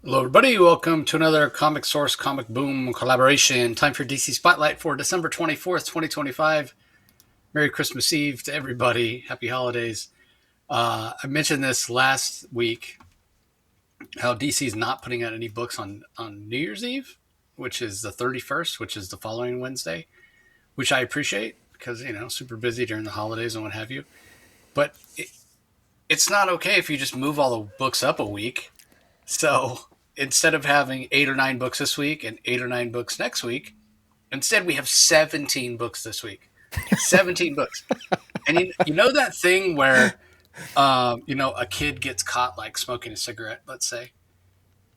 Hello, everybody. Welcome to another Comic Source Comic Boom collaboration. Time for DC Spotlight for December 24th, 2025. Merry Christmas Eve to everybody. Happy holidays. I mentioned this last week how DC is not putting out any books on New Year's Eve, which is the 31st, which is the following Wednesday, which I appreciate because, super busy during the holidays and what have you. But it's not okay if you just move all the books up a week. So instead of having 8 or 9 books this week and 8 or 9 books next week, instead we have 17 books this week. 17 books. And you know that thing where, a kid gets caught like smoking a cigarette, let's say,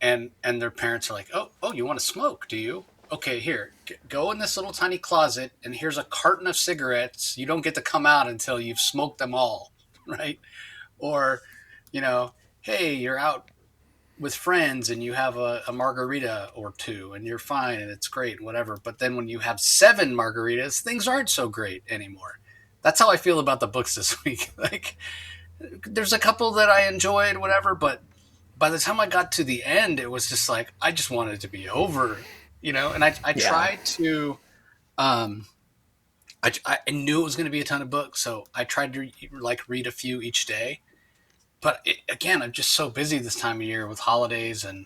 and their parents are like, oh, you want to smoke, do you? Okay, here, go in this little tiny closet, and here's a carton of cigarettes. You don't get to come out until you've smoked them all, right? Or, hey, you're out with friends and you have a margarita or two and you're fine and it's great and whatever. But then when you have 7 margaritas, things aren't so great anymore. That's how I feel about the books this week. Like, there's a couple that I enjoyed, whatever, but by the time I got to the end, it was just like, I just wanted it to be over, and I Yeah. tried to, um, I knew it was going to be a ton of books. So I tried to like read a few each day. But again, I'm just so busy this time of year with holidays and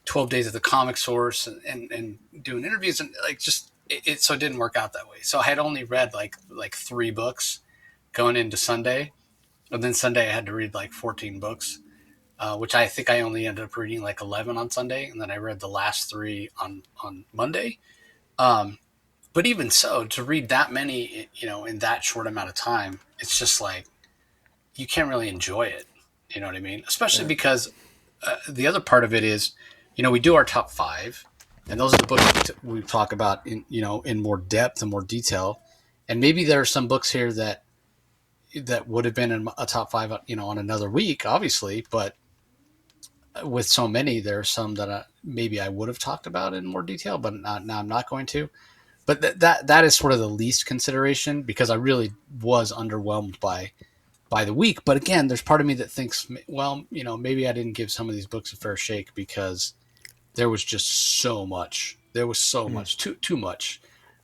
12 days at the comic source and doing interviews and like just so it didn't work out that way. So I had only read like 3 books going into Sunday, and then Sunday I had to read like 14 books, which I think I only ended up reading like 11 on Sunday, and then I read the last 3 on Monday. Um, but even so, to read that many, in that short amount of time, it's just like you can't really enjoy it. You know what I mean? Especially Yeah. because the other part of it is, we do our top 5, and those are the books we talk about in more depth and more detail. And maybe there are some books here that would have been in a top 5, on another week, obviously. But with so many, there are some that maybe I would have talked about in more detail, but now I'm not going to. But that is sort of the least consideration because I really was underwhelmed by the week. But again, there's part of me that thinks, well, maybe I didn't give some of these books a fair shake because there was just so much. There was so Mm. much, too much.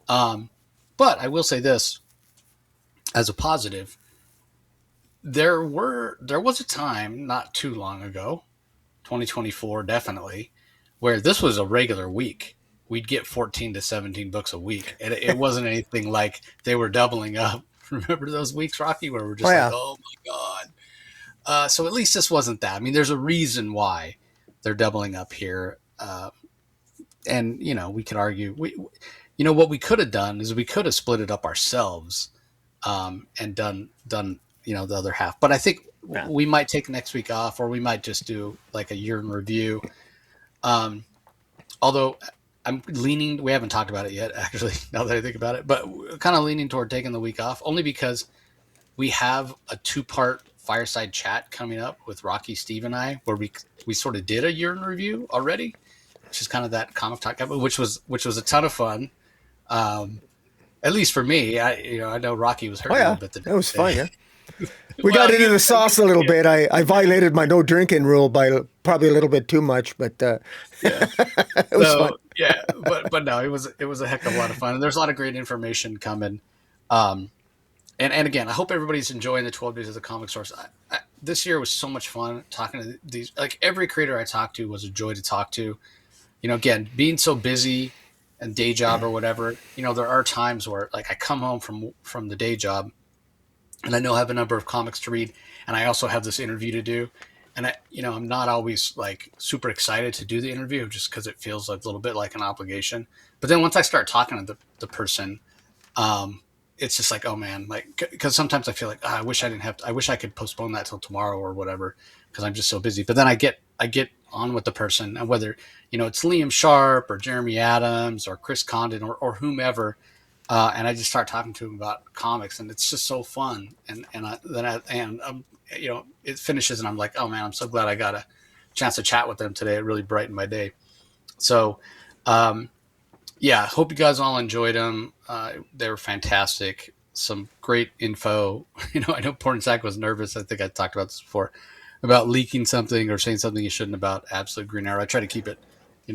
Um, but I will say this as a positive: there was a time not too long ago, 2024 definitely, where this was a regular week. We'd get 14 to 17 books a week, and it wasn't anything like they were doubling up. Remember those weeks, Rocky, where we're Oh just like, yeah. oh my god. So at least this wasn't that. I mean, there's a reason why they're doubling up here, and we could argue what we could have done is we could have split it up ourselves, and done the other half. But I think Yeah. we might take next week off, or we might just do like a year in review. Um, Although I'm leaning, we haven't talked about it yet, actually. Now that I think about it, but kind of leaning toward taking the week off, only because we have a 2-part fireside chat coming up with Rocky, Steve, and I, where we sort of did a year in review already, which is kind of that comic talk, which was a ton of fun. Um, at least for me, I know Rocky was Oh hurting a little yeah. bit the That was day. fun. Yeah. We got Well, into you the sauce a little yeah, bit. I violated my no drinking rule by probably a little bit too much, but yeah. it was fun. So yeah, but no, it was a heck of a lot of fun, and there's a lot of great information coming. Um, and again, I hope everybody's enjoying the 12 days of the comic source. This year was so much fun talking to these. Like every creator I talked to was a joy to talk to. Again, being so busy and day job or whatever. There are times where like I come home from the day job, and I know I have a number of comics to read, and I also have this interview to do. And I'm not always like super excited to do the interview just because it feels like a little bit like an obligation. But then once I start talking to the person, um, it's just like, oh man, like because sometimes I feel like I wish I didn't have to, I wish I could postpone that till tomorrow or whatever because I'm just so busy. But then I get on with the person, and whether it's Liam Sharp or Jeremy Adams or Chris Condon or whomever, and I just start talking to him about comics, and it's just so fun. And it finishes, and I'm like, oh man, I'm so glad I got a chance to chat with them today. It really brightened my day. So, um, yeah, hope you guys all enjoyed them. They were fantastic. Some great info. I know Pornsack was nervous. I think I talked about this before. about leaking something or saying something you shouldn't about Absolute Green Arrow. I try to keep it,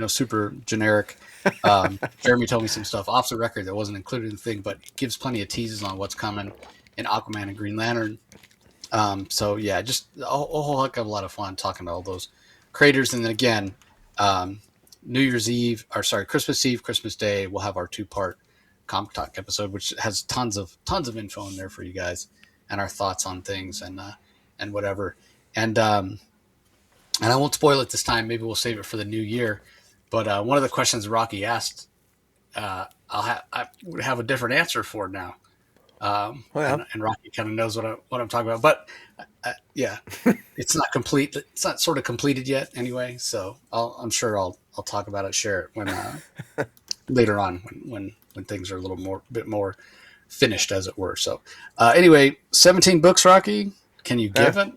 super generic. Jeremy told me some stuff off the record that wasn't included in the thing, but it gives plenty of teases on what's coming in Aquaman and Green Lantern. So yeah, just a whole heck of a lot of fun talking to all those creators. And then again, Christmas Eve, Christmas Day, we'll have our 2-part Comic Talk episode, which has tons of info in there for you guys and our thoughts on things and whatever. And I won't spoil it this time. Maybe we'll save it for the new year. But one of the questions Rocky asked, I would have a different answer for now. And Rocky kind of knows what I'm talking about. But yeah, it's not complete. It's not sort of completed yet anyway. So I'm sure I'll talk about it, share it when later on when things are a bit more finished, as it were. So anyway, 17 books, Rocky. Can you give it?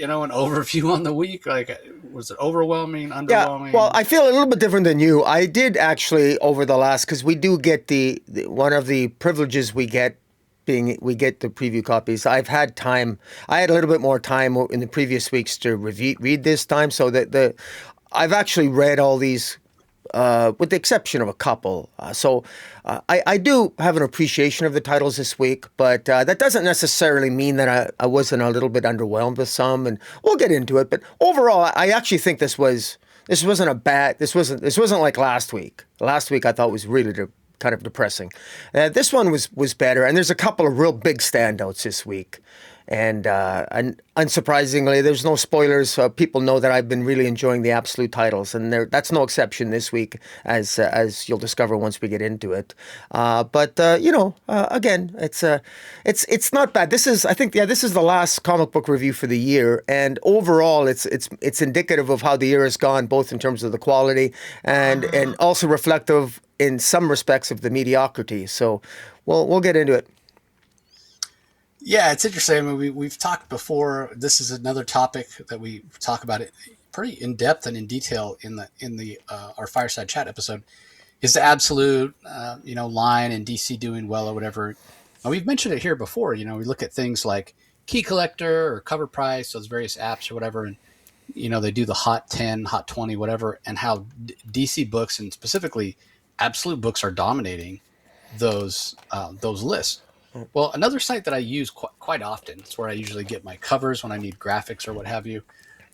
An overview on the week? Like, was it overwhelming, underwhelming? Yeah, well, I feel a little bit different than you. I did actually over the last, because we do get the one of the privileges we get we get the preview copies. I've had time. I had a little bit more time in the previous weeks to read this time, so that I've actually read all these. With the exception of a couple. I do have an appreciation of the titles this week, but that doesn't necessarily mean that I wasn't a little bit underwhelmed with some, and we'll get into it. But overall, I actually think this wasn't like last week. Last week I thought was really kind of depressing. This one was better, and there's a couple of real big standouts this week. And unsurprisingly, there's no spoilers. People know that I've been really enjoying the absolute titles, and that's no exception this week, as you'll discover once we get into it. Again, it's not bad. This is the last comic book review for the year, and overall, it's indicative of how the year has gone, both in terms of the quality and also reflective in some respects of the mediocrity. So, we'll get into it. Yeah, it's interesting. I mean, we've talked before. This is another topic that we talk about it pretty in depth and in detail in the our Fireside Chat episode. Is the absolute line and DC doing well or whatever? Now, we've mentioned it here before. We look at things like Key Collector or Cover Price, those various apps or whatever, and they do the Hot 10, Hot 20, whatever, and how DC books and specifically absolute books are dominating those lists. Well, another site that I use quite often, it's where I usually get my covers when I need graphics or what have you.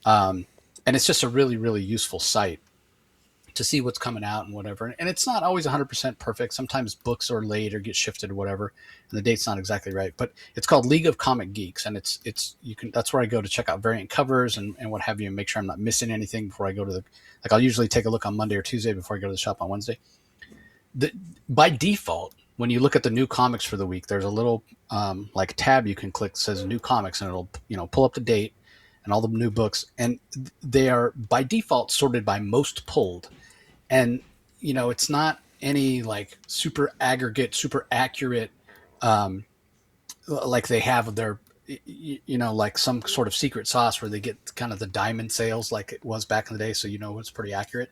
And it's just a really, really useful site to see what's coming out and whatever. And it's not always 100% perfect. Sometimes books are late or get shifted or whatever, and the date's not exactly right. But it's called League of Comic Geeks, and that's where I go to check out variant covers and what have you, and make sure I'm not missing anything before I go to I'll usually take a look on Monday or Tuesday before I go to the shop on Wednesday. By default, when you look at the new comics for the week, there's a little tab you can click that says new comics, and it'll pull up the date and all the new books, and they are by default sorted by most pulled. And it's not any like super aggregate, super accurate, like they have their like some sort of secret sauce where they get kind of the diamond sales like it was back in the day, so it's pretty accurate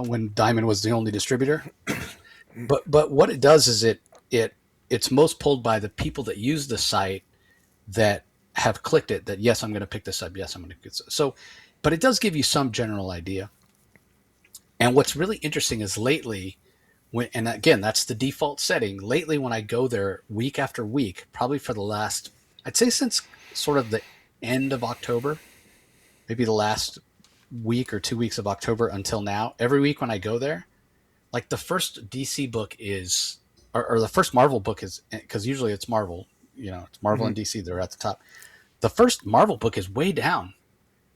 when Diamond was the only distributor. But what it does is it's most pulled by the people that use the site that have clicked it, that yes, I'm going to pick this up. Yes, I'm going to get this. So, but it does give you some general idea. And what's really interesting is lately, and again, that's the default setting. Lately, when I go there week after week, probably for the last, I'd say since sort of the end of October, maybe the last week or 2 weeks of October until now, every week when I go there, like the first DC book is, or the first Marvel book is, because usually it's Marvel, it's Marvel and DC, they're at the top. The first Marvel book is way down.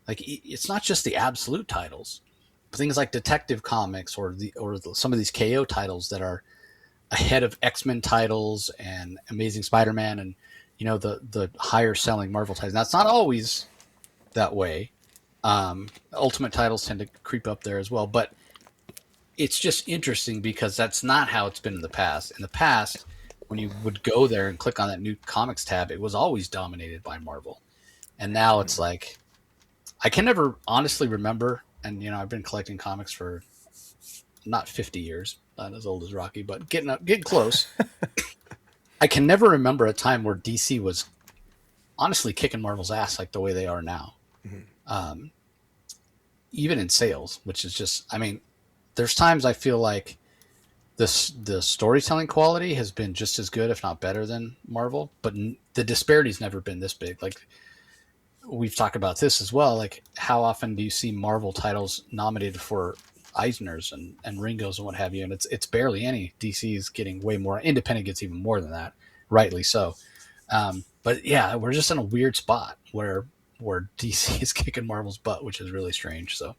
Like it's not just the absolute titles, but things like Detective Comics or some of these KO titles that are ahead of X-Men titles and Amazing Spider-Man and the higher selling Marvel titles. Now it's not always that way. Ultimate titles tend to creep up there as well, but it's just interesting because that's not how it's been in the past. In the past, when you would go there and click on that new comics tab, it was always dominated by Marvel. And now it's like, I can never honestly remember, and I've been collecting comics for not 50 years, not as old as Rocky, but getting close. I can never remember a time where DC was honestly kicking Marvel's ass like the way they are now. even in sales, which is just, I mean, there's times I feel like the storytelling quality has been just as good, if not better, than Marvel, but the disparity's never been this big. Like, we've talked about this as well. Like, how often do you see Marvel titles nominated for Eisners and Ringos and what have you? And it's barely any. DC is getting way more. Independent gets even more than that, rightly so. But yeah, we're just in a weird spot where DC is kicking Marvel's butt, which is really strange. So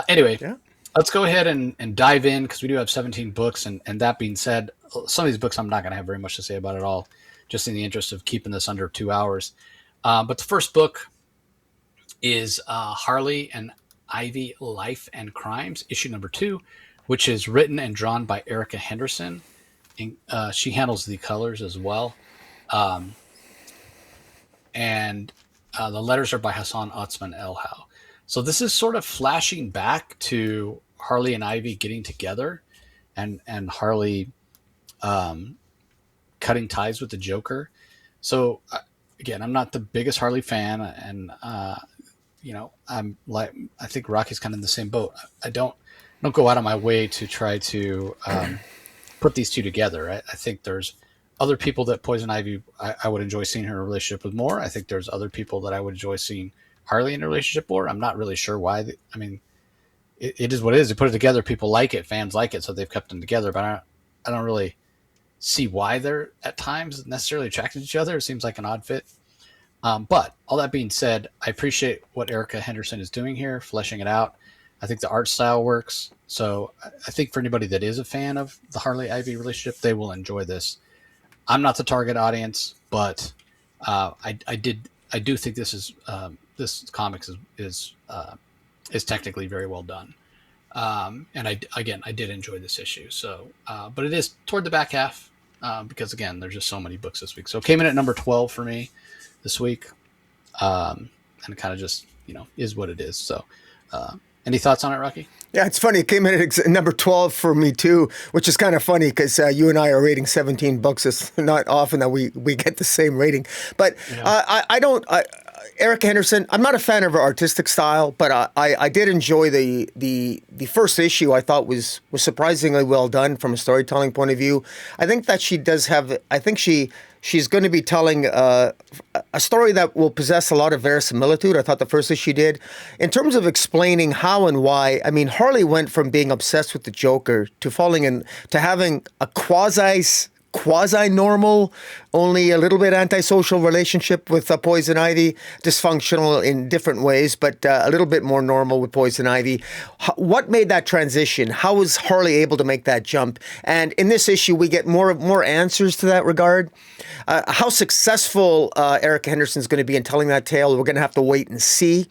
anyway, Yeah. let's go ahead and dive in, because we do have 17 books. And that being said, some of these books I'm not going to have very much to say about at all, just in the interest of keeping this under 2 hours. But the first book is Harley and Ivy, Life and Crimes, issue number 2, which is written and drawn by Erica Henderson. And, she handles the colors as well. And the letters are by Hassan Otsman Elhau. So this is sort of flashing back to Harley and Ivy getting together, and Harley cutting ties with the Joker. So again, I'm not the biggest Harley fan, and I'm like, I think Rocky's kind of in the same boat. I don't go out of my way to try to put these two together. I think there's other people that Poison Ivy I would enjoy seeing her in a relationship with more. I think there's other people that I would enjoy seeing Harley in a relationship more. I'm not really sure why. I mean, it is what it is. They put it together. People like it. Fans like it. So they've kept them together. But I don't really see why they're at times necessarily attracted to each other. It seems like an odd fit. But all that being said, I appreciate what Erica Henderson is doing here, fleshing it out. I think the art style works. So I think for anybody that is a fan of the Harley Ivy relationship, they will enjoy this. I'm not the target audience, but I do think this comics is technically very well done. And I did enjoy this issue. So, but it is toward the back half because again, there's just so many books this week. So it came in at number 12 for me this week, and it kind of just is what it is. So, any thoughts on it, Rocky? Yeah, it's funny. It came in at number 12 for me too, which is kind of funny because you and I are rating 17 books. It's not often that we get the same rating. But Erica Henderson, I'm not a fan of her artistic style, but I did enjoy the first issue. I thought was surprisingly well done from a storytelling point of view. I think that she does have. I think she's going to be telling a story that will possess a lot of verisimilitude. I thought the first issue did. In terms of explaining how and why, I mean, Harley went from being obsessed with the Joker to having a quasi-normal, only a little bit antisocial relationship with Poison Ivy, dysfunctional in different ways, but a little bit more normal with Poison Ivy. What made that transition? How was Harley able to make that jump? And in this issue, we get more answers to that regard. How successful Erica Henderson's going to be in telling that tale, we're going to have to wait and see.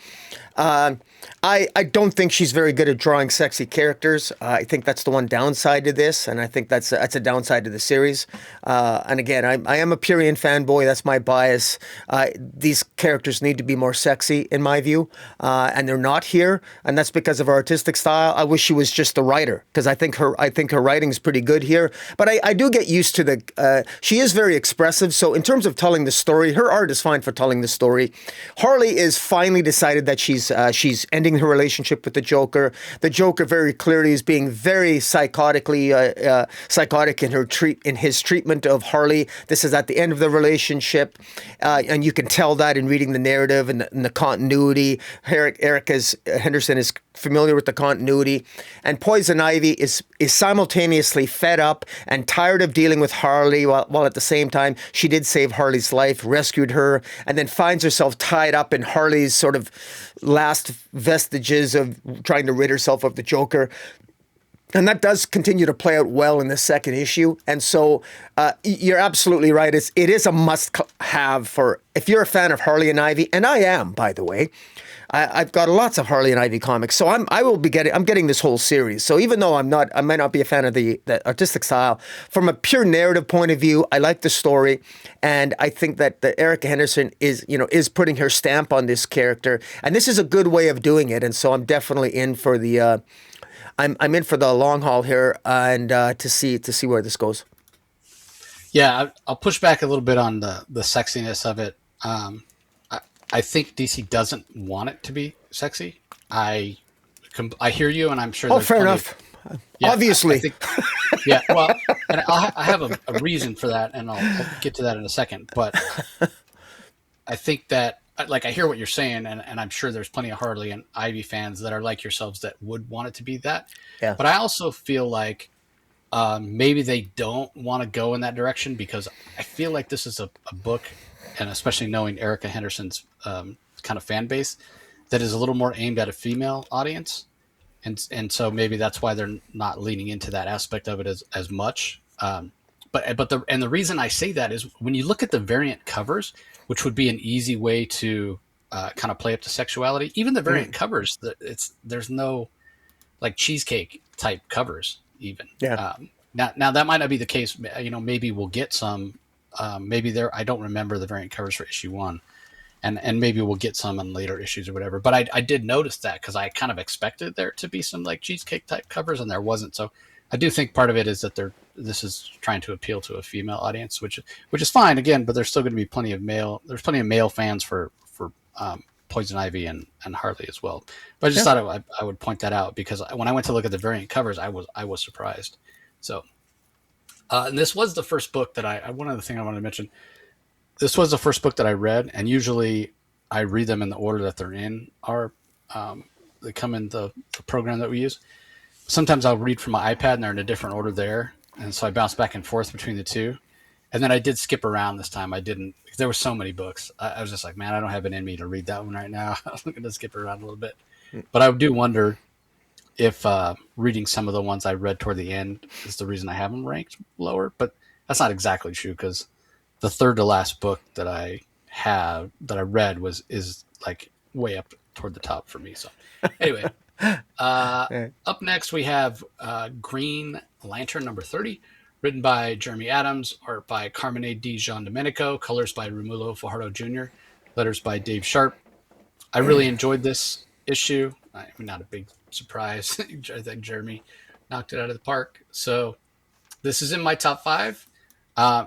I don't think she's very good at drawing sexy characters. I think that's the one downside to this, and I think that's a downside to the series. And again, I am a Purian fanboy. That's my bias. These characters need to be more sexy, in my view, and they're not here, and that's because of her artistic style. I wish she was just a writer, because I think her writing is pretty good here. But I do get used to she is very expressive. So in terms of telling the story, her art is fine for telling the story. Harley is finally decided that she's ending her relationship with the Joker. The Joker very clearly is being very psychotic in his treatment of Harley. This is at the end of the relationship, and you can tell that in reading the narrative and the continuity. Erica Henderson is familiar with the continuity, and Poison Ivy is simultaneously fed up and tired of dealing with Harley, while at the same time she did save Harley's life, rescued her, and then finds herself tied up in Harley's sort of last vestiges of trying to rid herself of the Joker. And that does continue to play out well in the second issue. And so you're absolutely right. It is a must-have for if you're a fan of Harley and Ivy, and I am, by the way. I've got lots of Harley and Ivy comics, so I'm getting this whole series. So even though I might not be a fan of the artistic style, from a pure narrative point of view, I like the story, and I think that Erica Henderson is putting her stamp on this character, and this is a good way of doing it. And so I'm definitely in for the I'm in for the long haul here, and to see where this goes. Yeah, I'll push back a little bit on the sexiness of it. I think DC doesn't want it to be sexy. I hear you, and I'm sure Oh, there's fair plenty of enough. yeah. I Obviously. think yeah. Well, and I have a reason for that, and I'll get to that in a second. But I think that like I hear what you're saying, and I'm sure there's plenty of Harley and Ivy fans that are like yourselves that would want it to be that. Yeah. But I also feel like maybe they don't want to go in that direction because I feel like this is a book, and especially knowing Erica Henderson's kind of fan base, that is a little more aimed at a female audience, and so maybe that's why they're not leaning into that aspect of it as much. But the reason I say that is when you look at the variant covers, which would be an easy way to kind of play up to sexuality. Even the variant covers, there's no like cheesecake type covers even. Yeah. Now that might not be the case. Maybe we'll get some. Maybe there. I don't remember the variant covers for issue 1, and maybe we'll get some in later issues or whatever. But I did notice that because I kind of expected there to be some like cheesecake type covers, and there wasn't. So I do think part of it is that this is trying to appeal to a female audience, which is fine again. But there's still going to be plenty of male. There's plenty of male fans for Poison Ivy and Harley as well. But I just thought I would point that out because when I went to look at the variant covers, I was surprised. So, and this was the first book that one other thing I wanted to mention. This was the first book that I read, and usually I read them in the order that they're in they come in the program that we use. Sometimes I'll read from my iPad and they're in a different order there. And so I bounce back and forth between the two. And then I did skip around this time. I didn't, there were so many books. I was just like, man, I don't have it in me to read that one right now. I'm going to skip around a little bit. But I do wonder if reading some of the ones I read toward the end is the reason I have them ranked lower. But that's not exactly true because the third to last book that I read is like way up toward the top for me. So anyway, up next we have Green Lantern number 30. Written by Jeremy Adams, art by Carmine Di Giandomenico, colors by Romulo Fajardo Jr., letters by Dave Sharp. I really enjoyed this issue. I mean, not a big surprise. I think Jeremy knocked it out of the park. So this is in my top 5.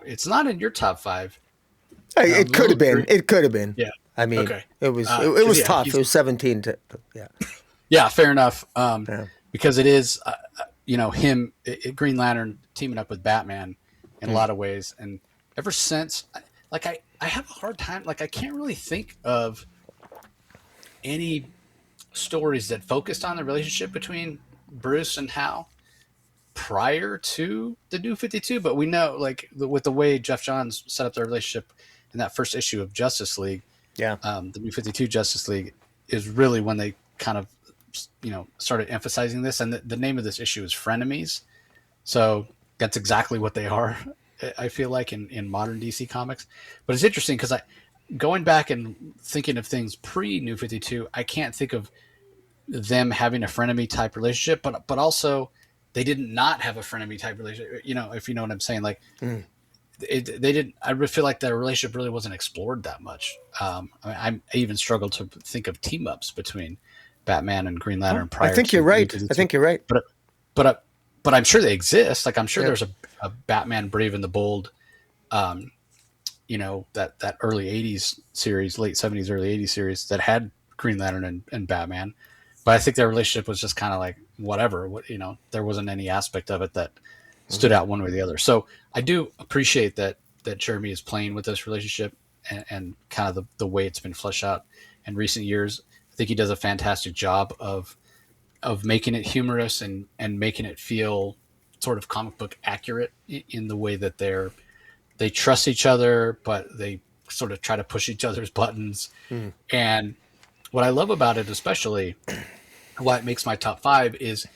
It's not in your top 5. It could have been. It could have been. Yeah. I mean, okay. It was tough. It was 17 to yeah. Yeah, fair enough. Because it is. Green Lantern teaming up with Batman in a lot of ways. And ever since, I have a hard time, I can't really think of any stories that focused on the relationship between Bruce and Hal prior to the New 52. But we know, with the way Jeff Johns set up their relationship in that first issue of Justice League, the New 52 Justice League is really when they kind of started emphasizing this, and the name of this issue is Frenemies. So that's exactly what they are, I feel like, in modern DC comics. But it's interesting because going back and thinking of things pre New 52, I can't think of them having a frenemy type relationship, but also they did not have a frenemy type relationship. If you know what I'm saying, they didn't. I feel like their relationship really wasn't explored that much. I even struggled to think of team ups between Batman and Green Lantern prior. I think you're right. But I'm sure they exist. I'm sure there's a Batman Brave and the Bold, that early '80s series, late '70s, early '80s series that had Green Lantern and Batman. But I think their relationship was just kind of like whatever. There wasn't any aspect of it that stood out one way or the other. So I do appreciate that Jeremy is playing with this relationship and kind of the way it's been fleshed out in recent years. I think he does a fantastic job of making it humorous and making it feel sort of comic book accurate in the way that they trust each other, but they sort of try to push each other's buttons. And what I love about it, especially why it makes my top 5, is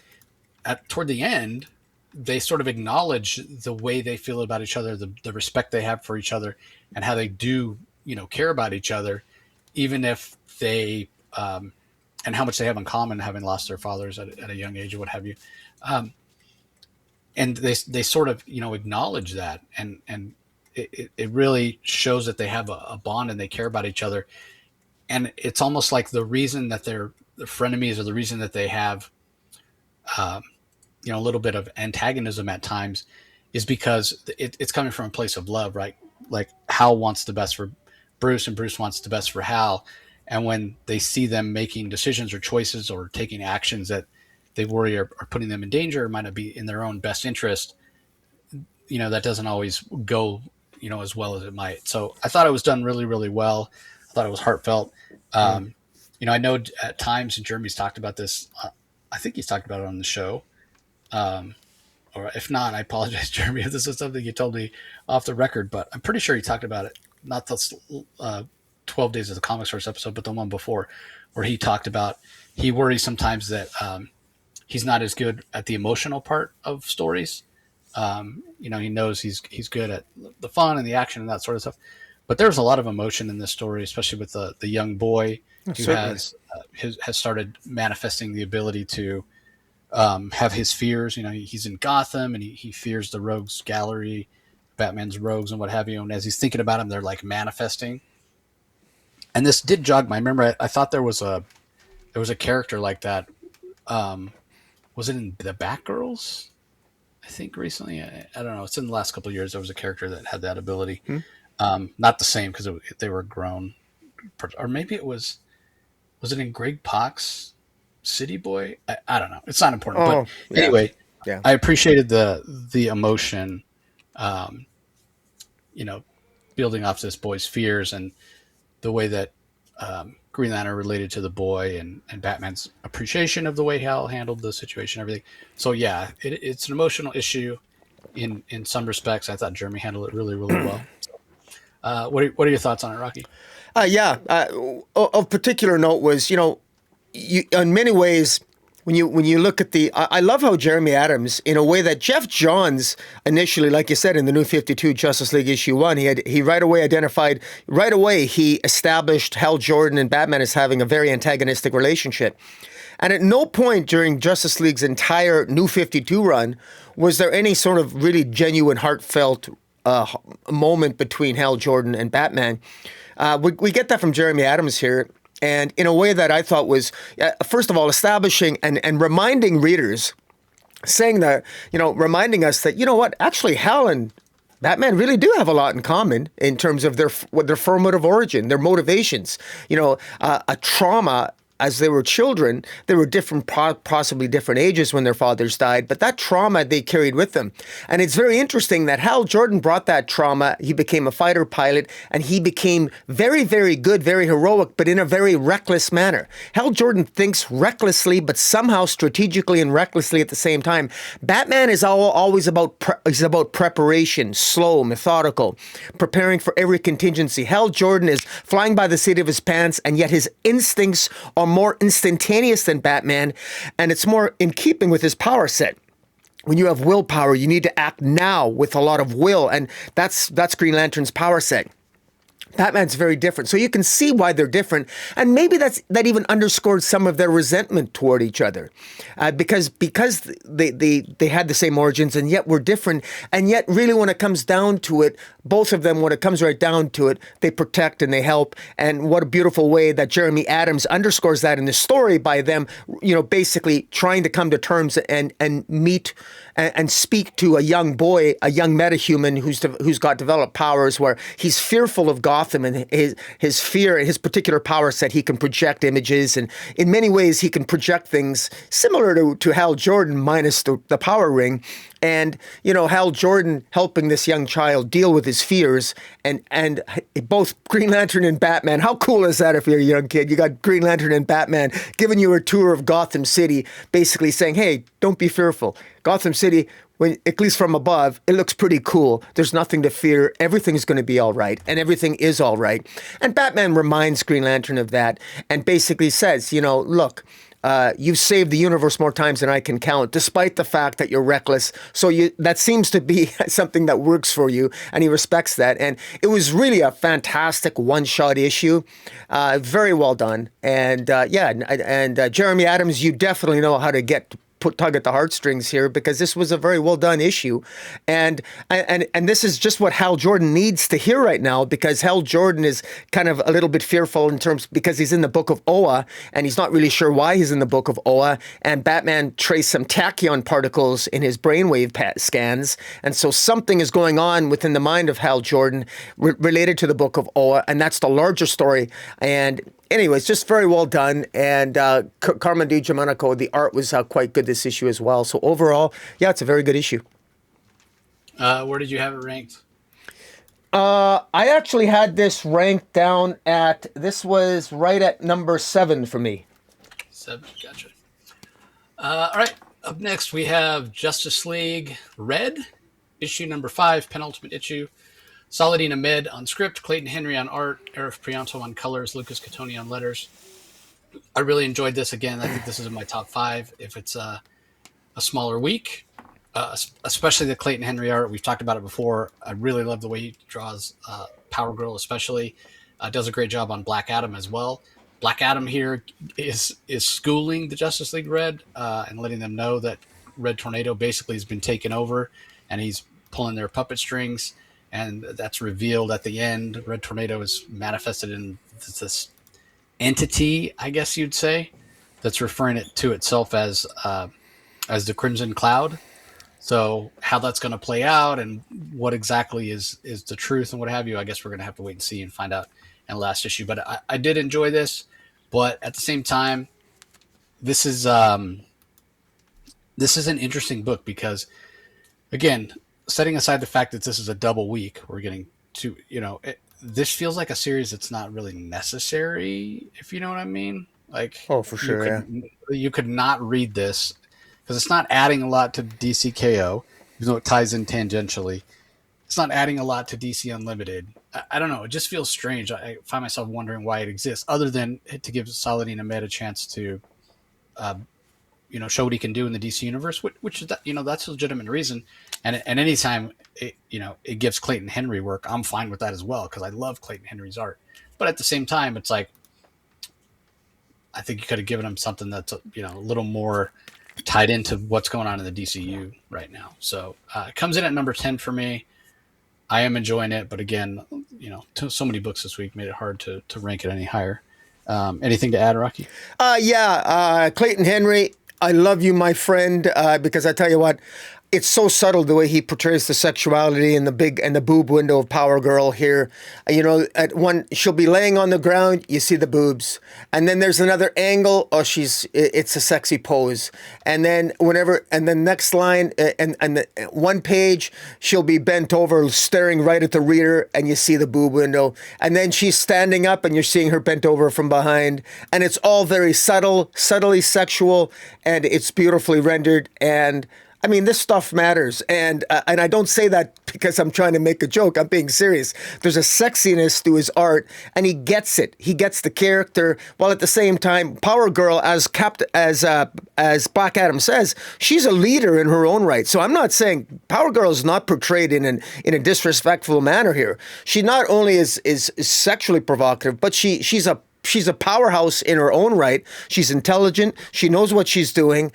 toward the end, they sort of acknowledge the way they feel about each other, the respect they have for each other, and how they do, care about each other, even if they, and how much they have in common, having lost their fathers at a young age or what have you. And they sort of, acknowledge that. And it really shows that they have a bond and they care about each other. And it's almost like the reason that they're the frenemies, or the reason that they have, a little bit of antagonism at times, is because it's coming from a place of love, right? Like Hal wants the best for Bruce, and Bruce wants the best for Hal. And when they see them making decisions or choices or taking actions that they worry are putting them in danger or might not be in their own best interest, that doesn't always go, as well as it might. So I thought it was done really, really well. I thought it was heartfelt. I know at times, and Jeremy's talked about this, I think he's talked about it on the show. Or if not, I apologize, Jeremy, if this is something you told me off the record, but I'm pretty sure he talked about it, not the 12 Days of the Comic Source episode, but the one before, where he talked about he worries sometimes that he's not as good at the emotional part of stories. He knows he's good at the fun and the action and that sort of stuff. But there's a lot of emotion in this story, especially with the young boy who has started manifesting the ability to have his fears. He's in Gotham and he fears the rogues gallery, Batman's rogues and what have you. And as he's thinking about them, they're like manifesting. And this did jog my memory. I thought there was a character like that. Was it in the Batgirls? I think recently. I don't know. It's in the last couple of years. There was a character that had that ability. Not the same because they were grown, or maybe it was it in Greg Pak's City Boy? I don't know. It's not important. But anyway, I appreciated the emotion, building off this boy's fears and the way that Green Lantern related to the boy and Batman's appreciation of the way Hal handled the situation, everything. So yeah, it's an emotional issue in some respects. I thought Jeremy handled it really, really well. What are your thoughts on it, Rocky? Of particular note was, in many ways, when you look at I love how Jeremy Adams, in a way that Jeff Johns initially, like you said, in the New 52 Justice League issue 1, he right away he established Hal Jordan and Batman as having a very antagonistic relationship. And at no point during Justice League's entire New 52 run was there any sort of really genuine, heartfelt moment between Hal Jordan and Batman. We get that from Jeremy Adams here. And in a way that I thought was, first of all, establishing and reminding readers, saying that, reminding us that, actually Hal and Batman really do have a lot in common in terms of their formative origin, their motivations. A trauma. As they were children, they were different, possibly different ages when their fathers died, but that trauma they carried with them. And it's very interesting that Hal Jordan brought that trauma. He became a fighter pilot, and he became very, very good, very heroic, but in a very reckless manner. Hal Jordan thinks recklessly, but somehow strategically and recklessly at the same time. Batman is always about preparation, slow, methodical, preparing for every contingency. Hal Jordan is flying by the seat of his pants, and yet his instincts are more instantaneous than Batman, and it's more in keeping with his power set. When you have willpower, you need to act now with a lot of will, and that's Green Lantern's power set. Batman's very different. So you can see why they're different. And maybe that even underscored some of their resentment toward each other. Because they had the same origins and yet were different. And yet really when it comes down to it, both of them, when it comes right down to it, they protect and they help. And what a beautiful way that Jeremy Adams underscores that in the story by them, basically trying to come to terms and meet and speak to a young boy, a young metahuman who's got developed powers where he's fearful of Gotham and his fear, his particular power set, he can project images, and in many ways he can project things similar to Hal Jordan minus the power ring. And, Hal Jordan helping this young child deal with his fears and both Green Lantern and Batman. How cool is that if you're a young kid? You got Green Lantern and Batman giving you a tour of Gotham City, basically saying, hey, don't be fearful. Gotham City, at least from above, it looks pretty cool. There's nothing to fear. Everything's going to be all right. And everything is all right. And Batman reminds Green Lantern of that and basically says, look, you've saved the universe more times than I can count, despite the fact that you're reckless. So that seems to be something that works for you, and he respects that. And it was really a fantastic one-shot issue, very well done. And Jeremy Adams, you definitely know how to get tug at the heartstrings here, because this was a very well done issue, and this is just what Hal Jordan needs to hear right now, because Hal Jordan is kind of a little bit fearful in terms, because he's in the book of Oa and he's not really sure why he's in the book of Oa, and Batman traced some tachyon particles in his brainwave scans, and so something is going on within the mind of Hal Jordan related to the book of Oa, and that's the larger story. And anyways, just very well done. And Carmen DiGiomenico, the art was quite good this issue as well. So overall, yeah, it's a very good issue. Where did you have it ranked? I actually had this ranked down at, this was right at number 7 for me. 7, gotcha. All right, up next we have Justice League Red, issue number 5, penultimate issue. Saladin Ahmed on script, Clayton Henry on art, Arif Prianto on colors, Lucas Catoni on letters. I really enjoyed this. Again, I think this is in my top 5 if it's a smaller week, especially the Clayton Henry art. We've talked about it before. I really love the way he draws Power Girl especially. Does a great job on Black Adam as well. Black Adam here is schooling the Justice League Red and letting them know that Red Tornado basically has been taken over and he's pulling their puppet strings. And that's revealed at the end. Red Tornado is manifested in this entity, I guess you'd say, that's referring it to itself as the Crimson Cloud. So how that's going to play out and what exactly is the truth and what have you, I guess we're going to have to wait and see and find out in the last issue. But I did enjoy this, but at the same time, this is an interesting book because, again, setting aside the fact that this is a double week, we're getting to, this feels like a series that's not really necessary, if you know what I mean. Like, oh, for sure, you could not read this because it's not adding a lot to DCKO, even though it ties in tangentially. It's not adding a lot to DC Unlimited. I don't know. It just feels strange. I find myself wondering why it exists, other than to give Saladin Ahmed a chance to show what he can do in the DC universe, which is that, that's a legitimate reason. And anytime it gives Clayton Henry work, I'm fine with that as well, because I love Clayton Henry's art. But at the same time, it's like, I think you could have given him something that's a little more tied into what's going on in the DCU right now. So it comes in at number 10 for me. I am enjoying it, but again, so many books this week made it hard to rank it any higher. Anything to add, Rocky? Clayton Henry, I love you, my friend, because I tell you what, it's so subtle the way he portrays the sexuality and the boob window of Power Girl here. At one, she'll be laying on the ground, you see the boobs, and then there's another angle. Oh, it's a sexy pose, and then next line, one page, she'll be bent over, staring right at the reader, and you see the boob window, and then she's standing up, and you're seeing her bent over from behind, and it's all very subtly sexual, and it's beautifully rendered. And I mean, this stuff matters, and I don't say that because I'm trying to make a joke. I'm being serious. There's a sexiness to his art, and he gets it. He gets the character, while at the same time, Power Girl, as Black Adam says, she's a leader in her own right. So I'm not saying Power Girl is not portrayed in a disrespectful manner here. She not only is sexually provocative, but she's a powerhouse in her own right. She's intelligent. She knows what she's doing.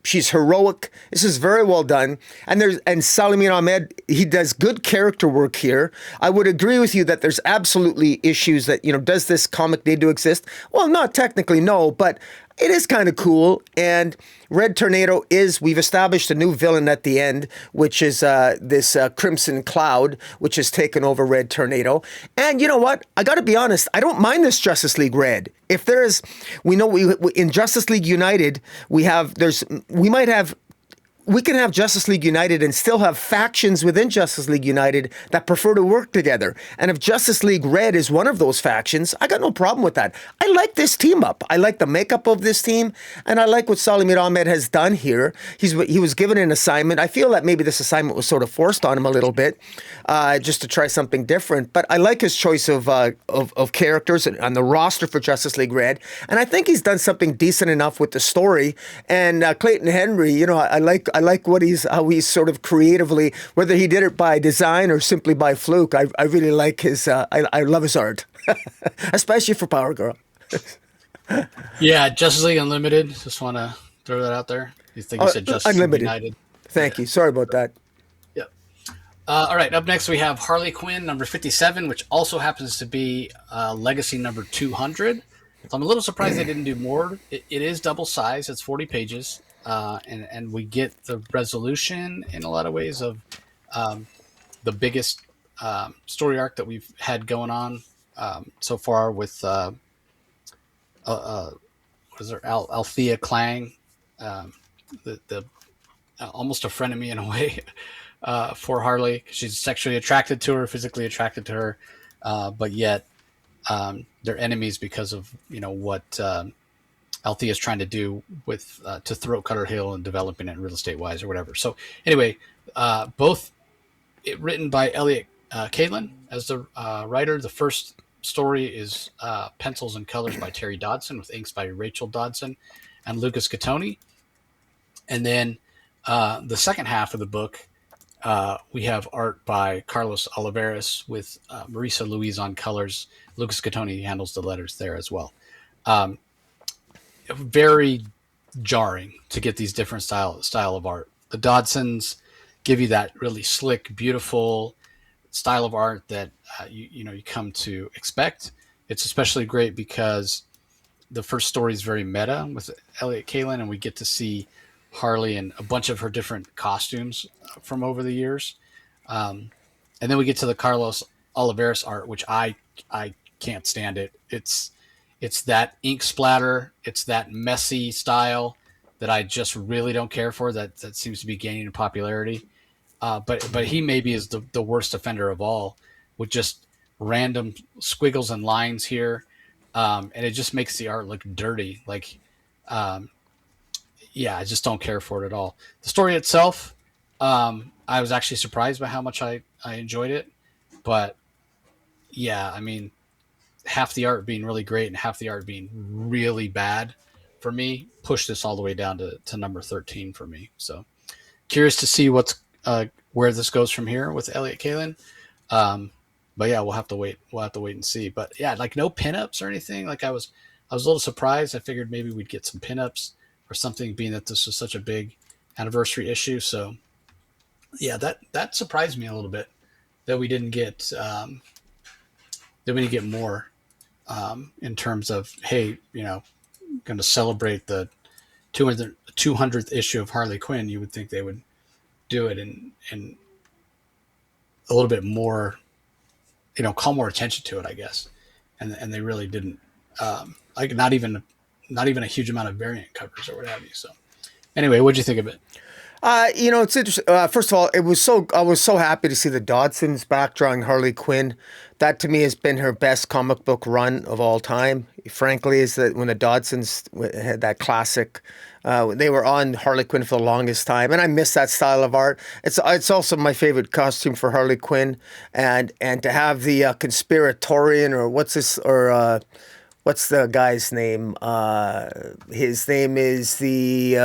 She's heroic. This is very well done. And Saladin Ahmed, he does good character work here. I would agree with you that there's absolutely issues that, does this comic need to exist? Well, not technically, no, but it is kind of cool. And Red Tornado we've established a new villain at the end, which is this Crimson Cloud, which has taken over Red Tornado. And you know what? I got to be honest, I don't mind this Justice League Red. If there's, we in Justice League United, we can have Justice League United and still have factions within Justice League United that prefer to work together. And if Justice League Red is one of those factions, I got no problem with that. I like this team up. I like the makeup of this team, and I like what Saladin Ahmed has done here. He was given an assignment. I feel that maybe this assignment was sort of forced on him a little bit, just to try something different. But I like his choice of characters on the roster for Justice League Red, and I think he's done something decent enough with the story. And Clayton Henry, I like how he's sort of creatively, whether he did it by design or simply by fluke. I really like his. I love his art, especially for Power Girl. Yeah, Justice League Unlimited. Just want to Throw that out there. You think you said Justice Unlimited. United? Thank you. Sorry about that. Yep. All right. Up next, we have Harley Quinn, number 57, which also happens to be Legacy number 200. So I'm a little surprised they didn't do more. It is double size. It's 40 pages. And we get the resolution in a lot of ways of the biggest story arc that we've had going on so far with what is there, Althea Klang, the almost a frenemy in a way for Harley. She's sexually attracted to her, physically attracted to her, but yet they're enemies because of what Althea is trying to do with to throat cut her heel and developing it real estate wise or whatever. So anyway, both written by Elliot Kalin as the writer. The first story is pencils and colors by Terry Dodson with inks by Rachel Dodson and Lucas Gattoni. And then the second half of the book, we have art by Carlos Oliveras with Marisa Louise on colors. Lucas Gattoni handles the letters there as well. Very jarring to get these different style of art. The Dodsons give you that really slick, beautiful style of art that you come to expect. It's especially great because the first story is very meta with Elliot Kalin, and we get to see Harley in a bunch of her different costumes from over the years. And then we get to the Carlos Oliveras art, which I can't stand it. It's that ink splatter. It's that messy style that I just really don't care for. That seems to be gaining in popularity. But he maybe is the worst offender of all, with just random squiggles and lines here, and it just makes the art look dirty. I just don't care for it at all. The story itself, I was actually surprised by how much I enjoyed it, but yeah, I mean, half the art being really great and half the art being really bad for me pushed this all the way down to number 13 for me. So curious to see where this goes from here with Elliot Kalin. But yeah, we'll have to wait and see. But yeah, like no pinups or anything. Like I was a little surprised. I figured maybe we'd get some pinups or something, being that this was such a big anniversary issue. So yeah, that surprised me a little bit that we didn't get more in terms of, hey, going to celebrate the 200th issue of Harley Quinn. You would think they would do it in a little bit more, call more attention to it, I guess. And they really didn't, like not even a huge amount of variant covers or what have you. So anyway, what'd you think of it? It's interesting. First of all, I was so happy to see the Dodsons back drawing Harley Quinn. That to me has been her best comic book run of all time. Frankly, is that when the Dodsons had that classic, they were on Harley Quinn for the longest time, and I miss that style of art. It's also my favorite costume for Harley Quinn, and to have the conspiratorian, or what's the guy's name? His name is he's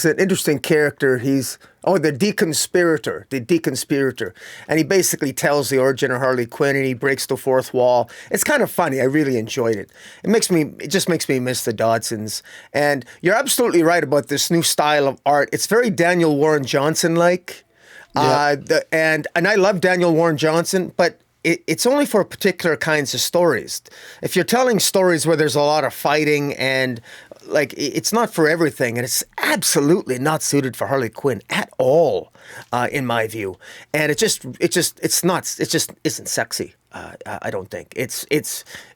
an interesting character. He's the deconspirator, and he basically tells the origin of Harley Quinn, and he breaks the fourth wall. It's kind of funny. I really enjoyed it. It just makes me miss the Dodsons. And you're absolutely right about this new style of art. It's very Daniel Warren Johnson like, and I love Daniel Warren Johnson, but it's only for particular kinds of stories. If you're telling stories where there's a lot of fighting and it's not for everything, and it's absolutely not suited for Harley Quinn at all, in my view. And it just isn't sexy. I don't think it's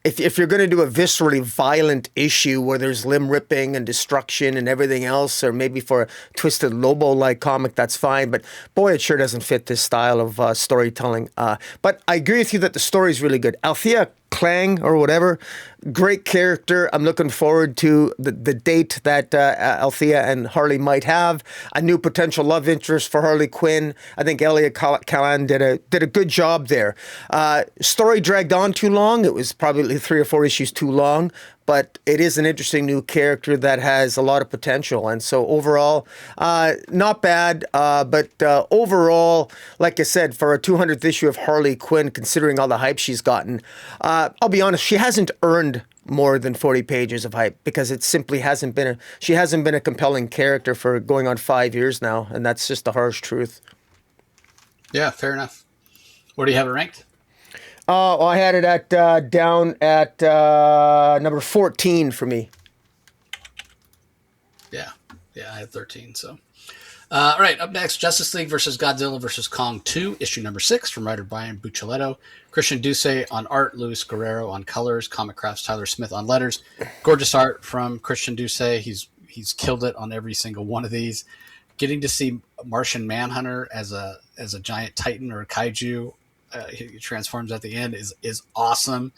if you're going to do a viscerally violent issue where there's limb ripping and destruction and everything else, or maybe for a Twisted Lobo-like comic, that's fine. But boy, it sure doesn't fit this style of storytelling. But I agree with you that the story is really good. Althea Klang or whatever, great character. I'm looking forward to the date that Althea and Harley might have. A new potential love interest for Harley Quinn. I think Elliot Kalin did a good job there. Story dragged on too long. It was probably 3 or 4 issues too long, but it is an interesting new character that has a lot of potential. And so overall, not bad. But overall, like I said, for a 200th issue of Harley Quinn, considering all the hype she's gotten, I'll be honest, she hasn't earned more than 40 pages of hype because it simply she hasn't been a compelling character for going on 5 years now, and that's just the harsh truth. Yeah, fair enough. Where do you have it ranked? I had it at down at number 14 for me. Yeah, I had 13. So, all right, up next, Justice League versus Godzilla versus Kong 2, issue number 6, from writer Brian Buccellato. Christian Duce on art, Luis Guerrero on colors, Comic Crafts Tyler Smith on letters. Gorgeous art from Christian Duce. He's killed it on every single one of these. Getting to see Martian Manhunter as a giant titan or a kaiju, he transforms at the end, is awesome.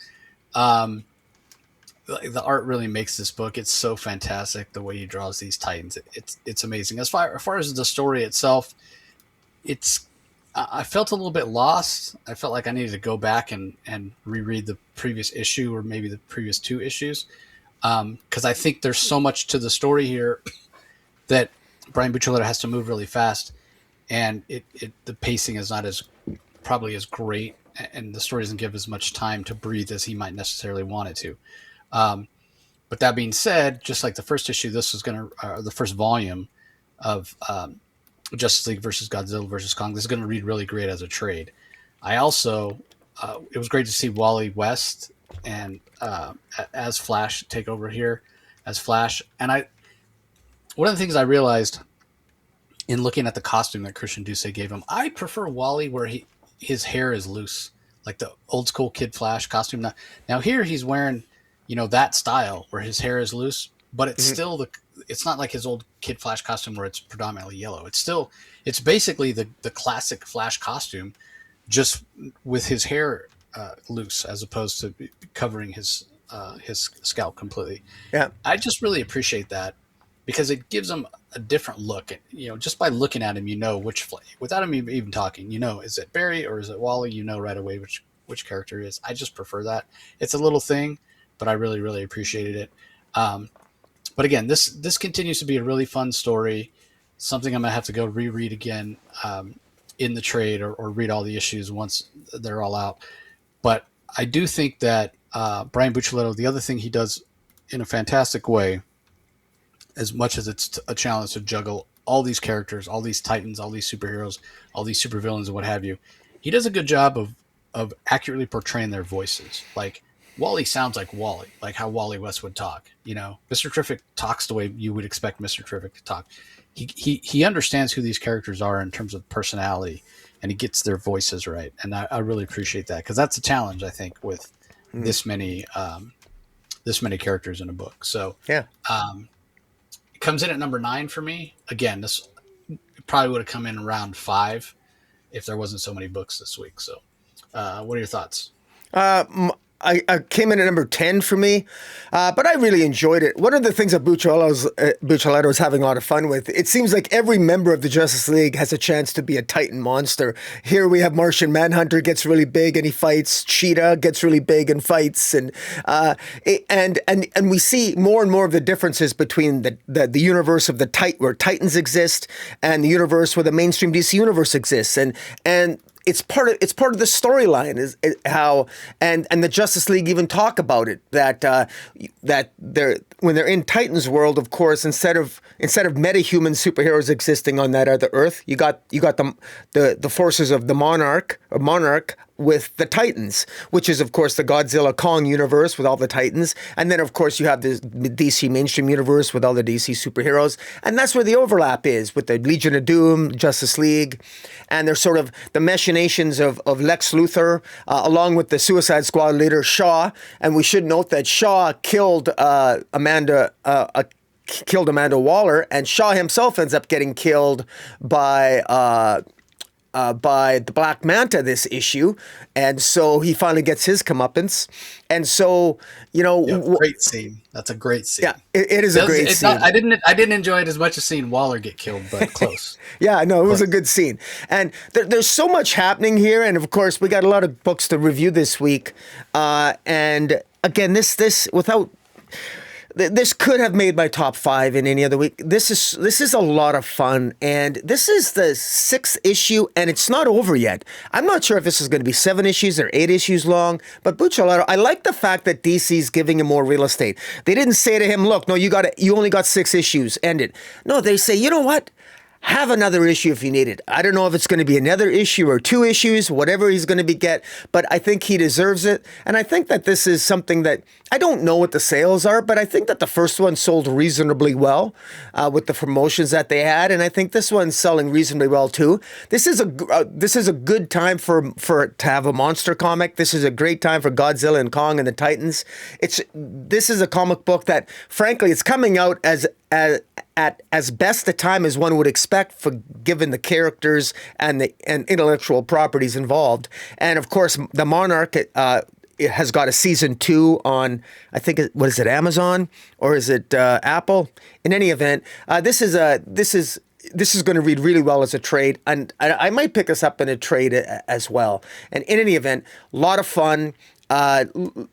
The art really makes this book. It's so fantastic the way he draws these titans. It's amazing. As far as the story itself, I felt a little bit lost. I felt like I needed to go back and reread the previous issue or maybe the previous 2 issues, because I think there's so much to the story here that Brian Buccellato has to move really fast, and the pacing is not probably as great, and the story doesn't give as much time to breathe as he might necessarily want it to. But that being said, just like the first issue, this was the first volume of Justice League versus Godzilla versus Kong. This is going to read really great as a trade. I also, it was great to see Wally West and as Flash take over here as Flash. And one of the things I realized in looking at the costume that Christian Duce gave him, I prefer Wally where his hair is loose, like the old school Kid Flash costume. Now here he's wearing, that style where his hair is loose, but it's still it's not like his old Kid Flash costume where it's predominantly yellow. It's basically the classic Flash costume, just with his hair loose as opposed to covering his scalp completely. Yeah, I just really appreciate that because it gives him a different look. Just by looking at him, without him even talking, is it Barry or is it Wally? Right away which character it is. I just prefer that. It's a little thing, but I really, really appreciated it. But again, this continues to be a really fun story, something I'm going to have to go reread again in the trade or read all the issues once they're all out. But I do think that Brian Buccellato, the other thing he does in a fantastic way, as much as it's a challenge to juggle all these characters, all these titans, all these superheroes, all these supervillains and what have you, he does a good job of accurately portraying their voices. Like, Wally sounds like Wally, like how Wally West would talk. Mr. Terrific talks the way you would expect Mr. Terrific to talk. He understands who these characters are in terms of personality, and he gets their voices right. And I really appreciate that because that's a challenge, I think, with this many characters in a book. So yeah, it comes in at number 9 for me. Again, this probably would have come in around 5 if there wasn't so many books this week. So, what are your thoughts? I came in at number 10 for me, but I really enjoyed it. One of the things that Buccellato is having a lot of fun with, it seems like every member of the Justice League has a chance to be a Titan monster. Here we have Martian Manhunter gets really big and he fights. Cheetah gets really big and fights, and we see more and more of the differences between the universe of where Titans exist and the universe where the mainstream DC universe exists, and it's part of the storyline is how and the Justice League even talk about it that when they're in Titan's world, of course, instead of metahuman superheroes existing on that other Earth, you got the forces of the Monarch with the Titans, which is, of course, the Godzilla Kong universe with all the Titans. And then, of course, you have the DC mainstream universe with all the DC superheroes. And that's where the overlap is with the Legion of Doom, Justice League. And there's sort of the machinations of Lex Luthor, along with the Suicide Squad leader, Shaw. And we should note that Shaw killed Amanda Waller, and Shaw himself ends up getting killed by the Black Manta this issue, and so he finally gets his comeuppance. And so, great scene. That's a great scene. Yeah, it is a great scene. I didn't enjoy it as much as seeing Waller get killed, but close. Yeah, no, it was a good scene. And there's so much happening here, and of course, we got a lot of books to review this week. And again, this without. This could have made my top 5 in any other week. This is a lot of fun, and this is the 6th issue, and it's not over yet. I'm not sure if this is going to be 7 issues or 8 issues long, but Buccellato, I like the fact that DC's giving him more real estate. They didn't say to him, "Look, no, you only got 6 issues. End it." No, they say, "You know what? Have another issue if you need it." I don't know if it's going to be another issue or 2 issues, whatever he's going to get, but I think he deserves it. And I think that this is something that I don't know what the sales are, but I think that the first one sold reasonably well with the promotions that they had, and I think this one's selling reasonably well too. This is a good time for to have a monster comic. This is a great time for Godzilla and Kong and the Titans. This is a comic book that, frankly, it's coming out at as best a time as one would expect, for given the characters and intellectual properties involved. And of course, the Monarch it has got a season 2 on, I think, what is it, Amazon or is it Apple? In any event, this is going to read really well as a trade, and I might pick this up in a trade as well. And in any event, a lot of fun.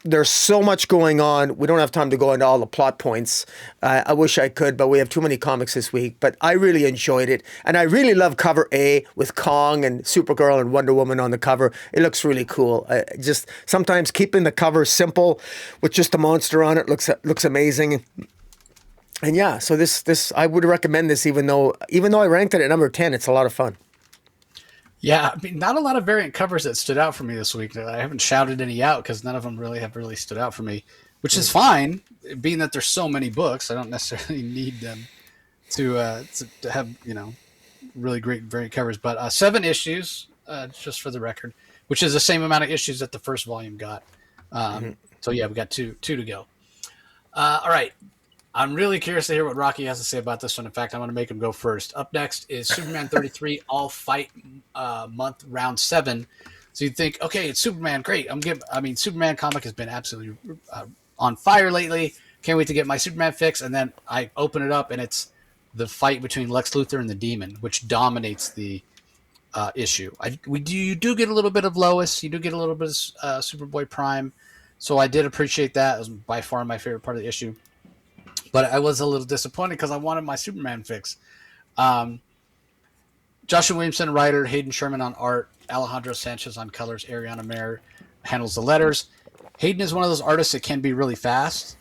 There's so much going on. We don't have time to go into all the plot points. I wish I could, but we have too many comics this week. But I really enjoyed it. And I really love cover A with Kong and Supergirl and Wonder Woman on the cover. It looks really cool. Just sometimes keeping the cover simple with just a monster on it looks amazing. And yeah, so this I would recommend this, even though I ranked it at number 10. It's a lot of fun. Yeah, I mean, not a lot of variant covers that stood out for me this week. I haven't shouted any out because none of them have really stood out for me, which is fine, being that there's so many books. I don't necessarily need them to have, really great variant covers. But 7 issues, just for the record, which is the same amount of issues that the first volume got. So yeah, we got two to go. All right. I'm really curious to hear what Rocky has to say about this one. In fact, I'm going to make him go first. Up next is Superman 33 All Fight Month Round 7. So you'd think, okay, it's Superman, great. Superman comic has been absolutely on fire lately. Can't wait to get my Superman fix. And then I open it up, and it's the fight between Lex Luthor and the Demon, which dominates the issue. You do get a little bit of Lois. You do get a little bit of Superboy Prime. So I did appreciate that. It was by far my favorite part of the issue. But I was a little disappointed because I wanted my Superman fix. Joshua Williamson, writer, Hayden Sherman on art, Alejandro Sanchez on colors, Ariana Mayer handles the letters. Hayden is one of those artists that can be really fast,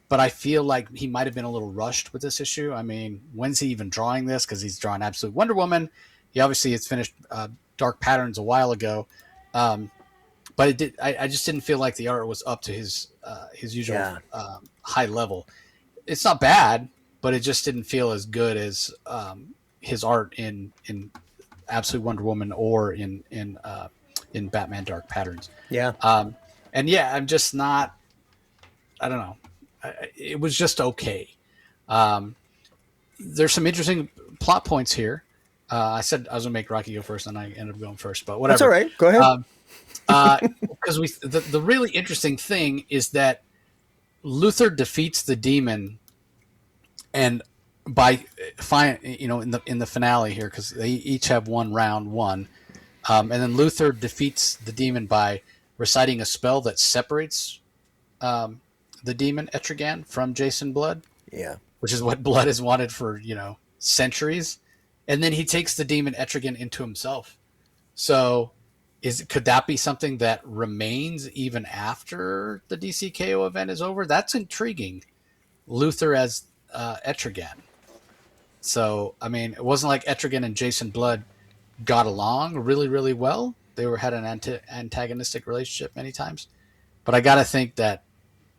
but I feel like he might have been a little rushed with this issue. I mean, when's he even drawing this? Because he's drawing Absolute Wonder Woman. He obviously has finished Dark Patterns a while ago. But I just didn't feel like the art was up to his usual high level. It's not bad, but it just didn't feel as good as his art in Absolute Wonder Woman or in Batman Dark Patterns. Yeah. I'm just not. I don't know. It was just okay. There's some interesting plot points here. I said I was gonna make Rocky go first, and I ended up going first. But whatever. That's all right. Go ahead. Because the really interesting thing is that Luthor defeats the Demon, and by in the finale here, because they each have round one, and then Luthor defeats the Demon by reciting a spell that separates the Demon Etrigan from Jason Blood. Yeah, which is what Blood has wanted for centuries, and then he takes the Demon Etrigan into himself. So could that be something that remains even after the DCKO event is over? That's intriguing. Luthor as Etrigan. So, I mean, it wasn't like Etrigan and Jason Blood got along really, really well. They had an antagonistic relationship many times. But I got to think that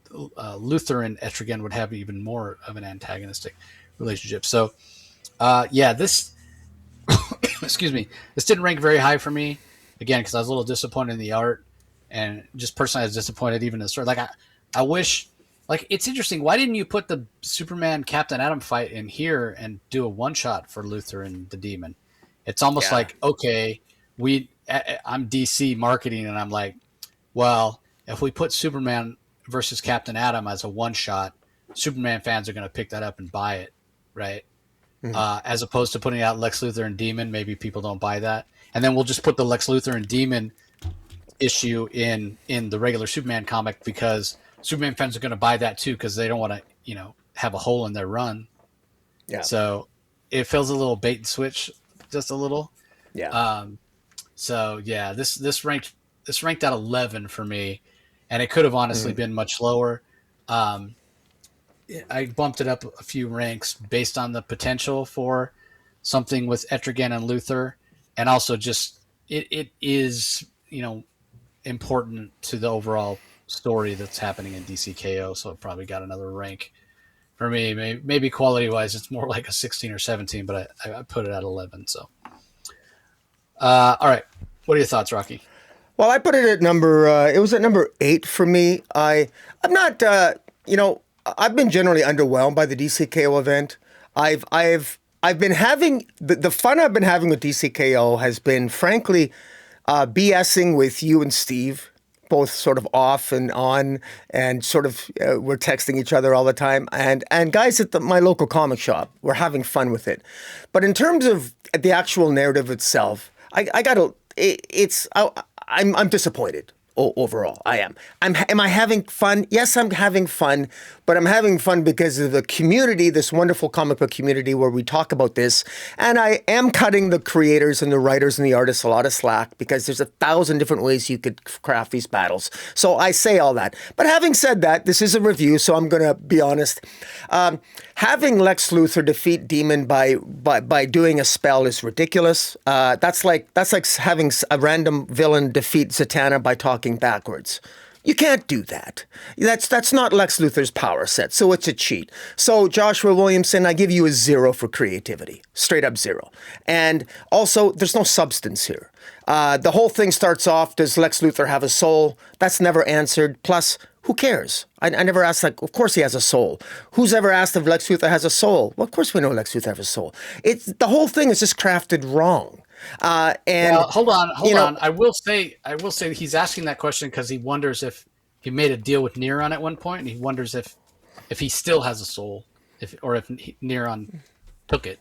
Luthor and Etrigan would have even more of an antagonistic relationship. So, this excuse me, this didn't rank very high for me. Again, because I was a little disappointed in the art, and just personally, I was disappointed even in the story. Like, I wish, like, it's interesting. Why didn't you put the Superman Captain Atom fight in here and do a one shot for Luthor and the Demon? It's almost like, okay, I'm DC marketing, and I'm like, well, if we put Superman versus Captain Atom as a one shot, Superman fans are going to pick that up and buy it, right? Mm-hmm. As opposed to putting out Lex Luthor and Demon, maybe people don't buy that. And then we'll just put the Lex Luthor and Demon issue in the regular Superman comic, because Superman fans are going to buy that too, because they don't want to, have a hole in their run. Yeah. So it feels a little bait and switch, just a little. Yeah. So yeah, this ranked at 11 for me, and it could have honestly been much lower. I bumped it up a few ranks based on the potential for something with Etrigan and Luthor, and also just it is important to the overall story that's happening in DCKO. So it probably got another rank for me. Maybe quality wise, it's more like a 16 or 17, but I put it at 11. So, all right, what are your thoughts, Rocky? Well, I put it at it was at number 8 for me. I'm not, I've been generally underwhelmed by the DCKO event. I've been having, the fun I've been having with DCKO has been, frankly, BSing with you and Steve, both sort of off and on, and sort of we're texting each other all the time. And guys at my local comic shop, we're having fun with it. But in terms of the actual narrative itself, I'm disappointed. Overall, I am. Am I having fun? Yes, I'm having fun, but I'm having fun because of the community, this wonderful comic book community where we talk about this. And I am cutting the creators and the writers and the artists a lot of slack because there's 1,000 different ways you could craft these battles. So I say all that. But having said that, this is a review, so I'm going to be honest. Having Lex Luthor defeat Demon by doing a spell is ridiculous. That's like having a random villain defeat Zatanna by talking backwards. You can't do that. That's not Lex Luthor's power set, so it's a cheat. So Joshua Williamson, I give you a 0 for creativity. Straight up 0. And also, there's no substance here. The whole thing starts off, does Lex Luthor have a soul? That's never answered. Plus, who cares? I never asked, of course he has a soul. Who's ever asked if Lex Luthor has a soul? Well, of course we know Lex Luthor has a soul. The whole thing is just crafted wrong. Hold on. I will say he's asking that question because he wonders if he made a deal with Neron at one point, and he wonders if he still has a soul, if Neron took it.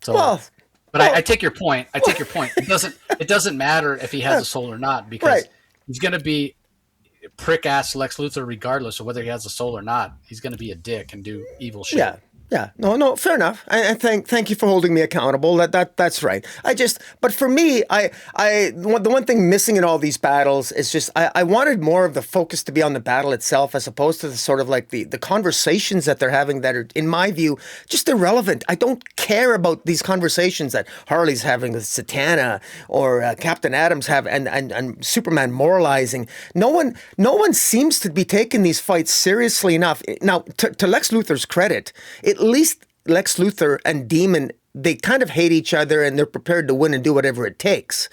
So, I take your point. It doesn't matter if he has a soul or not because he's going to be prick ass Lex Luthor regardless of whether he has a soul or not. He's going to be a dick and do evil shit. Yeah, no, fair enough. And thank you for holding me accountable. That's right. But for me, the one thing missing in all these battles is just I wanted more of the focus to be on the battle itself as opposed to the sort of like the conversations that they're having that are, in my view, just irrelevant. I don't care about these conversations that Harley's having with Zatanna or Captain Adams have and Superman moralizing. No one seems to be taking these fights seriously enough. Now, to Lex Luthor's credit, at least Lex Luthor and Demon, they kind of hate each other and they're prepared to win and do whatever it takes.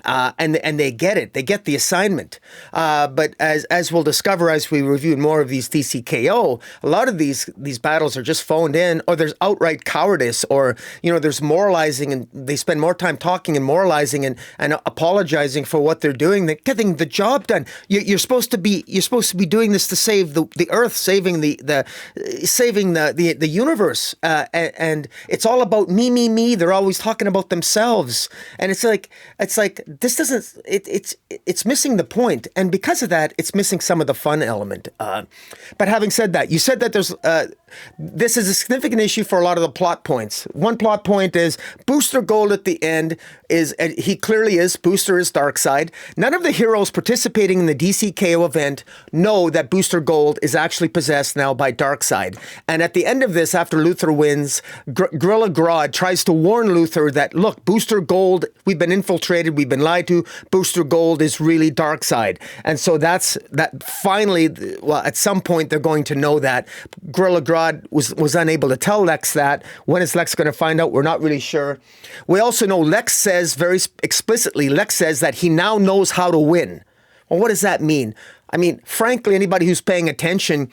And they get it. They get the assignment. But as we'll discover as we review more of these DCKO, a lot of these battles are just phoned in, or there's outright cowardice, or there's moralizing, and they spend more time talking and moralizing and apologizing for what they're doing than getting the job done. You're supposed to be doing this to save the Earth, saving the universe, and it's all about me. They're always talking about themselves, and it's like. This doesn't. It's missing the point, and because of that, it's missing some of the fun element. But having said that, you said that this is a significant issue for a lot of the plot points. One plot point is Booster Gold at the end he clearly is. Booster is Darkseid. None of the heroes participating in the DCKO event know that Booster Gold is actually possessed now by Darkseid. And at the end of this, after Luthor wins, Gorilla Grodd tries to warn Luthor that, look, Booster Gold, we've been infiltrated, we've been lied to. Booster Gold is really Darkseid. And so that finally, well, at some point they're going to know that. Gorilla Grodd was unable to tell Lex that. When is Lex going to find out? We're not really sure. We also know Lex says very explicitly, Lex says that he now knows how to win. Well, what does that mean? I mean, frankly, anybody who's paying attention,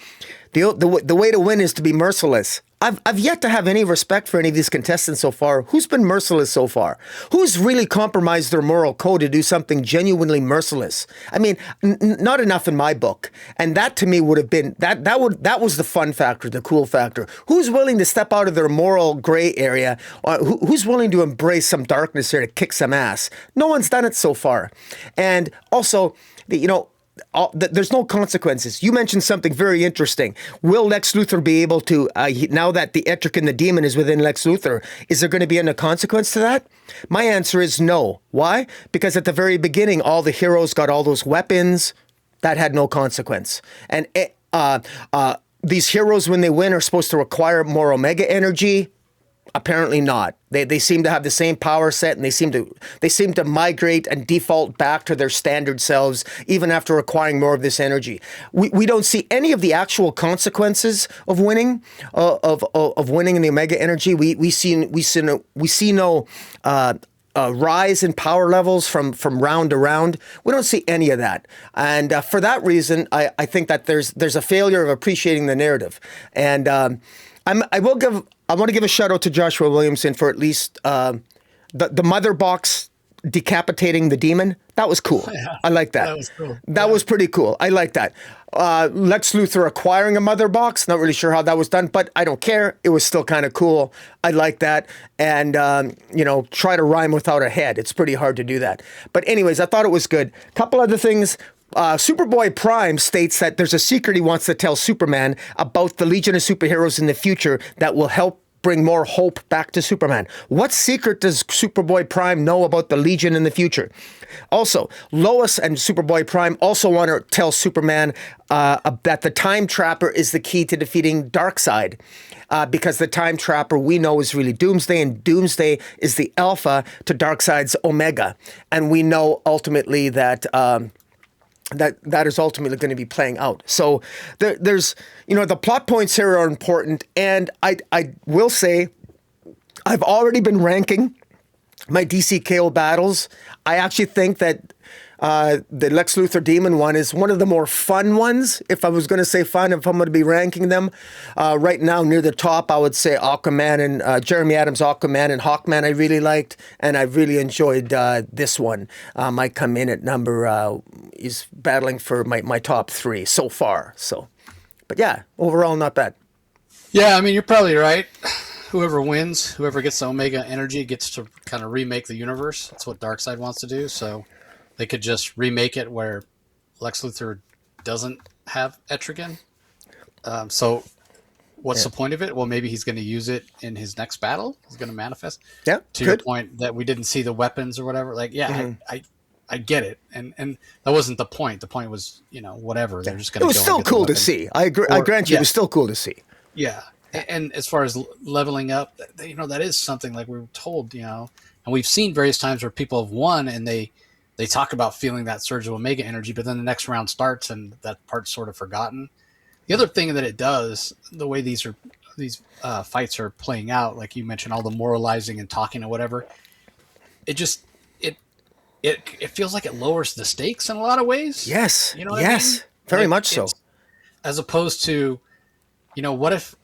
the way to win is to be merciless. I've yet to have any respect for any of these contestants so far. Who's been merciless so far? Who's really compromised their moral code to do something genuinely merciless? I mean, not enough in my book. And that to me would have been, that was the fun factor, the cool factor. Who's willing to step out of their moral gray area? Who's willing to embrace some darkness here to kick some ass? No one's done it so far. And also, there's no consequences. You mentioned something very interesting. Will Lex Luthor be able to, now that the Etric and the Demon is within Lex Luthor, is there going to be any consequence to that? My answer is no. Why? Because at the very beginning, all the heroes got all those weapons. That had no consequence. And these heroes, when they win, are supposed to require more Omega energy. Apparently not. They seem to have the same power set, and they seem to migrate and default back to their standard selves even after acquiring more of this energy. We don't see any of the actual consequences of winning of winning in the Omega energy. We see no rise in power levels from round to round. We don't see any of that, and for that reason, I think that there's a failure of appreciating the narrative, and I want to give a shout out to Joshua Williamson for at least the mother box decapitating the demon. That was cool. Yeah, I like that. that was cool. That was pretty cool. I like that. Lex Luthor acquiring a mother box. Not really sure how that was done, but I don't care. It was still kind of cool. I like that. And, try to rhyme without a head. It's pretty hard to do that. But anyways, I thought it was good. Couple other things. Superboy Prime states that there's a secret he wants to tell Superman about the Legion of Superheroes in the future that will help bring more hope back to Superman. What secret does Superboy Prime know about the Legion in the future? Also, Lois and Superboy Prime also want to tell Superman that the Time Trapper is the key to defeating Darkseid. Because the Time Trapper we know is really Doomsday, and Doomsday is the alpha to Darkseid's Omega. And we know ultimately that that is ultimately going to be playing out. So there's, the plot points here are important. And I will say, I've already been ranking my DCKO battles. I actually think that the Lex Luthor Demon one is one of the more fun ones. If I was going to say fun, if I'm going to be ranking them right now near the top, I would say Aquaman and Jeremy Adams Aquaman and Hawkman I really liked, and I really enjoyed this one. Might come in at number, he's battling for my top 3 so far. So, but yeah, overall not bad. Yeah, I mean, you're probably right. Whoever wins, whoever gets the Omega energy gets to kind of remake the universe. That's what Darkseid wants to do. So they could just remake it where Lex Luthor doesn't have Etrigan. So what's the point of it? Well, maybe he's going to use it in his next battle. He's going to manifest. Yeah, to your point that we didn't see the weapons or whatever. Like, yeah, I get it. And that wasn't the point. The point was, whatever. They're just going to. It was still cool to see. I agree. I grant you, it was still cool to see. Yeah. And as far as leveling up, that is something like we were told, and we've seen various times where people have won and they talk about feeling that surge of Omega energy, but then the next round starts and that part's sort of forgotten. The other thing that it does, the way these fights are playing out, like you mentioned, all the moralizing and talking and whatever, it feels like it lowers the stakes in a lot of ways. Yes. What I mean? Very much so. As opposed to, what if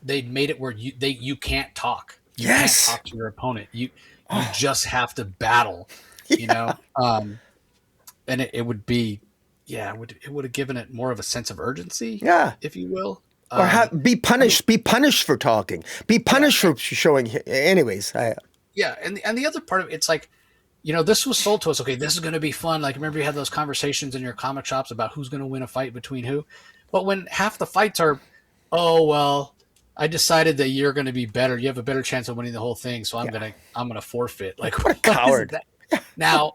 they made it where you can't talk? You can't talk to your opponent. You just have to battle. And it would be, it would have given it more of a sense of urgency, if you will. Or be punished. Be punished for talking. Be punished for showing. Anyways, and the other part of it, it's like, this was sold to us. Okay, this is going to be fun. Like, remember you had those conversations in your comic shops about who's going to win a fight between who, but when half the fights are, oh well, I decided that you're going to be better. You have a better chance of winning the whole thing, so I'm gonna forfeit. Like, what a coward! Now,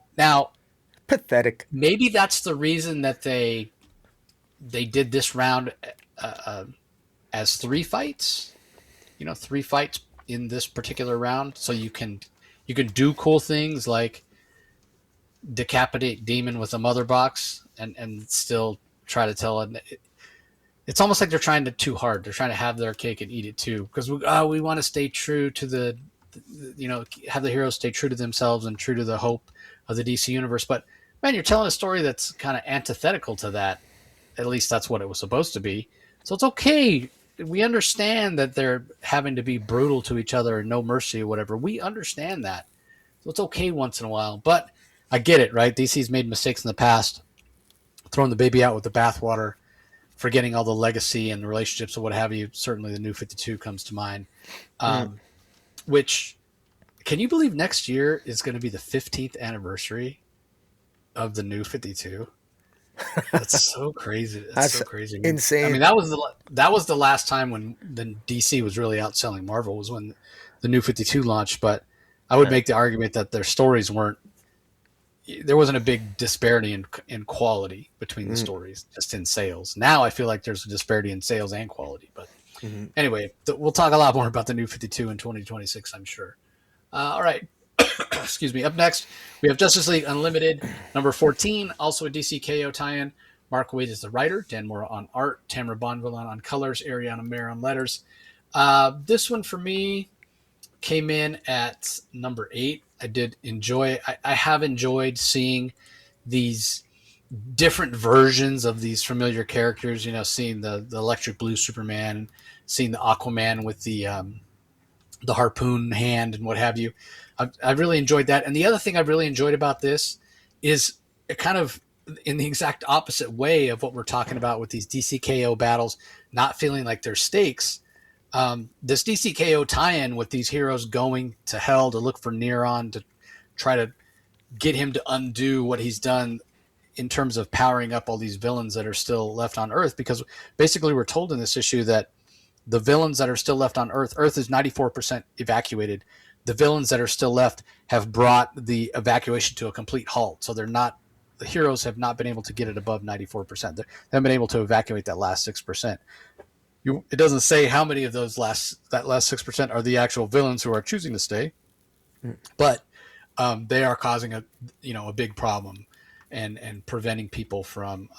pathetic. Maybe that's the reason that they did this round as 3 fights. 3 fights in this particular round, so you can do cool things like decapitate demon with a mother box and still try to tell it. It's almost like they're trying too hard. They're trying to have their cake and eat it too, because we want to stay true to have the heroes stay true to themselves and true to the hope of the DC universe. But man, you're telling a story that's kind of antithetical to that. At least that's what it was supposed to be. So it's okay. We understand that they're having to be brutal to each other and no mercy or whatever. We understand that. So it's okay once in a while. But I get it, right? DC's made mistakes in the past, throwing the baby out with the bathwater, forgetting all the legacy and the relationships or what have you. Certainly the New 52 comes to mind. Which, can you believe next year is going to be the 15th anniversary of the New 52. That's so crazy. That's That's so crazy. I insane. mean, that was the last time when the DC was really outselling Marvel, was when the New 52 launched. But I would make the argument that their stories weren't. There wasn't a big disparity in quality between the stories, just in sales. Now I feel like there's a disparity in sales and quality. But anyway, we'll talk a lot more about the New 52 in 2026, I'm sure. All right. Excuse me. Up next, we have Justice League Unlimited, number 14, also a DCKO tie-in. Mark Waid is the writer, Dan Mora on art, Tamara Bonvillain on colors, Ariana Mayer on letters. This one for me came in at number 8. I did enjoy. I have enjoyed seeing these different versions of these familiar characters. You know, seeing the Electric Blue Superman, seeing the Aquaman with the harpoon hand and what have you. I've really enjoyed that. And the other thing I've really enjoyed about this is it kind of in the exact opposite way of what we're talking about with these DCKO battles, not feeling like they're stakes. This DCKO tie-in with these heroes going to hell to look for Neron to try to get him to undo what he's done in terms of powering up all these villains that are still left on Earth. Because basically we're told in this issue that the villains that are still left on Earth is 94% evacuated. The villains that are still left have brought the evacuation to a complete halt. So the heroes have not been able to get it above 94%. They haven't been able to evacuate that last 6%. It doesn't say how many of that last 6% are the actual villains who are choosing to stay, but they are causing a big problem and preventing people from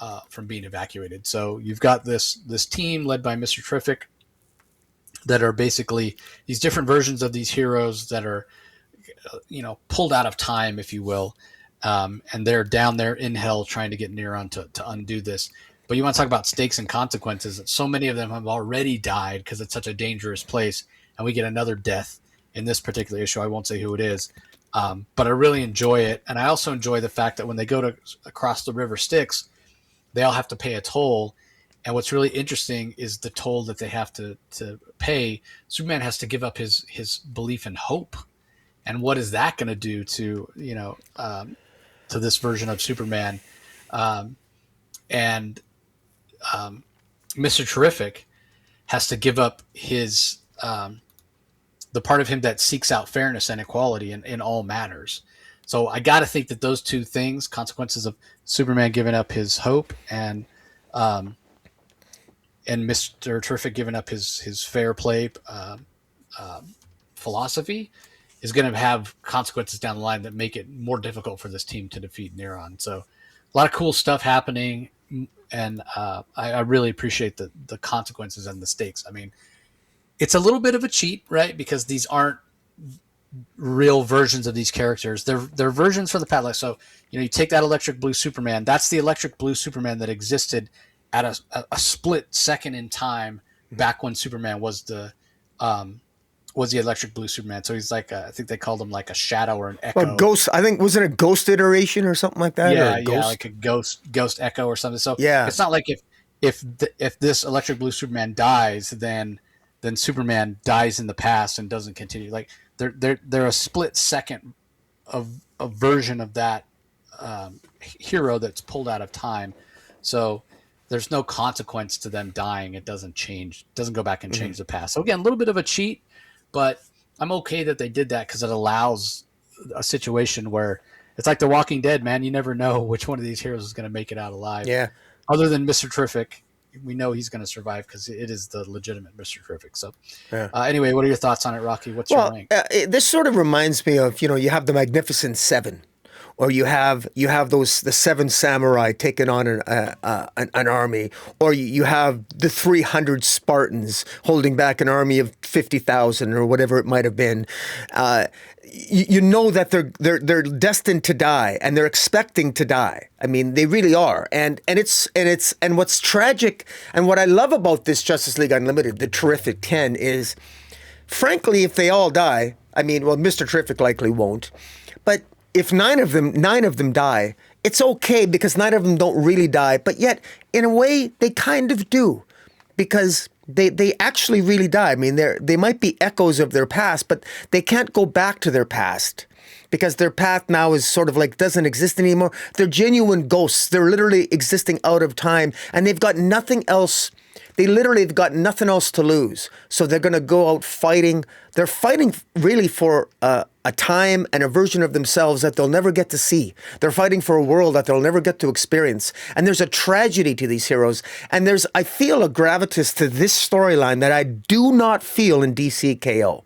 being evacuated. So you've got this team led by Mr. Terrific that are basically these different versions of these heroes that are, pulled out of time, if you will. And they're down there in hell trying to get Neron to undo this. But you want to talk about stakes and consequences. So many of them have already died because it's such a dangerous place. And we get another death in this particular issue. I won't say who it is. But I really enjoy it. And I also enjoy the fact that when they go to across the river Styx, they all have to pay a toll. And what's really interesting is the toll that they have to pay. Superman has to give up his belief in hope. And what is that going to do to this version of Superman? And Mr. Terrific has to give up his the part of him that seeks out fairness and equality in all matters. So I got to think that those two things, consequences of Superman giving up his hope and Mr. Terrific giving up his fair play philosophy, is going to have consequences down the line that make it more difficult for this team to defeat Neron. So a lot of cool stuff happening, and I really appreciate the consequences and the stakes. I mean, it's a little bit of a cheat, right? Because these aren't real versions of these characters. They're versions for the padlock. So, you take that Electric Blue Superman. That's the Electric Blue Superman that existed at a split second in time back when Superman was the Electric Blue Superman. So he's like, I think they called him like a shadow or an echo. Well, ghost. I think, was it a ghost iteration or something like that? Yeah, like a ghost echo or something. So yeah, it's not like if this Electric Blue Superman dies, then Superman dies in the past and doesn't continue. Like they're a split second of a version of that hero that's pulled out of time. So there's no consequence to them dying. It doesn't go back and change the past. So again, a little bit of a cheat, but I'm okay that they did that because it allows a situation where it's like The Walking Dead, man. You never know which one of these heroes is going to make it out alive. Yeah. Other than Mr. Terrific, we know he's going to survive because it is the legitimate Mr. Terrific. So anyway, what are your thoughts on it, Rocky? What's your rank? This sort of reminds me of, you have the Magnificent Seven, or you have the Seven Samurai taking on an army, or you have the 300 Spartans holding back an army of 50,000 or whatever it might have been. You know that they're destined to die, and they're expecting to die. I mean, they really are. And what's tragic, and what I love about this Justice League Unlimited, the Terrific 10, is, frankly, if they all die, I mean, well, Mr. Terrific likely won't, but if nine of them die, it's okay because 9 of them don't really die, but yet, in a way, they kind of do, because they actually really die. I mean, they might be echoes of their past, but they can't go back to their past. because their path now is sort of like doesn't exist anymore. They're genuine ghosts. They're literally existing out of time, and they've got nothing else. They literally have got nothing else to lose. So they're going to go out fighting. They're fighting really for a time and a version of themselves that they'll never get to see. They're fighting for a world that they'll never get to experience. And there's a tragedy to these heroes. And I feel a gravitas to this storyline that I do not feel in DCKO,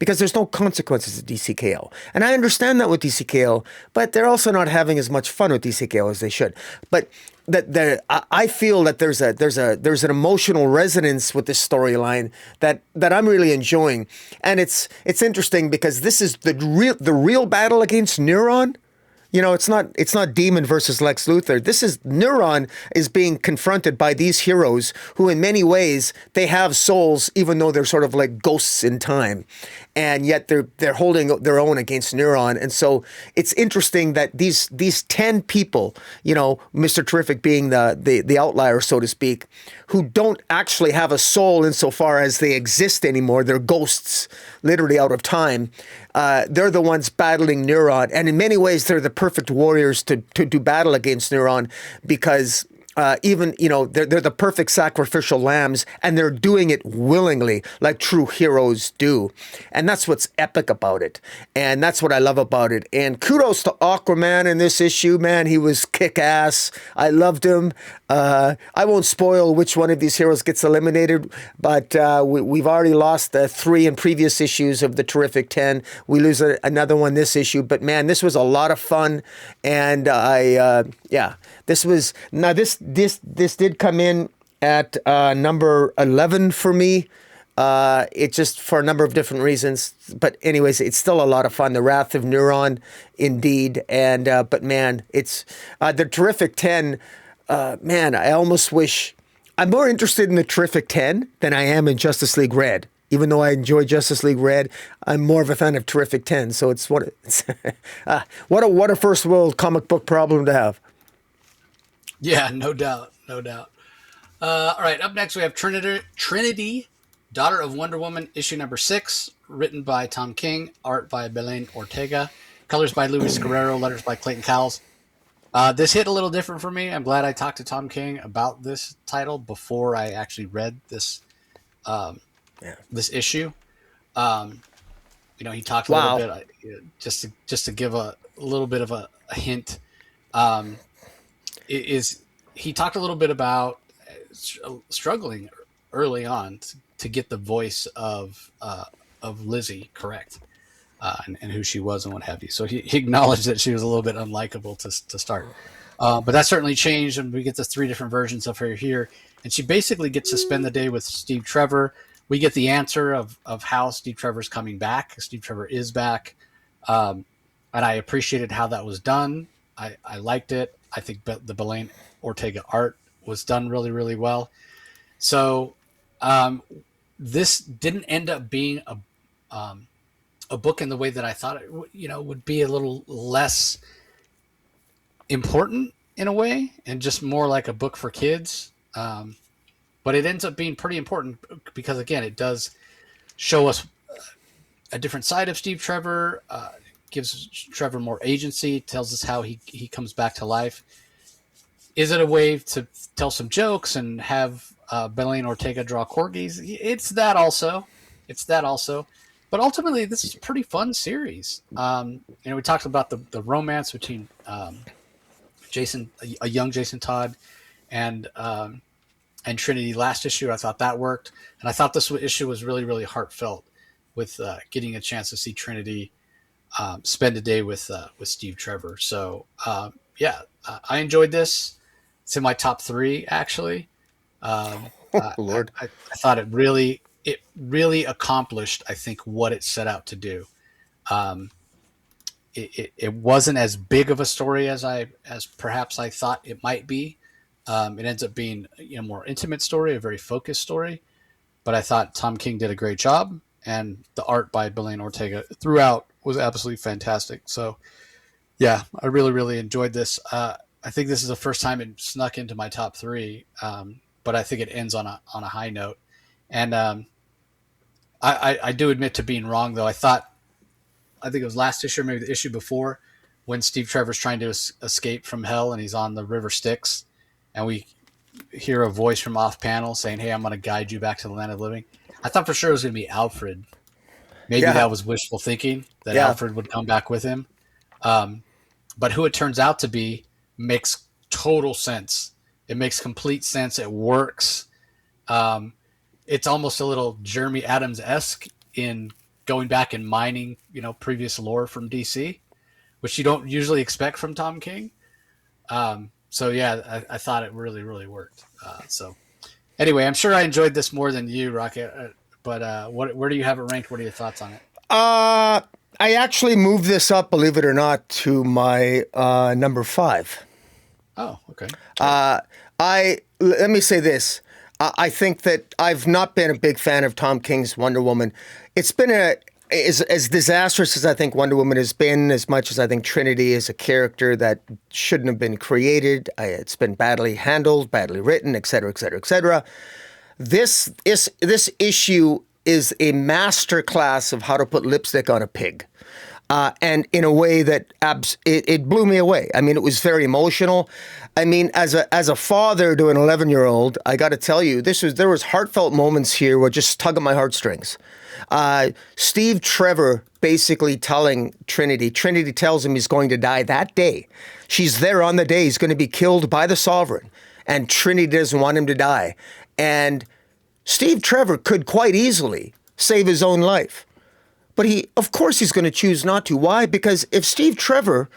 because there's no consequences to DCKO. And I understand that with DCKO, but they're also not having as much fun with DCKO as they should. But I feel that there's an emotional resonance with this storyline that I'm really enjoying, and it's interesting because this is the real battle against Neuron. You know, it's not Demon versus Lex Luthor. This is Neuron is being confronted by these heroes who, in many ways, they have souls, even though they're sort of like ghosts in time, and yet they're holding their own against Neuron. And so it's interesting that these 10 people, you know, Mr. Terrific being the outlier, so to speak, who don't actually have a soul insofar as they exist anymore. They're ghosts, literally out of time. They're the ones battling Neuron, and in many ways, they're the perfect warriors to do battle against Neuron, because even, you know, they're the perfect sacrificial lambs, and they're doing it willingly, like true heroes do. And that's what's epic about it. And that's what I love about it. And kudos to Aquaman in this issue, man. He was kick-ass. I loved him. I won't spoil which one of these heroes gets eliminated, but we've already lost 3 in previous issues of the Terrific 10. We lose another one this issue. But, man, this was a lot of fun. And this did come in at number 11 for me. It just for a number of different reasons, but anyways, it's still a lot of fun. The Wrath of Neuron, indeed, and but man, it's the Terrific 10. Man, I almost wish I'm more interested in the Terrific 10 than I am in Justice League Red. Even though I enjoy Justice League Red, I'm more of a fan of Terrific 10. So it's what a first world comic book problem to have. Yeah, no doubt. All right, up next we have Trinity, Daughter of Wonder Woman, issue number 6, written by Tom King, art by Bele Ortega, colors by Luis Guerrero, letters by Clayton Cowles. This hit a little different for me. I'm glad I talked to Tom King about this title before I actually read this this issue. You know, he talked a little bit, just to give a little bit of a hint. He talked a little bit about struggling early on to get the voice of Lizzie correct, and who she was and what have you. So he acknowledged that she was a little bit unlikable to start, but that certainly changed, and we get the 3 different versions of her here, and she basically gets to spend the day with Steve Trevor. We get the answer of how Steve Trevor's coming back. Steve Trevor is back, and I appreciated how that was done. I liked it. I think the Bele Ortega art was done really, really well. So this didn't end up being a book in the way that I thought it would be a little less important in a way, and just more like a book for kids. But it ends up being pretty important because, again, it does show us a different side of Steve Trevor, gives Trevor more agency, tells us how he comes back to life. Is it a way to tell some jokes and have Bele Ortega draw corgis? It's that also. But ultimately, this is a pretty fun series. We talked about the romance between a young Jason Todd, and Trinity last issue. I thought that worked, and I thought this issue was really, really heartfelt with getting a chance to see Trinity spend a day with Steve Trevor. So I enjoyed this. It's in my top 3, actually. Lord, I thought it really accomplished, I think, what it set out to do. It wasn't as big of a story as perhaps I thought it might be. It ends up being a more intimate story, a very focused story. But I thought Tom King did a great job, and the art by Bele Ortega throughout was absolutely fantastic. So, yeah, I really, really enjoyed this. I think this is the first time it snuck into my top 3, but I think it ends on a high note. And I do admit to being wrong, though. I thought I think it was last issue, or maybe the issue before, when Steve Trevor's trying to escape from hell and he's on the River Styx, and we hear a voice from off panel saying, "Hey, I'm going to guide you back to the land of the living." I thought for sure it was going to be Alfred. Maybe that was wishful thinking that Alfred would come back with him. But who it turns out to be makes total sense. It makes complete sense. It works. It's almost a little Jeremy Adams-esque in going back and mining, previous lore from DC, which you don't usually expect from Tom King. So yeah, I thought it really, really worked. So anyway, I'm sure I enjoyed this more than you, Rocket. But where do you have it ranked? What are your thoughts on it? I actually moved this up, believe it or not, to my number 5. Oh, okay. Let me say this. I think that I've not been a big fan of Tom King's Wonder Woman. It's been as disastrous as I think Wonder Woman has been, as much as I think Trinity is a character that shouldn't have been created. It's been badly handled, badly written, et cetera, et cetera, et cetera. This issue is a masterclass of how to put lipstick on a pig. And in a way that it blew me away. I mean, it was very emotional. I mean, as a father to an 11-year-old, I got to tell you, there was heartfelt moments here where just tug at my heartstrings. Steve Trevor basically telling Trinity tells him he's going to die that day. She's there on the day he's going to be killed by the Sovereign, and Trinity doesn't want him to die. And Steve Trevor could quite easily save his own life. But of course he's going to choose not to. Why? Because if Steve Trevor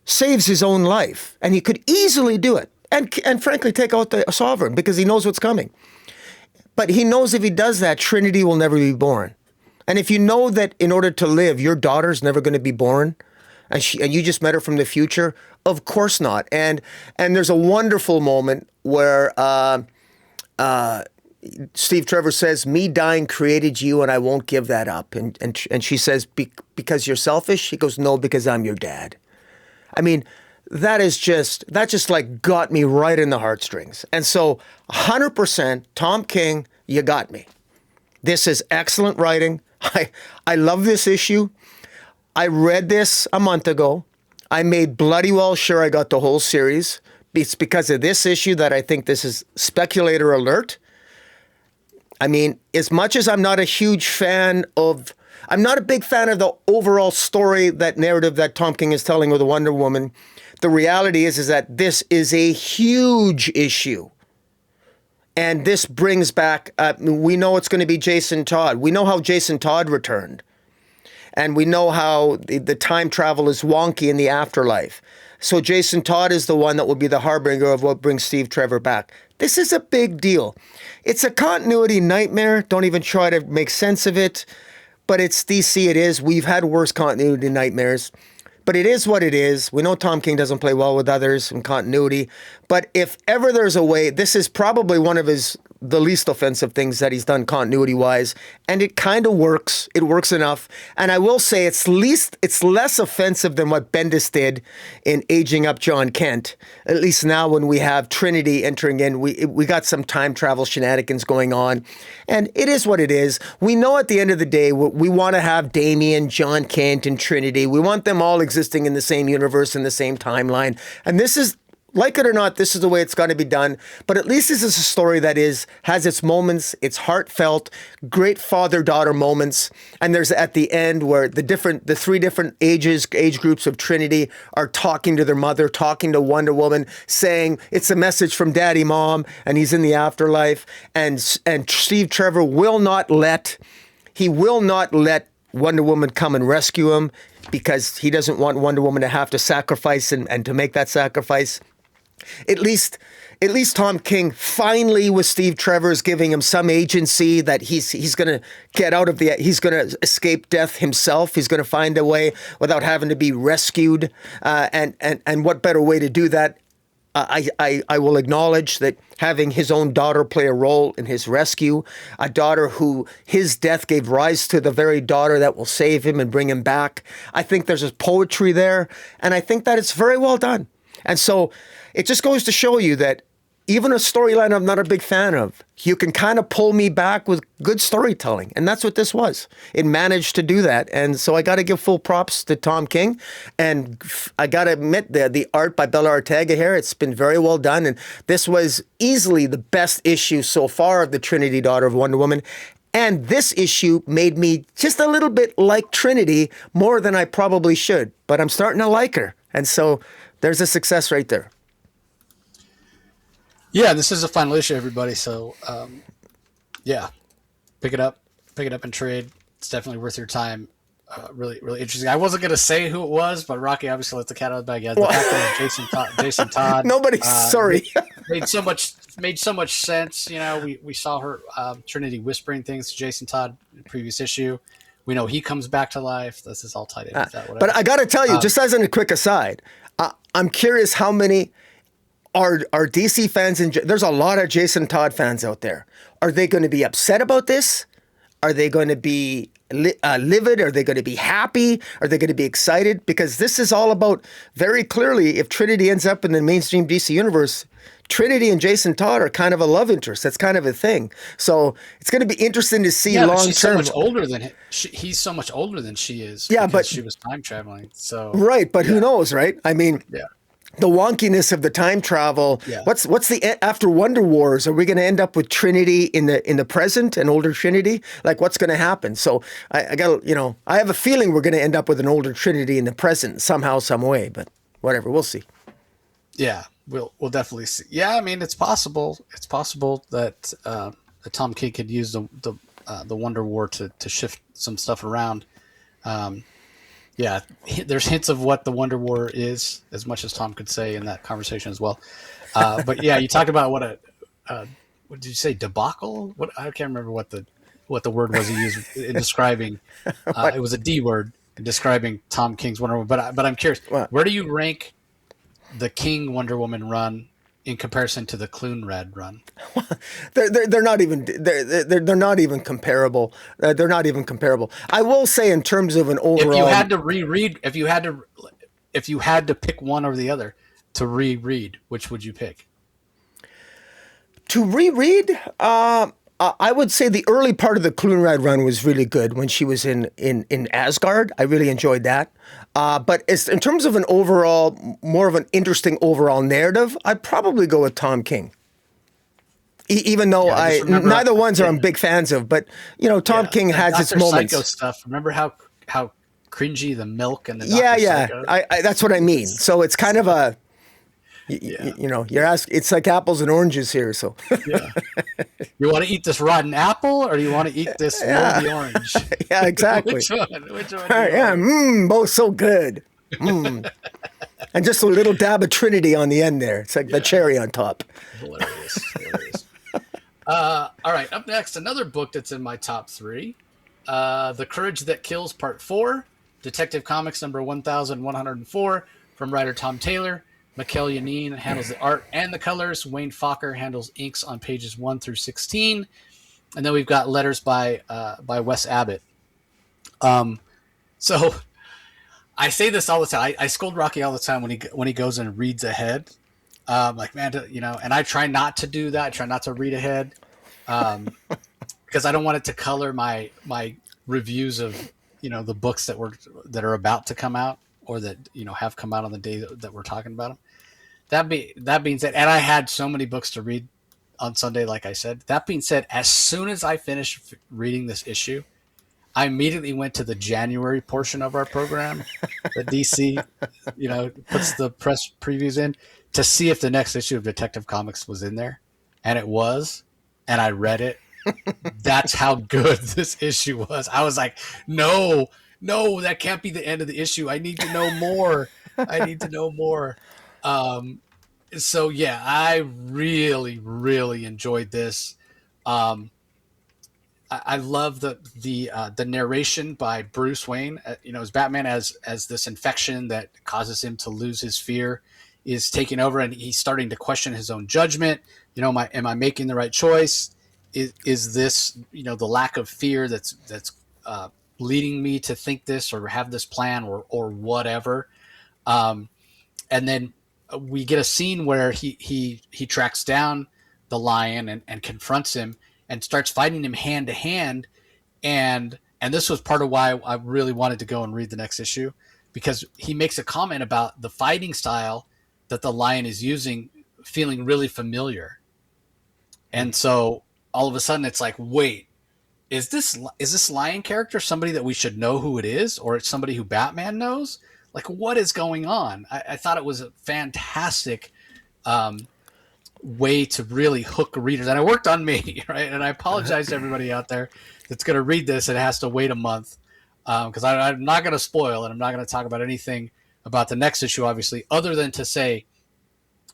saves his own life, and he could easily do it, and frankly take out the Sovereign because he knows what's coming. But he knows if he does that, Trinity will never be born. And if you know that in order to live, your daughter's never going to be born, and you just met her from the future, of course not. And there's a wonderful moment where Steve Trevor says, "Me dying created you, and I won't give that up." And she says, "Because you're selfish?" He goes, "No, because I'm your dad." I mean, that just like got me right in the heartstrings. And so 100% Tom King, you got me. This is excellent writing. I love this issue. I read this a month ago. I made bloody well sure I got the whole series. It's because of this issue that I think this is speculator alert. I mean, as much as I'm not a big fan of the overall story, that narrative that Tom King is telling with the Wonder Woman, the reality is that this is a huge issue. And this brings back, we know it's going to be Jason Todd. We know how Jason Todd returned. And we know how the time travel is wonky in the afterlife. So Jason Todd is the one that will be the harbinger of what brings Steve Trevor back. This is a big deal. It's a continuity nightmare. Don't even try to make sense of it. But it's DC, it is. We've had worse continuity nightmares. But it is what it is. We know Tom King doesn't play well with others in continuity. But if ever there's a way, this is probably one of the least offensive things that he's done continuity-wise. And it kind of works. It works enough. And I will say it's less offensive than what Bendis did in aging up John Kent. At least now when we have Trinity entering in, we got some time travel shenanigans going on. And it is what it is. We know at the end of the day, we want to have Damian, John Kent, and Trinity. We want them all existing in the same universe, in the same timeline. And this is, like it or not, this is the way it's going to be done. But at least this is a story that has its moments, it's heartfelt, great father-daughter moments. And there's at the end where the 3 different age groups of Trinity are talking to their mother, talking to Wonder Woman, saying it's a message from Daddy, Mom, and he's in the afterlife. And Steve Trevor will not let Wonder Woman come and rescue him because he doesn't want Wonder Woman to have to sacrifice and to make that sacrifice. At least Tom King finally with Steve Trevor is giving him some agency that he's going to get out of he's going to escape death himself. He's going to find a way without having to be rescued. And what better way to do that? I will acknowledge that having his own daughter play a role in his rescue, a daughter who his death gave rise to the very daughter that will save him and bring him back. I think there's a poetry there, and I think that it's very well done. And so it just goes to show you that even a storyline I'm not a big fan of, you can kind of pull me back with good storytelling. And that's what this was. It managed to do that. And so I got to give full props to Tom King. And I got to admit the art by Bele Ortega here, it's been very well done. And this was easily the best issue so far of the Trinity, daughter of Wonder Woman. And this issue made me just a little bit like Trinity more than I probably should. But I'm starting to like her. And so there's a success right there. Yeah, this is a final issue, everybody. So, yeah, pick it up and trade. It's definitely worth your time. Really, really interesting. I wasn't going to say who it was, but Rocky obviously let the cat out of the bag. Yeah, the fact that it was Jason Todd. Nobody's sorry. made so much sense. You know, we saw her Trinity whispering things to Jason Todd in the previous issue. We know he comes back to life. This is all tied in with that. Whatever. But I got to tell you, just as a quick aside, I'm curious how many are DC fans, and there's a lot of Jason Todd fans out there. Are they going to be upset about this? Are they going to be livid? Are they going to be happy? Are they going to be excited? Because this is all about, very clearly, if Trinity ends up in the mainstream DC universe, Trinity and Jason Todd are kind of a love interest. That's kind of a thing. So it's going to be interesting to see long term. She's so much older than him. He's so much older than she is. Yeah, but she was time traveling. So right, but who knows, right? I mean, yeah. The wonkiness of the time travel. Yeah. What's the after Wonder Wars? Are we going to end up with Trinity in the present, an older Trinity? Like, what's going to happen? So I got, I have a feeling we're going to end up with an older Trinity in the present somehow, some way. But whatever, we'll see. Yeah, we'll definitely see. Yeah, I mean, it's possible. It's possible that Tom King could use the Wonder War to shift some stuff around. Yeah, there's hints of what the Wonder War is, as much as Tom could say in that conversation as well. But yeah, you talked about what did you say, debacle? What, I can't remember what the word was he used in describing. It was a D word in describing Tom King's Wonder Woman. But I'm curious, where do you rank the King Wonder Woman run in comparison to the Clunrad run? They're not even comparable. They're not even comparable. I will say, in terms of an overall, if you had to reread, if you had to pick one or the other to reread, which would you pick? To reread, I would say the early part of the Clunrad run was really good when she was in Asgard. I really enjoyed that. But in terms of an overall, more of an interesting overall narrative, I'd probably go with Tom King. Even though neither ones are I'm big fans of, but Tom King has its moments. Psycho stuff. Remember how cringy the milk and the Psycho? That's what I mean. So it's kind of a. You're asking. It's like apples and oranges here. So, yeah. You want to eat this rotten apple, or do you want to eat this moldy orange? Yeah, exactly. Which one? Yeah, both so good. And just a little dab of Trinity on the end there. It's like the cherry on top. Hilarious. All right, up next, another book that's in my top 3. The Courage That Kills, Part 4. Detective Comics number 1104 from writer Tom Taylor. Mikel Janin handles the art and the colors. Wayne Fokker handles inks on pages 1 through 16. And then we've got letters by Wes Abbott. So I say this all the time. I scold Rocky all the time when he goes and reads ahead. Like, man, and I try not to do that. I try not to read ahead because I don't want it to color my reviews of the books that are about to come out or that have come out on the day that we're talking about them. That being said, and I had so many books to read on Sunday, like I said. That being said, as soon as I finished reading this issue, I immediately went to the January portion of our program that DC, puts the press previews in to see if the next issue of Detective Comics was in there, and it was, and I read it. That's how good this issue was. I was like, no, that can't be the end of the issue. I need to know more. So yeah, I really, really enjoyed this. I love the narration by Bruce Wayne. As Batman as this infection that causes him to lose his fear is taking over, and he's starting to question his own judgment. Am I making the right choice? Is this the lack of fear that's leading me to think this or have this plan or whatever? And then we get a scene where he tracks down the Lion and confronts him and starts fighting him hand to hand. And this was part of why I really wanted to go and read the next issue, because he makes a comment about the fighting style that the Lion is using feeling really familiar. And so all of a sudden it's like, wait, is this Lion character somebody that we should know who it is, or it's somebody who Batman knows? Like, what is going on? I thought it was a fantastic way to really hook readers, and it worked on me, right? And I apologize to everybody out there that's going to read this and has to wait a month, because I'm not going to spoil, and I'm not going to talk about anything about the next issue, obviously, other than to say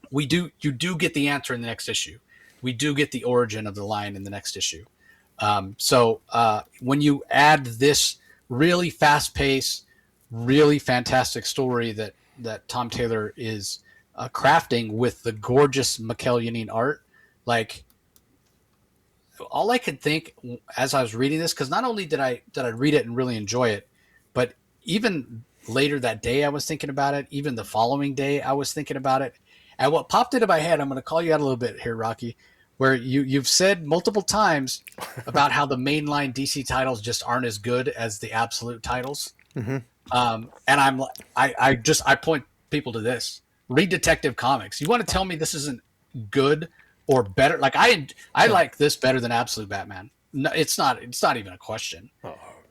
you do get the answer in the next issue. We do get the origin of the Lion in the next issue. So when you add this really fast-paced, really fantastic story that Tom Taylor is crafting with the gorgeous Mikel Janin art, like, all I could think as I was reading this, because not only did I read it and really enjoy it, but even later that day I was thinking about it. Even the following day I was thinking about it. And what popped into my head, I'm going to call you out a little bit here, Rocky, where you've said multiple times about how the mainline DC titles just aren't as good as the absolute titles. Mm-hmm. And I point people to this. Read Detective Comics. You want to tell me this isn't good or better? Like, I like this better than Absolute Batman. No, it's not even a question.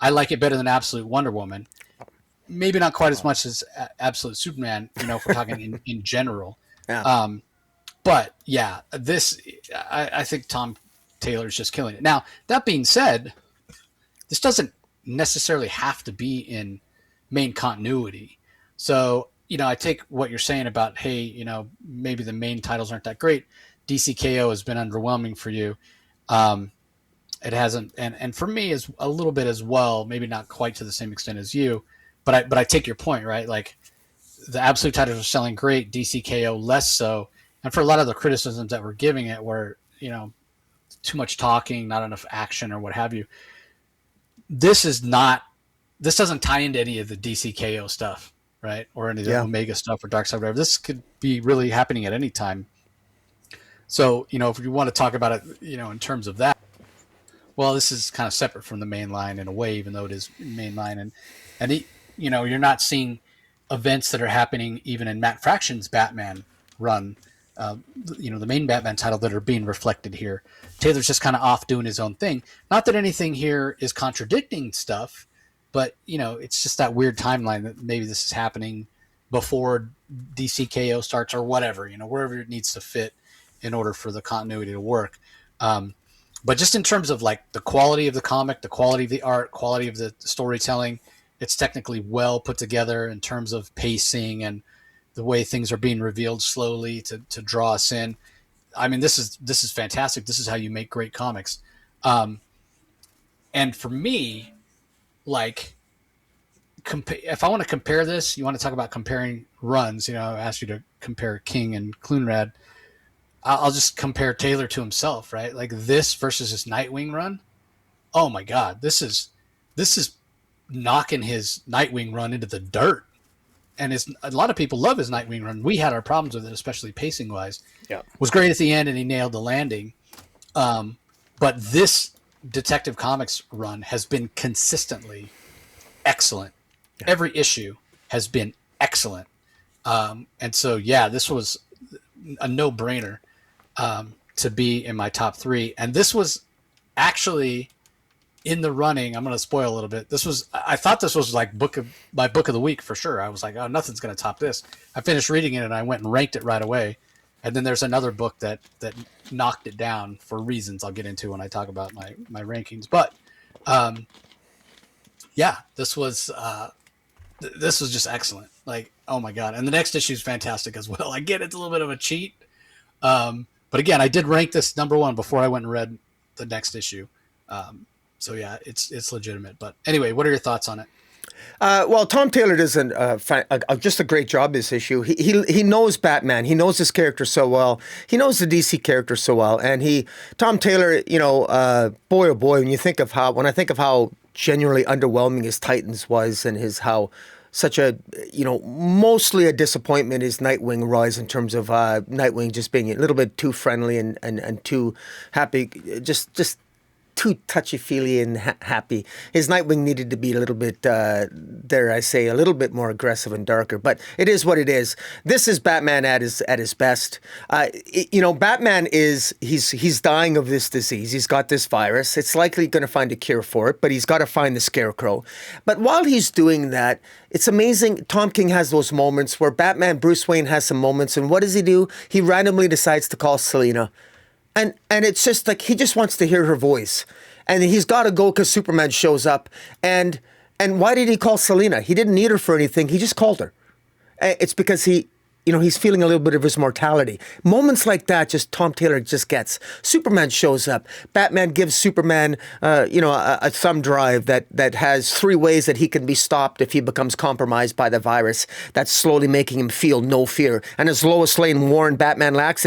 I like it better than Absolute Wonder Woman. Maybe not quite as much as Absolute Superman, if we're talking in general. Yeah. But yeah, I think Tom Taylor's just killing it. Now, that being said, this doesn't necessarily have to be in main continuity. So, I take what you're saying about, hey, maybe the main titles aren't that great. DCKO has been underwhelming for you. It hasn't, and for me is a little bit as well, maybe not quite to the same extent as you, but I take your point, right? Like, the absolute titles are selling great, DCKO less so. And for a lot of the criticisms that we're giving it were, too much talking, not enough action or what have you. This doesn't tie into any of the DCKO stuff, right? Or any of the Omega stuff or Darkseid, whatever. This could be really happening at any time. So, if you want to talk about it, in terms of that, well, this is kind of separate from the main line in a way, even though it is main line. And you're not seeing events that are happening even in Matt Fraction's Batman run, the main Batman title, that are being reflected here. Taylor's just kind of off doing his own thing. Not that anything here is contradicting stuff, but, it's just that weird timeline that maybe this is happening before DCKO starts or whatever, wherever it needs to fit in order for the continuity to work. But just in terms of like the quality of the comic, the quality of the art, quality of the storytelling, it's technically well put together in terms of pacing and the way things are being revealed slowly to draw us in. I mean, this is fantastic. This is how you make great comics. And for me, like, if I want to compare this, you want to talk about comparing runs, I asked you to compare King and Clunrad. I'll just compare Taylor to himself, right? Like, this versus his Nightwing run. Oh my God, this is knocking his Nightwing run into the dirt. And a lot of people love his Nightwing run. We had our problems with it, especially pacing wise. Yeah, it was great at the end, and he nailed the landing. But this Detective Comics run has been consistently excellent. Yeah. Every issue has been excellent. And so, yeah, this was a no-brainer to be in my top 3. And this was actually in the running. I'm going to spoil a little bit. I thought this was like my book of the week for sure. I was like, oh, nothing's going to top this. I finished reading it and I went and ranked it right away. And then there's another book that knocked it down for reasons I'll get into when I talk about my rankings. But yeah, this was just excellent. Like, oh my God. And the next issue is fantastic as well. I get it's a little bit of a cheat. But again, I did rank this number 1 before I went and read the next issue. So yeah, it's legitimate. But anyway, what are your thoughts on it? Well, Tom Taylor does just a great job this issue. He knows Batman. He knows his character so well. He knows the DC character so well. And Tom Taylor, boy oh boy, when I think of how genuinely underwhelming his Titans was, and how such a, mostly a disappointment is Nightwing rise in terms of Nightwing just being a little bit too friendly and too happy, just too touchy-feely and happy. His Nightwing needed to be a little bit, dare I say, a little bit more aggressive and darker. But it is what it is. This is Batman at his best. Batman he's dying of this disease. He's got this virus. It's likely going to find a cure for it, but he's got to find the Scarecrow. But while he's doing that, it's amazing. Tom King has those moments where Bruce Wayne has some moments, and what does he do? He randomly decides to call Selina. And it's just like he just wants to hear her voice. And he's got to go because Superman shows up. And why did he call Selina? He didn't need her for anything. He just called her. It's because he's feeling a little bit of his mortality. Moments like that, just Tom Taylor just gets. Superman shows up. Batman gives Superman, a thumb drive that has 3 ways that he can be stopped if he becomes compromised by the virus. That's slowly making him feel no fear. And as Lois Lane warned Batman last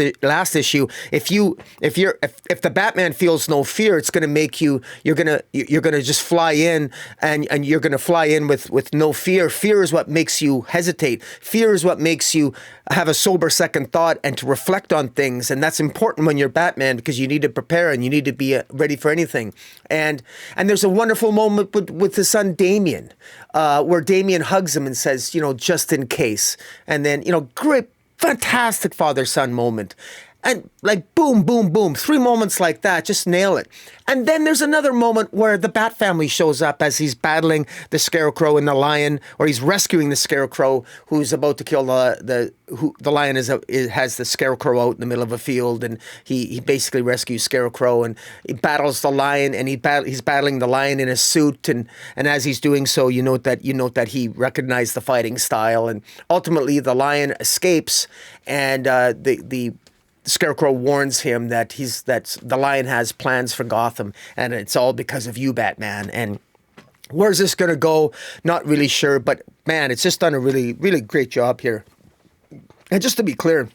issue, if the Batman feels no fear, it's going to make you're going to just fly in and you're going to fly in with no fear. Fear is what makes you hesitate. Fear is what makes you have a sober second thought and to reflect on things. And that's important when you're Batman because you need to prepare and you need to be ready for anything. And there's a wonderful moment with his son Damien, where Damien hugs him and says, just in case. And then, great, fantastic father-son moment. And like boom, boom, boom, 3 moments like that, just nail it. And then there's another moment where the Bat family shows up as he's battling the Scarecrow and the Lion, or he's rescuing the Scarecrow who's about to kill the Lion has the Scarecrow out in the middle of a field, and he basically rescues Scarecrow and he battles the Lion, and he's battling the Lion in a suit, and as he's doing so, you note that he recognized the fighting style, and ultimately the Lion escapes, and the Scarecrow warns him that the Lion has plans for Gotham, and it's all because of you, Batman. And where's this going to go? Not really sure, but man, it's just done a really, really great job here. And just to be clear,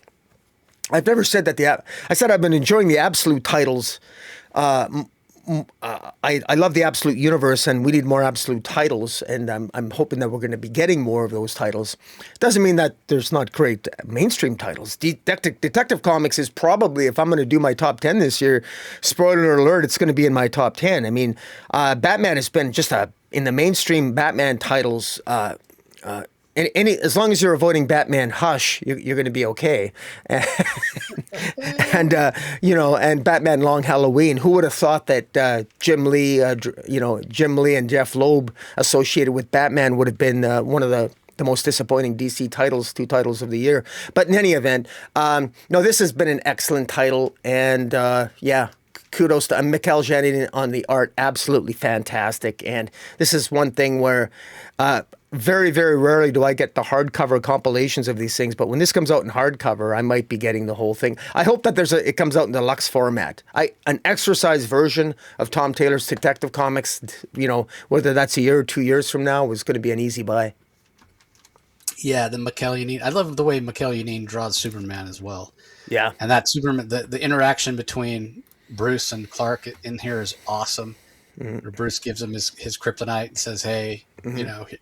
I've never said that I said I've been enjoying the Absolute titles. I love the Absolute universe, and we need more Absolute titles, and I'm hoping that we're going to be getting more of those titles. Doesn't mean that there's not great mainstream titles. Detective Comics is probably, if I'm going to do my top 10 this year, spoiler alert, it's going to be in my top 10. I mean, Batman has been just in the mainstream Batman titles. As long as you're avoiding Batman Hush, you're going to be okay. And Batman Long Halloween. Who would have thought that Jim Lee and Jeff Loeb associated with Batman would have been one of the most disappointing DC titles, 2 titles of the year. But in any event, this has been an excellent title, and kudos to Mikel Janin on the art. Absolutely fantastic. And this is one thing where very, very rarely do I get the hardcover compilations of these things, but when this comes out in hardcover, I might be getting the whole thing. I hope that it comes out in deluxe format. An exercise version of Tom Taylor's Detective Comics, whether that's a year or 2 years from now, is going to be an easy buy. Yeah, the Mikel Janin. I love the way Mikel Janin draws Superman as well. Yeah. And that Superman, the interaction between Bruce and Clark in here is awesome. Mm-hmm. Bruce gives him his kryptonite and says, "Hey, mm-hmm.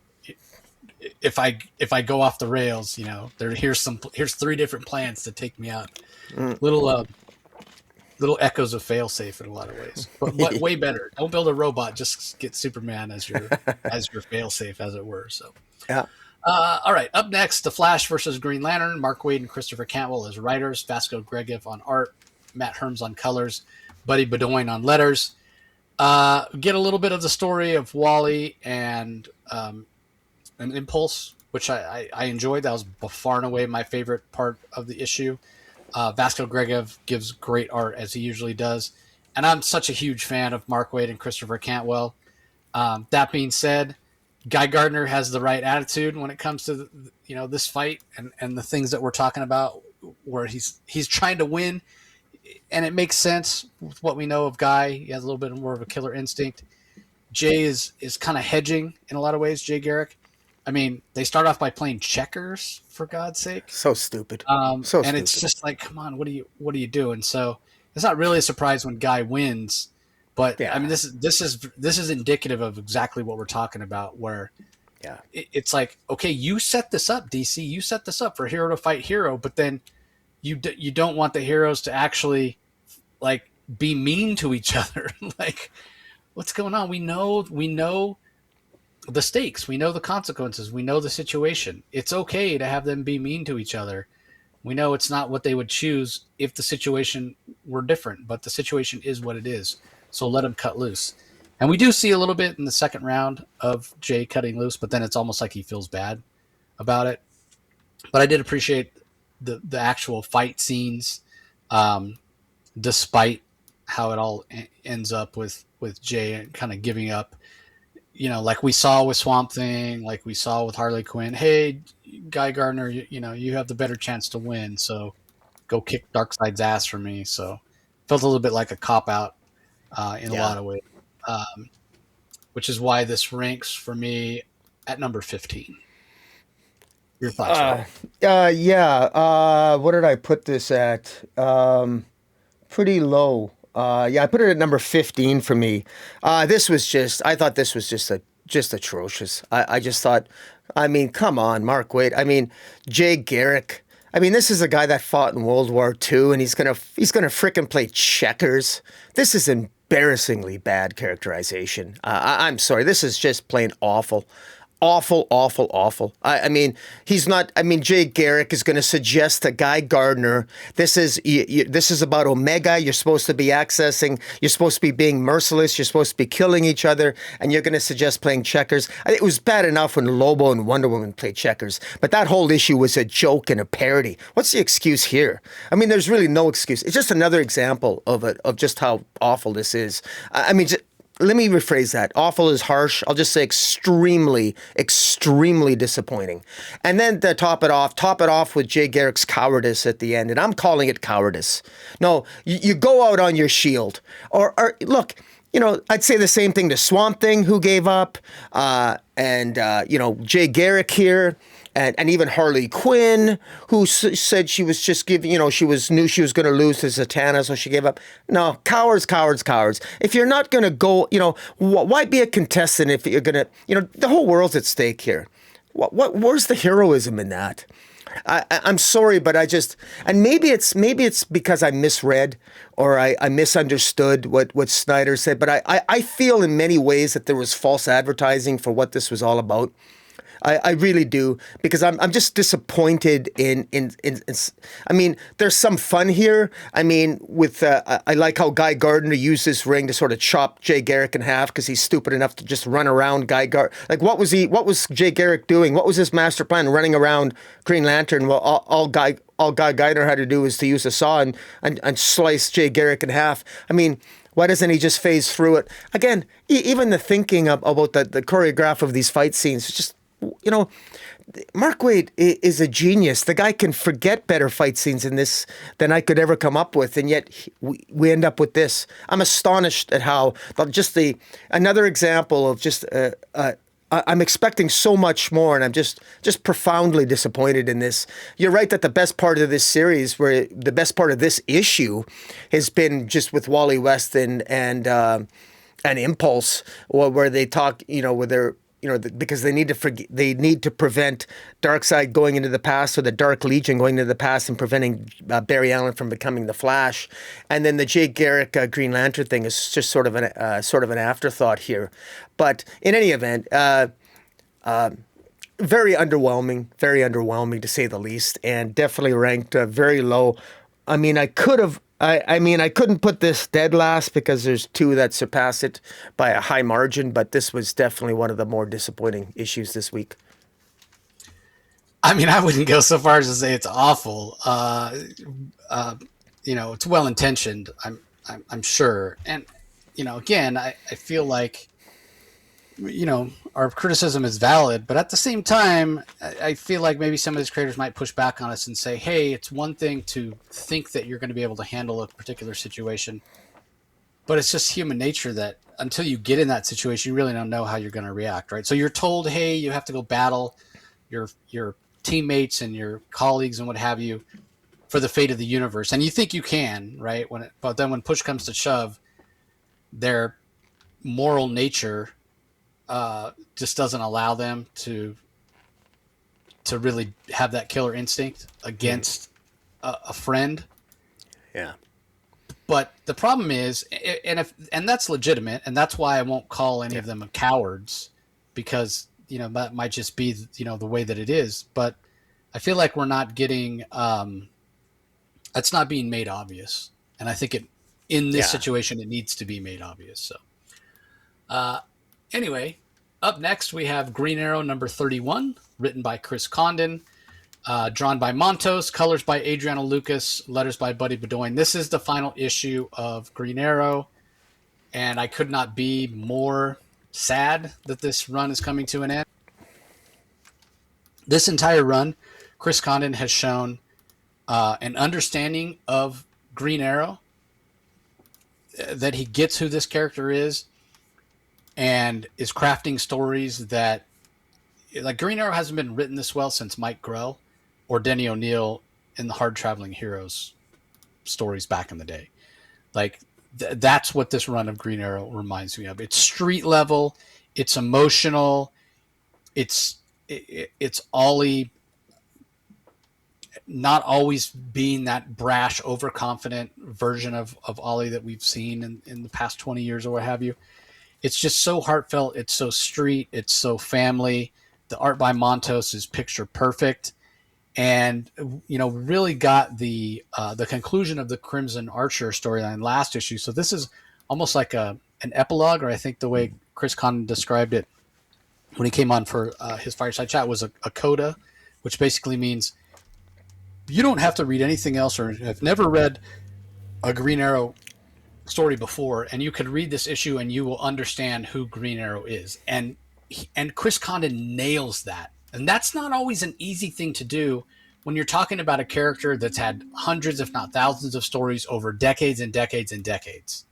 If I go off the rails, here's 3 different plans to take me out." Mm. Little echoes of failsafe in a lot of ways, but way better. Don't build a robot; just get Superman as your failsafe, as it were. So, yeah. All right. Up next, The Flash versus Green Lantern. Mark Waid and Christopher Cantwell as writers. Vasco Gregev on art. Matt Herms on colors. Buddy Bedoin on letters. Get a little bit of the story of Wally and an Impulse, which I enjoyed. That was far and away my favorite part of the issue. Vasco Gregev gives great art, as he usually does. And I'm such a huge fan of Mark Waid and Christopher Cantwell. That being said, Guy Gardner has the right attitude when it comes to this fight and the things that we're talking about, where he's trying to win, and it makes sense with what we know of Guy. He has a little bit more of a killer instinct. Jay is kind of hedging in a lot of ways. Jay Garrick. I mean, they start off by playing checkers, for God's sake. So stupid. And it's just like, come on, what are you doing? So it's not really a surprise when Guy wins. But yeah. I mean, this is indicative of exactly what we're talking about, where Yeah. It's like, okay, you set this up, DC. You set this up for hero to fight hero, but then you don't want the heroes to actually like be mean to each other. Like, what's going on? We know the stakes. We know the consequences. We know the situation. It's okay to have them be mean to each other. We know it's not what they would choose if the situation were different, but the situation is what it is. So let them cut loose. And we do see a little bit in the second round of Jay cutting loose, but then it's almost like he feels bad about it. But I did appreciate the actual fight scenes, um, despite how it all ends up with Jay kind of giving up. Like we saw with Swamp Thing, like we saw with Harley Quinn. Hey, Guy Gardner, you have the better chance to win, so go kick Darkseid's ass for me. So felt a little bit like a cop out in a Yeah. lot of ways, which is why this ranks for me at number 15. Your thoughts, Rob? Yeah. What did I put this at? Pretty low. Yeah, I put it at number 15 for me. I thought this was just atrocious. I just thought, I mean, come on, Mark Waid. I mean, Jay Garrick. I mean, this is a guy that fought in World War II, and he's gonna frickin' play checkers. This is embarrassingly bad characterization. I'm sorry. This is just plain awful. Awful, awful, awful. I mean, he's not. I mean, Jay Garrick is going to suggest to Guy Gardner, this is about Omega. You're supposed to be accessing. You're supposed to be being merciless. You're supposed to be killing each other, and you're going to suggest playing checkers. It was bad enough when Lobo and Wonder Woman played checkers, but that whole issue was a joke and a parody. What's the excuse here? I mean, there's really no excuse. It's just another example of just how awful this is. I mean. Let me rephrase that. Awful is harsh. I'll just say extremely, extremely disappointing. And then to top it off with Jay Garrick's cowardice at the end. And I'm calling it cowardice. No, you go out on your shield. Or look, I'd say the same thing to Swamp Thing, who gave up, and Jay Garrick here. And even Harley Quinn, who said she was just giving, knew she was going to lose to Zatanna, so she gave up. No, cowards, cowards, cowards. If you're not going to go, why be a contestant if you're going to, the whole world's at stake here. Where's the heroism in that? I'm sorry, but and maybe it's because I misread or I misunderstood what Snyder said, but I feel in many ways that there was false advertising for what this was all about. I really do, because I'm just disappointed in I mean, there's some fun here. I mean, with I like how Guy Gardner used his ring to sort of chop Jay Garrick in half because he's stupid enough to just run around Like, what was Jay Garrick doing? What was his master plan? Running around Green Lantern? Well, all Guy Gardner had to do was to use a saw and slice Jay Garrick in half. I mean, why doesn't he just phase through it? Again, even the thinking about the choreograph of these fight scenes, just, Mark Waid is a genius. The guy can forget better fight scenes in this than I could ever come up with, and yet we end up with this. I'm astonished at how another example of just I'm expecting so much more, and I'm just profoundly disappointed in this. You're right that the best part of this series, the best part of this issue, has been just with Wally West and Impulse, where they talk, where they're. Because they need to prevent Darkseid going into the past, or the Dark Legion going into the past and preventing Barry Allen from becoming the Flash. And then the Jay Garrick Green Lantern thing is just sort of an afterthought here. But in any event, very underwhelming to say the least, and definitely ranked very low. I mean, I couldn't put this dead last because there's two that surpass it by a high margin, but this was definitely one of the more disappointing issues this week. I mean, I wouldn't go so far as to say it's awful. It's well intentioned. I'm sure, and again, I feel like our criticism is valid, but at the same time, I feel like maybe some of these creators might push back on us and say, hey, it's one thing to think that you're going to be able to handle a particular situation, but it's just human nature that until you get in that situation, you really don't know how you're going to react, right? So you're told, hey, you have to go battle your teammates and your colleagues and what have you for the fate of the universe, and you think you can, right? But then when push comes to shove, their moral nature just doesn't allow them to really have that killer instinct against a friend. Yeah. But the problem is, and that's legitimate, and that's why I won't call any of them cowards, because that might just be the way that it is. But I feel like we're not getting that's not being made obvious, and I think in this situation it needs to be made obvious. So, anyway, up next we have Green Arrow number 31, written by Chris Condon. Drawn by Montos, colors by Adriano Lucas, letters by Buddy Bedoin. This is the final issue of Green Arrow, and I could not be more sad that this run is coming to an end. This entire run, Chris Condon has shown an understanding of Green Arrow, that he gets who this character is, and is crafting stories that, like, Green Arrow hasn't been written this well since Mike Grell or Denny O'Neil in the Hard Traveling Heroes stories back in the day. Like, that's what this run of Green Arrow reminds me of. It's street level, it's emotional, it's Ollie not always being that brash, overconfident version of Ollie that we've seen in the past 20 years or what have you. It's just so heartfelt, it's so street, it's so family. The art by Montos is picture perfect. And, really got the conclusion of the Crimson Archer storyline last issue. So this is almost like an epilogue, or I think the way Chris Condon described it when he came on for his Fireside Chat was a coda, which basically means you don't have to read anything else or have never read a Green Arrow story before, and you could read this issue and you will understand who Green Arrow is. And Chris Condon nails that. And that's not always an easy thing to do when you're talking about a character that's had hundreds, if not thousands, of stories over decades and decades and decades,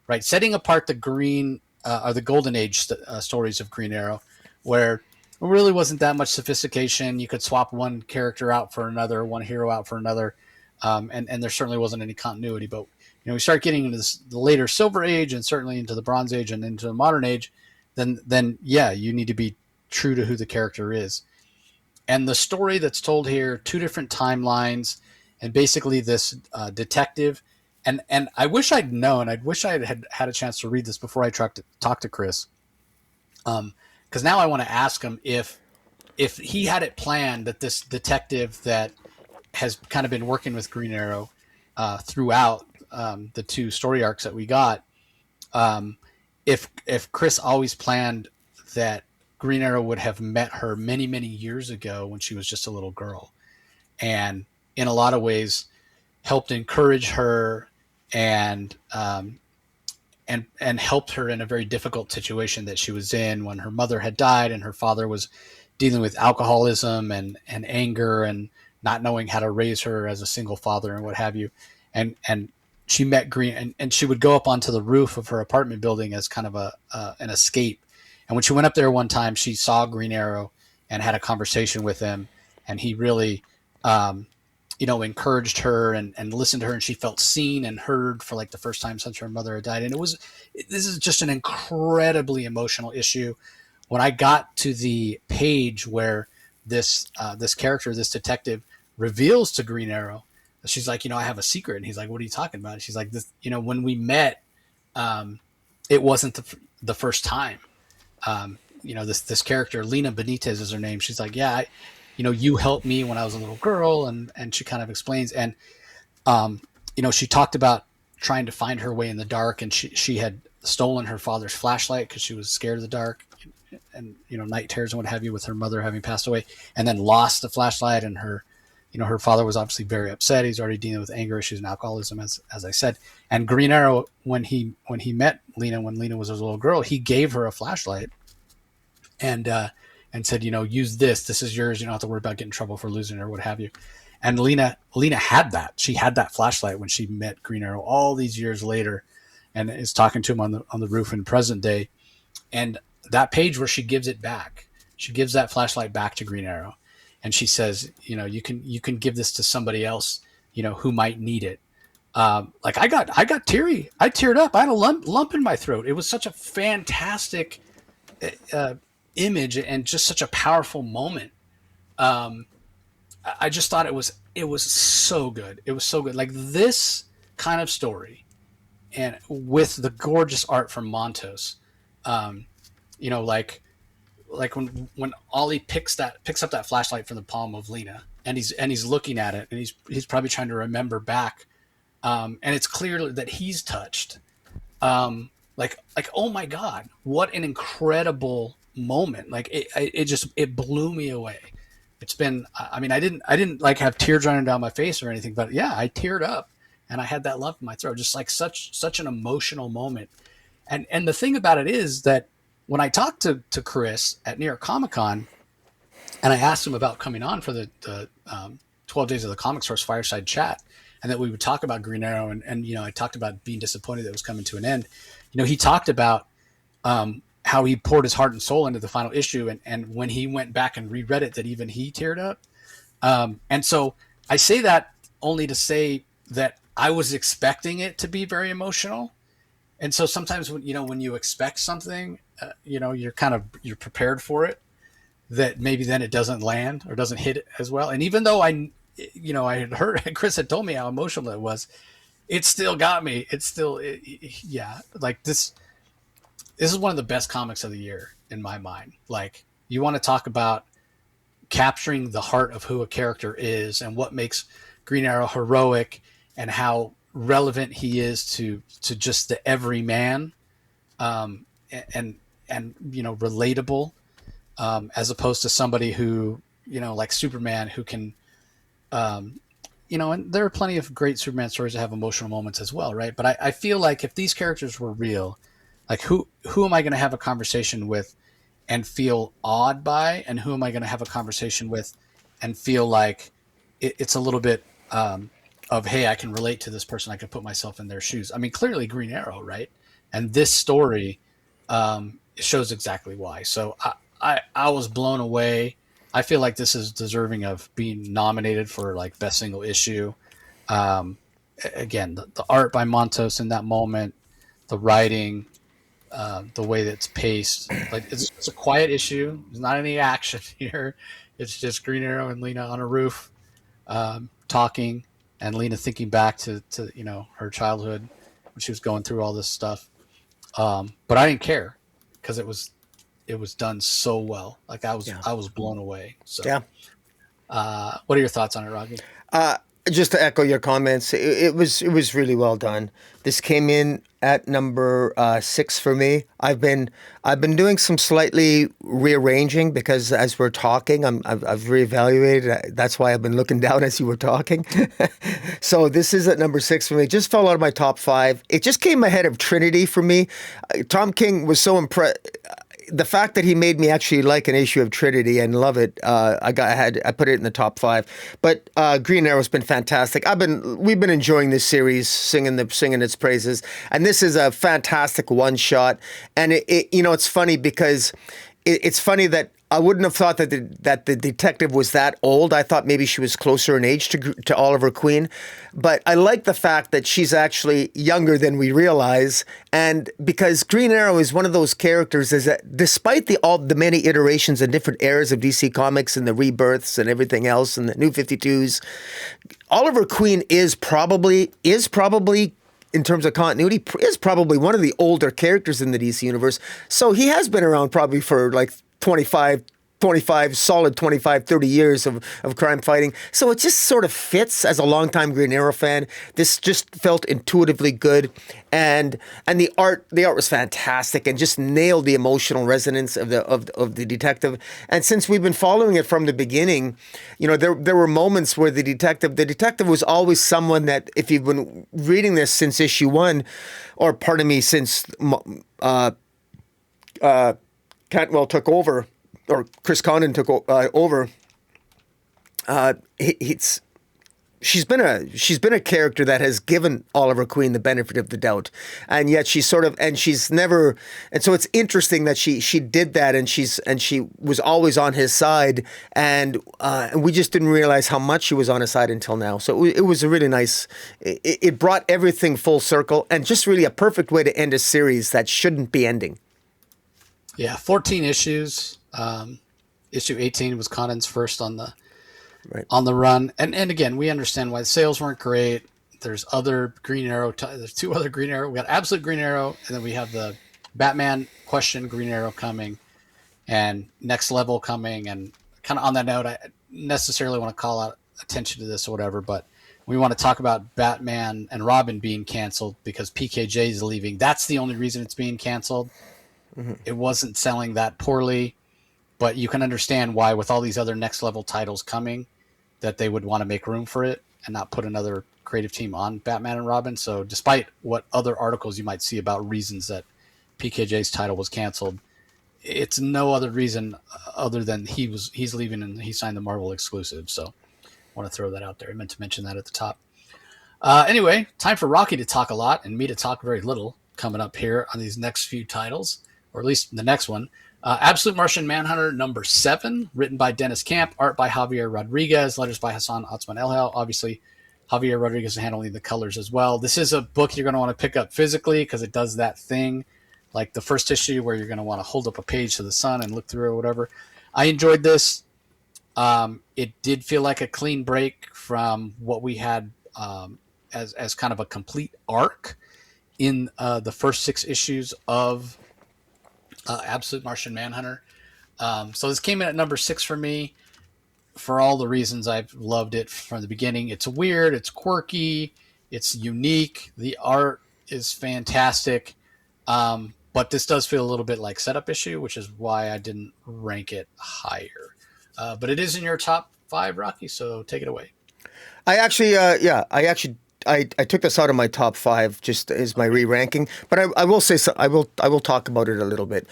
right? Setting apart the green or the Golden Age stories of Green Arrow, where there really wasn't that much sophistication. You could swap one character out for another, one hero out for another, and there certainly wasn't any continuity. But we start getting into the later Silver Age and certainly into the Bronze Age and into the Modern Age, then you need to be true to who the character is. And the story that's told here, two different timelines, and basically this detective. And I wish I'd known. I wish I had a chance to read this before I talk to Chris. Because now I want to ask him if he had it planned that this detective that has kind of been working with Green Arrow throughout the two story arcs that we got, if Chris always planned that Green Arrow would have met her many, many years ago when she was just a little girl, and in a lot of ways helped encourage her and helped her in a very difficult situation that she was in when her mother had died and her father was dealing with alcoholism and anger and not knowing how to raise her as a single father and what have you. And she met Green, and she would go up onto the roof of her apartment building as kind of an escape. And when she went up there one time, she saw Green Arrow and had a conversation with him, and he really, encouraged her and listened to her, and she felt seen and heard for like the first time since her mother had died. And this is just an incredibly emotional issue. When I got to the page where this character, this detective, reveals to Green Arrow, she's like, I have a secret. And he's like, what are you talking about? And she's like, this, when we met, it wasn't the first time. This character, Lena Benitez is her name. She's like, yeah, you helped me when I was a little girl. And she kind of explains. And, she talked about trying to find her way in the dark. And she had stolen her father's flashlight because she was scared of the dark and, night terrors and what have you, with her mother having passed away, and then lost the flashlight. And her father was obviously very upset. He's already dealing with anger issues and alcoholism, as I said. And Green Arrow, when he met Lena, when Lena was a little girl, he gave her a flashlight and said, use this. This is yours. You don't have to worry about getting in trouble for losing it or what have you. And Lena had that. She had that flashlight when she met Green Arrow all these years later, and is talking to him on the roof in present day. And that page where she gives it back, she gives that flashlight back to Green Arrow. And she says, you can give this to somebody else, who might need it. Like I got teary. I teared up. I had a lump in my throat. It was such a fantastic image and just such a powerful moment. Um, I just thought it was so good. It was so good. Like this kind of story, and with the gorgeous art from Montos. Um, like when Ollie picks up that flashlight from the palm of Lena, and he's looking at it, and he's probably trying to remember back, and it's clear that he's touched. Like oh my god, what an incredible moment! Like it blew me away. It's been, I mean, I didn't like have tears running down my face or anything, but yeah, I teared up, and I had that lump in my throat, just like such an emotional moment. And the thing about it is that when I talked to Chris at New York Comic Con, and I asked him about coming on for the 12 Days of the Comic Source fireside chat, and that we would talk about Green Arrow, and I talked about being disappointed that it was coming to an end. He talked about how he poured his heart and soul into the final issue, and when he went back and reread it, that even he teared up. And so I say that only to say that I was expecting it to be very emotional. And so sometimes when you expect something, you're prepared for it, that maybe then it doesn't land or doesn't hit it as well. And even though I had heard, Chris had told me how emotional it was, it still got me. It's still, yeah, like this is one of the best comics of the year in my mind. Like, you want to talk about capturing the heart of who a character is and what makes Green Arrow heroic and how relevant he is to just the everyman, and relatable, as opposed to somebody who, like Superman, who can, and there are plenty of great Superman stories that have emotional moments as well, right? But I feel like if these characters were real, like who am I going to have a conversation with and feel awed by, and who am I going to have a conversation with and feel like it's a little bit of, hey, I can relate to this person, I can put myself in their shoes. I mean, clearly Green Arrow, right? And this story shows exactly why. So I was blown away. I feel like this is deserving of being nominated for like best single issue. Again, the art by Montos in that moment, the writing, the way that it's paced, like it's a quiet issue. There's not any action here. It's just Green Arrow and Lena on a roof, talking, and Lena thinking back to her childhood when she was going through all this stuff. But I didn't care because it was done so well. Like I was blown away. So Yeah. What are your thoughts on it, Rocky? Just to echo your comments, it was really well done. This came in at number 6 for me. I've been doing some slightly rearranging because as we're talking, I've reevaluated. That's why I've been looking down as you were talking. So this is at number 6 for me. It just fell out of my top 5. It just came ahead of Trinity for me. Tom King was so impressed. The fact that he made me actually like an issue of Trinity and love it, I put it in the top 5. But Green Arrow's been fantastic. We've been enjoying this series, singing its praises, and this is a fantastic one shot. And it's funny because it's funny that I wouldn't have thought that the detective was that old. I thought maybe she was closer in age to Oliver Queen, but I like the fact that she's actually younger than we realize. And because Green Arrow is one of those characters, is that despite all the many iterations and different eras of DC Comics and the rebirths and everything else and the New 52s, Oliver Queen is probably in terms of continuity, is probably one of the older characters in the DC universe. So he has been around probably for like solid 25, 30 years of crime fighting. So it just sort of fits as a longtime Green Arrow fan. This just felt intuitively good. And the art was fantastic and just nailed the emotional resonance of the detective. And since we've been following it from the beginning, there were moments where the detective was always someone that, if you've been reading this since issue 1, or pardon me, since Cantwell took over, or Chris Condon took over. She's been a character that has given Oliver Queen the benefit of the doubt, and yet she's never. And so it's interesting that she did that, and she was always on his side, and we just didn't realize how much she was on his side until now. So it was a really nice. It brought everything full circle, and just really a perfect way to end a series that shouldn't be ending. Yeah, 14 issues. Issue 18 was Condon's first on the Right. run, and again, we understand why the sales weren't great. There's other Green Arrow. There's two other Green Arrow. We got Absolute Green Arrow, and then we have the Batman Question Green Arrow coming, and Next Level coming. And kind of on that note, I necessarily want to call out attention to this or whatever, but we want to talk about Batman and Robin being canceled because PKJ is leaving. That's the only reason it's being canceled. Mm-hmm. It wasn't selling that poorly, but you can understand why, with all these other Next Level titles coming, that they would want to make room for it and not put another creative team on Batman and Robin. So despite what other articles you might see about reasons that PKJ's title was canceled, it's no other reason other than he's leaving and he signed the Marvel exclusive. So I want to throw that out there. I meant to mention that at the top. Anyway, time for Rocky to talk a lot and me to talk very little coming up here on these next few titles, or at least the next one. Absolute Martian Manhunter number 7, written by Dennis Camp, art by Javier Rodriquez, letters by Hassan Otsman Elhel. Obviously, Javier Rodriquez is handling the colors as well. This is a book you're going to want to pick up physically because it does that thing, like the first issue where you're going to want to hold up a page to the sun and look through or whatever. I enjoyed this. It did feel like a clean break from what we had as kind of a complete arc in the first 6 issues of Absolute Martian Manhunter. So this came in at number 6 for me for all the reasons I've loved it from the beginning. It's weird, it's quirky, it's unique, the art is fantastic, but this does feel a little bit like setup issue, which is why I didn't rank it higher. But it is in your top 5, Rocky, so take it away. I took this out of my top 5 just as my re-ranking, but I will say so, I will talk about it a little bit.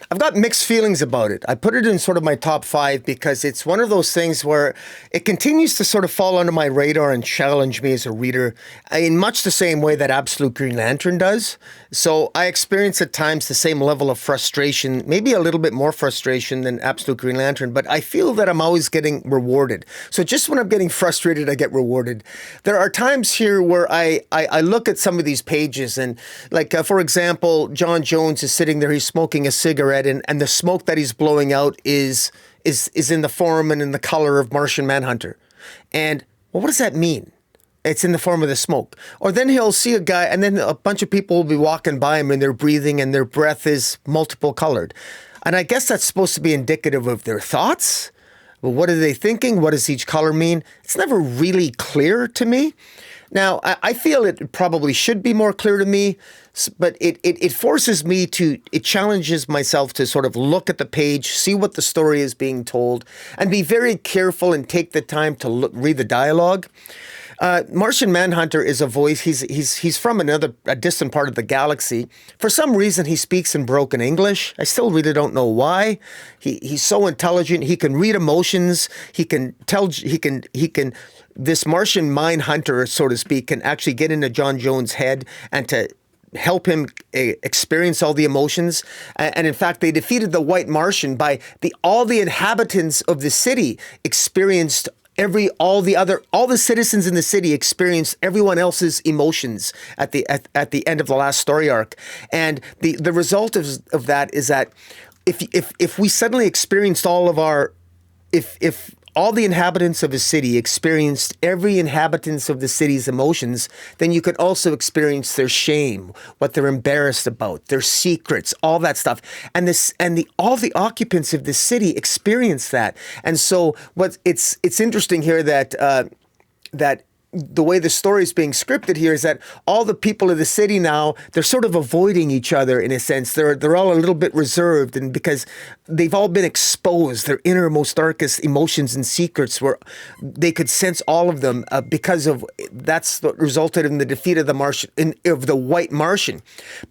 I've got mixed feelings about it. I put it in sort of my top 5 because it's one of those things where it continues to sort of fall under my radar and challenge me as a reader in much the same way that Absolute Green Lantern does. So I experience at times the same level of frustration, maybe a little bit more frustration than Absolute Green Lantern, but I feel that I'm always getting rewarded. So just when I'm getting frustrated, I get rewarded. There are times here where I look at some of these pages and like, for example, John Jones is sitting there, he's smoking a cigarette and the smoke that he's blowing out is in the form and in the color of Martian Manhunter. And well, what does that mean? It's in the form of the smoke. Or then he'll see a guy and then a bunch of people will be walking by him and they're breathing and their breath is multiple colored. And I guess that's supposed to be indicative of their thoughts. Well, what are they thinking? What does each color mean? It's never really clear to me. Now, I feel it probably should be more clear to me, but it forces me to, it challenges myself to sort of look at the page, see what the story is being told, and be very careful and take the time to read the dialogue. Martian Manhunter is a voice. He's from a distant part of the galaxy. For some reason, he speaks in broken English. I still really don't know why. He's so intelligent. He can read emotions. He can tell. He can. This Martian Mindhunter, so to speak, can actually get into John Jones' head and to help him experience all the emotions. And in fact, they defeated the White Martian by all the inhabitants of the city experienced all the citizens in the city experienced everyone else's emotions at the end of the last story arc. And the result of that is that if we suddenly experienced if all the inhabitants of a city experienced every inhabitant of the city's emotions, then you could also experience their shame, what they're embarrassed about, their secrets, all that stuff. And all the occupants of the city experience that. And so it's interesting here that the way the story is being scripted here is that all the people of the city now, they're sort of avoiding each other in a sense. They're all a little bit reserved, and because they've all been exposed, their innermost, darkest emotions and secrets were, they could sense all of them because of, that's what resulted in the defeat of the White Martian.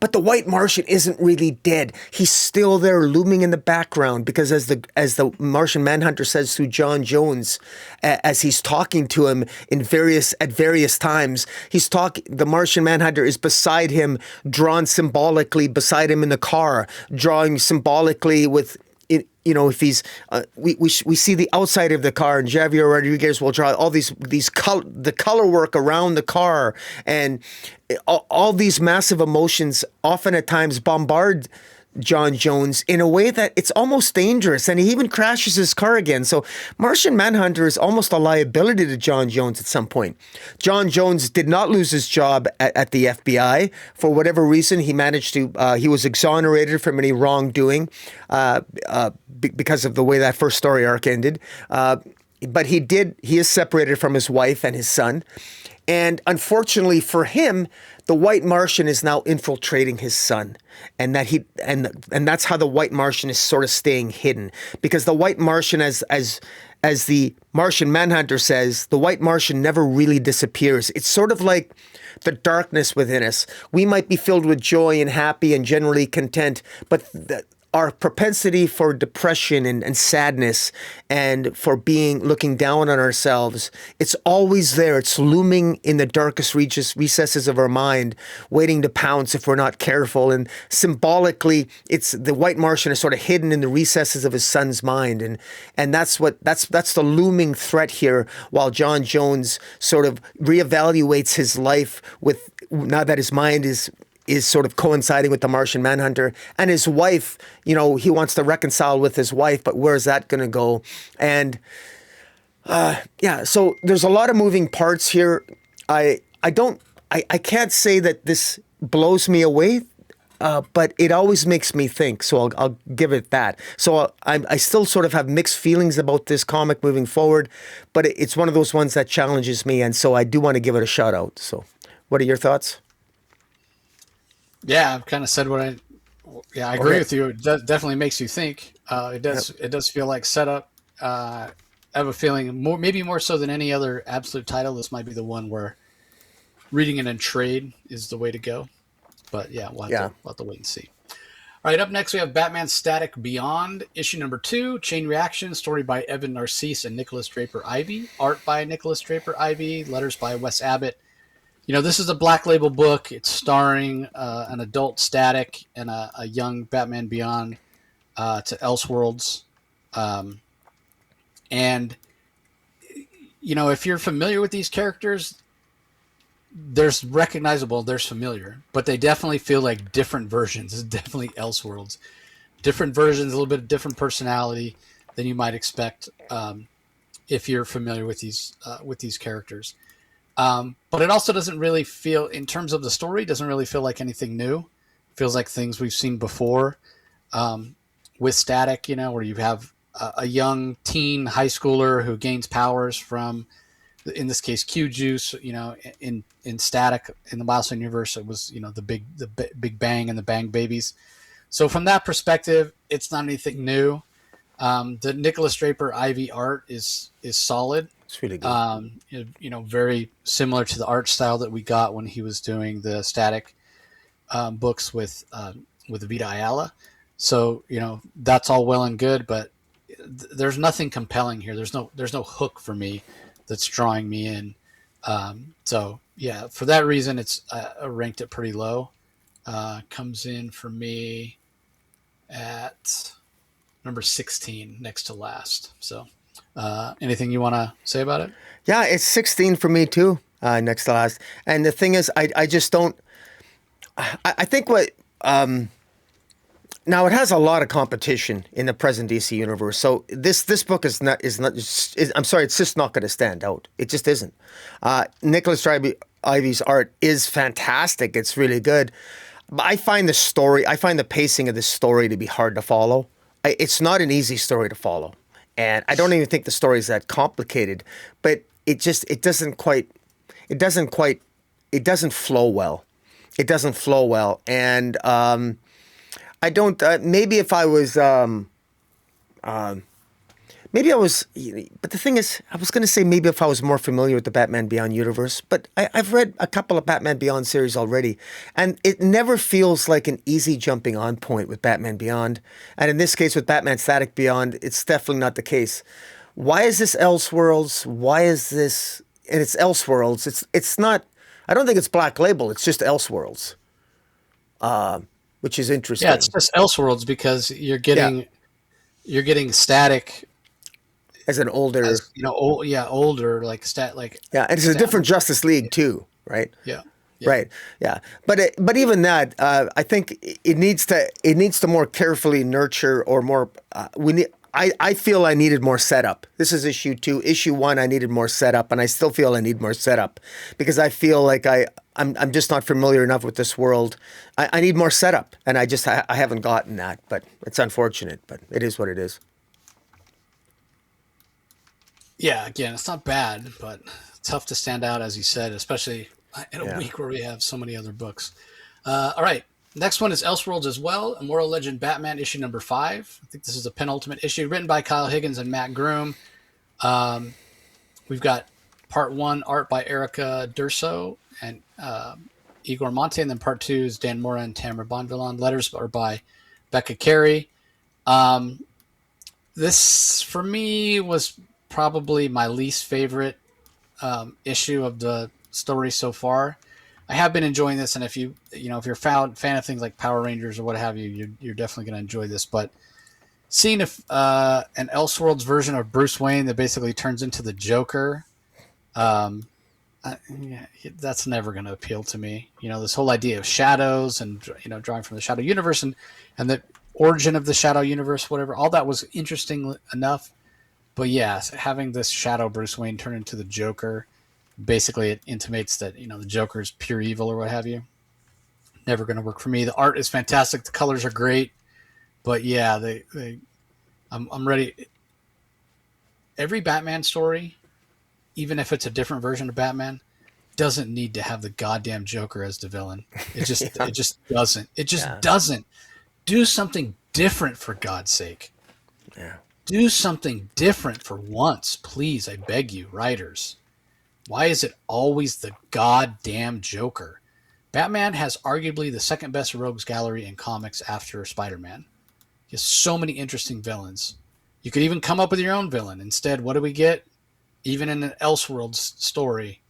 But the White Martian isn't really dead. He's still there looming in the background because as the Martian Manhunter says through John Jones, as he's talking to him at various times, the Martian Manhunter is beside him, drawn symbolically beside him in the car, drawing symbolically with, if he's, we see the outside of the car, and Javier Rodriguez will draw all the color work around the car, and all these massive emotions often at times bombard John Jones in a way that it's almost dangerous, and he even crashes his car again. So Martian Manhunter is almost a liability to John Jones at some point. John Jones did not lose his job at the FBI. For whatever reason, he managed to, he was exonerated from any wrongdoing because of the way that first story arc ended. But he is separated from his wife and his son. And unfortunately for him, the White Martian is now infiltrating his son, and that's how the White Martian is sort of staying hidden, because the White Martian, as the Martian Manhunter says, the White Martian never really disappears. It's sort of like the darkness within us. We might be filled with joy and happy and generally content, but our propensity for depression and sadness and for looking down on ourselves, it's always there. It's looming in the darkest recesses of our mind, waiting to pounce if we're not careful. And symbolically, it's the White Martian is sort of hidden in the recesses of his son's mind. And that's the looming threat here, while John Jones sort of reevaluates his life with, now that his mind is sort of coinciding with the Martian Manhunter, and his wife, he wants to reconcile with his wife, but where's that going to go? And so there's a lot of moving parts here. I can't say that this blows me away, but it always makes me think. So I'll give it that. So I still sort of have mixed feelings about this comic moving forward, but it's one of those ones that challenges me, and so I do want to give it a shout out. So what are your thoughts? Yeah, I've kind of said I agree with you. It definitely makes you think. It does. Yep. It does feel like setup. I have a feeling maybe more so than any other absolute title, this might be the one where reading it in trade is the way to go. But yeah, we'll have to wait and see. All right, up next we have Batman Static Beyond, issue number 2, Chain Reaction, story by Evan Narcisse and Nicolas Draper-Ivey, art by Nicolas Draper-Ivey, letters by Wes Abbott. This is a Black Label book. It's starring an adult Static and a young Batman Beyond to Elseworlds. And if you're familiar with these characters, there's familiar, but they definitely feel like different versions. It's definitely Elseworlds. Different versions, a little bit of different personality than you might expect if you're familiar with these characters. But it also doesn't really feel, in terms of the story, doesn't really feel like anything new. It feels like things we've seen before with Static, where you have a young teen high schooler who gains powers from, in this case, Q-Juice. In Static, in the Milestone universe, it was the Big Bang and the Bang Babies. So from that perspective, it's not anything new. The Nicolas Draper-Ivey art is solid. It's really good. Very similar to the art style that we got when he was doing the Static books with Vita Ayala. So that's all well and good, but there's nothing compelling here. There's no hook for me that's drawing me in. So yeah, for that reason, it's ranked it pretty low. Comes in for me at number 16, next to last. So. Anything you want to say about it? Yeah, it's 16 for me too, next to last. And the thing is, I just don't. I think what now it has a lot of competition in the present DC universe. So this book is not. I'm sorry, it's just not going to stand out. It just isn't. Nicolas Ivey's art is fantastic. It's really good. But I find the pacing of this story to be hard to follow. It's not an easy story to follow. And I don't even think the story is that complicated, but it doesn't flow well. It doesn't flow well. And I don't, maybe if I was, but the thing is, I was going to say maybe if I was more familiar with the Batman Beyond universe, but I've read a couple of Batman Beyond series already, and it never feels like an easy jumping on point with Batman Beyond. And in this case, with Batman Static Beyond, it's definitely not the case. Why is this Elseworlds? Why is this, and it's Elseworlds, it's not, I don't think it's Black Label, it's just Elseworlds, which is interesting. Yeah, it's just Elseworlds because you're getting Static as an older, older, like and it's a different Justice League too, right? Yeah, Yeah. Right. Yeah. But even that, I think it needs to more carefully nurture or more. We need. I feel I needed more setup. This is issue 2. Issue 1, I needed more setup, and I still feel I need more setup because I feel like I'm just not familiar enough with this world. I need more setup, and I haven't gotten that. But it's unfortunate. But it is what it is. Yeah, again, it's not bad, but tough to stand out, as you said, especially in a Yeah. week where we have so many other books. All right. Next one is Elseworlds as well. Immortal Legend Batman issue number 5. I think this is the penultimate issue, written by Kyle Higgins and Matt Groom. We've got part 1 art by Erica Durso and Igor Monte, and then part 2 is Dan Mora and Tamara Bonvillain. Letters are by Becca Carey. This, for me, was probably my least favorite issue of the story so far. I have been enjoying this, and if you're a fan of things like Power Rangers or what have you, you're definitely going to enjoy this. But seeing an Elseworlds version of Bruce Wayne that basically turns into the Joker, that's never going to appeal to me. This whole idea of shadows and drawing from the Shadow Universe and the origin of the Shadow Universe, whatever, all that was interesting enough. But yes, having this Shadow Bruce Wayne turn into the Joker, basically it intimates that the Joker is pure evil or what have you. Never going to work for me. The art is fantastic. The colors are great. But yeah, I'm ready. Every Batman story, even if it's a different version of Batman, doesn't need to have the goddamn Joker as the villain. It just it just doesn't. It just doesn't. Do something different, for God's sake. Yeah. Do something different for once, please. I beg you, writers. Why is it always the goddamn Joker? Batman has arguably the second best rogues gallery in comics after Spider-Man. He has so many interesting villains. You could even come up with your own villain. Instead, what do we get? Even in an Elseworlds story,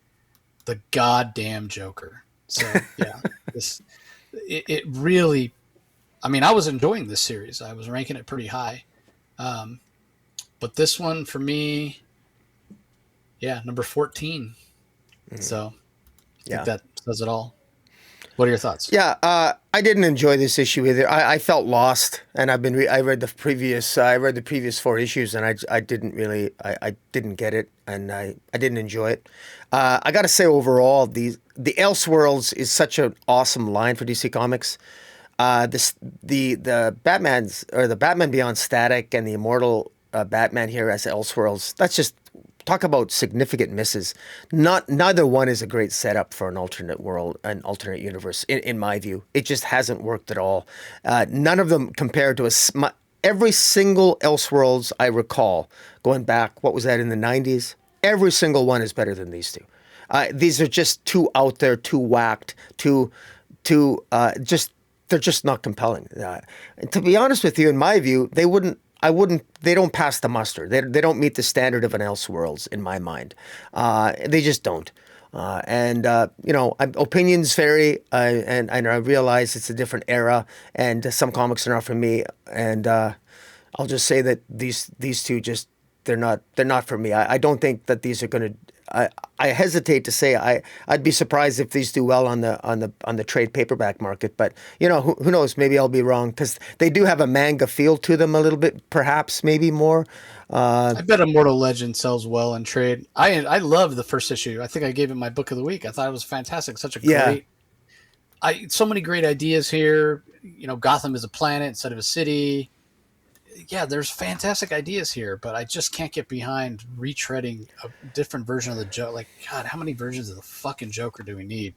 the goddamn Joker. So, yeah, it really... I mean, I was enjoying this series. I was ranking it pretty high. But this one, for me, number 14. So, I think that says it all. What are your thoughts? Yeah, I didn't enjoy this issue either. I felt lost, and I read the previous 4 issues, and I didn't get it, and I didn't enjoy it. I got to say, overall, the Elseworlds is such an awesome line for DC Comics. The Batman Beyond Static and the Immortal Batman here as Elseworlds. That's just talk about significant misses. Neither one is a great setup for an alternate world, an alternate universe. In my view, it just hasn't worked at all. None of them compared to every single Elseworlds I recall going back. What was that in the 90s? Every single one is better than these two. These are just too out there, too whacked, they're just not compelling. To be honest with you, in my view, they don't pass the muster. They don't meet the standard of an Elseworlds in my mind. They just don't. Opinions vary, and I realize it's a different era, and some comics are not for me. And I'll just say that these two they're not for me. I don't think that these are going to. I hesitate to say I'd be surprised if these do well on the trade paperback market, but who knows? Maybe I'll be wrong because they do have a manga feel to them a little bit, perhaps maybe more. I bet Immortal Legend sells well in trade. I love the first issue. I think I gave it my book of the week. I thought it was fantastic. Such a great. So many great ideas here. Gotham is a planet instead of a city. Yeah, there's fantastic ideas here, but I just can't get behind retreading a different version of the Joker. Like, God, how many versions of the fucking Joker do we need?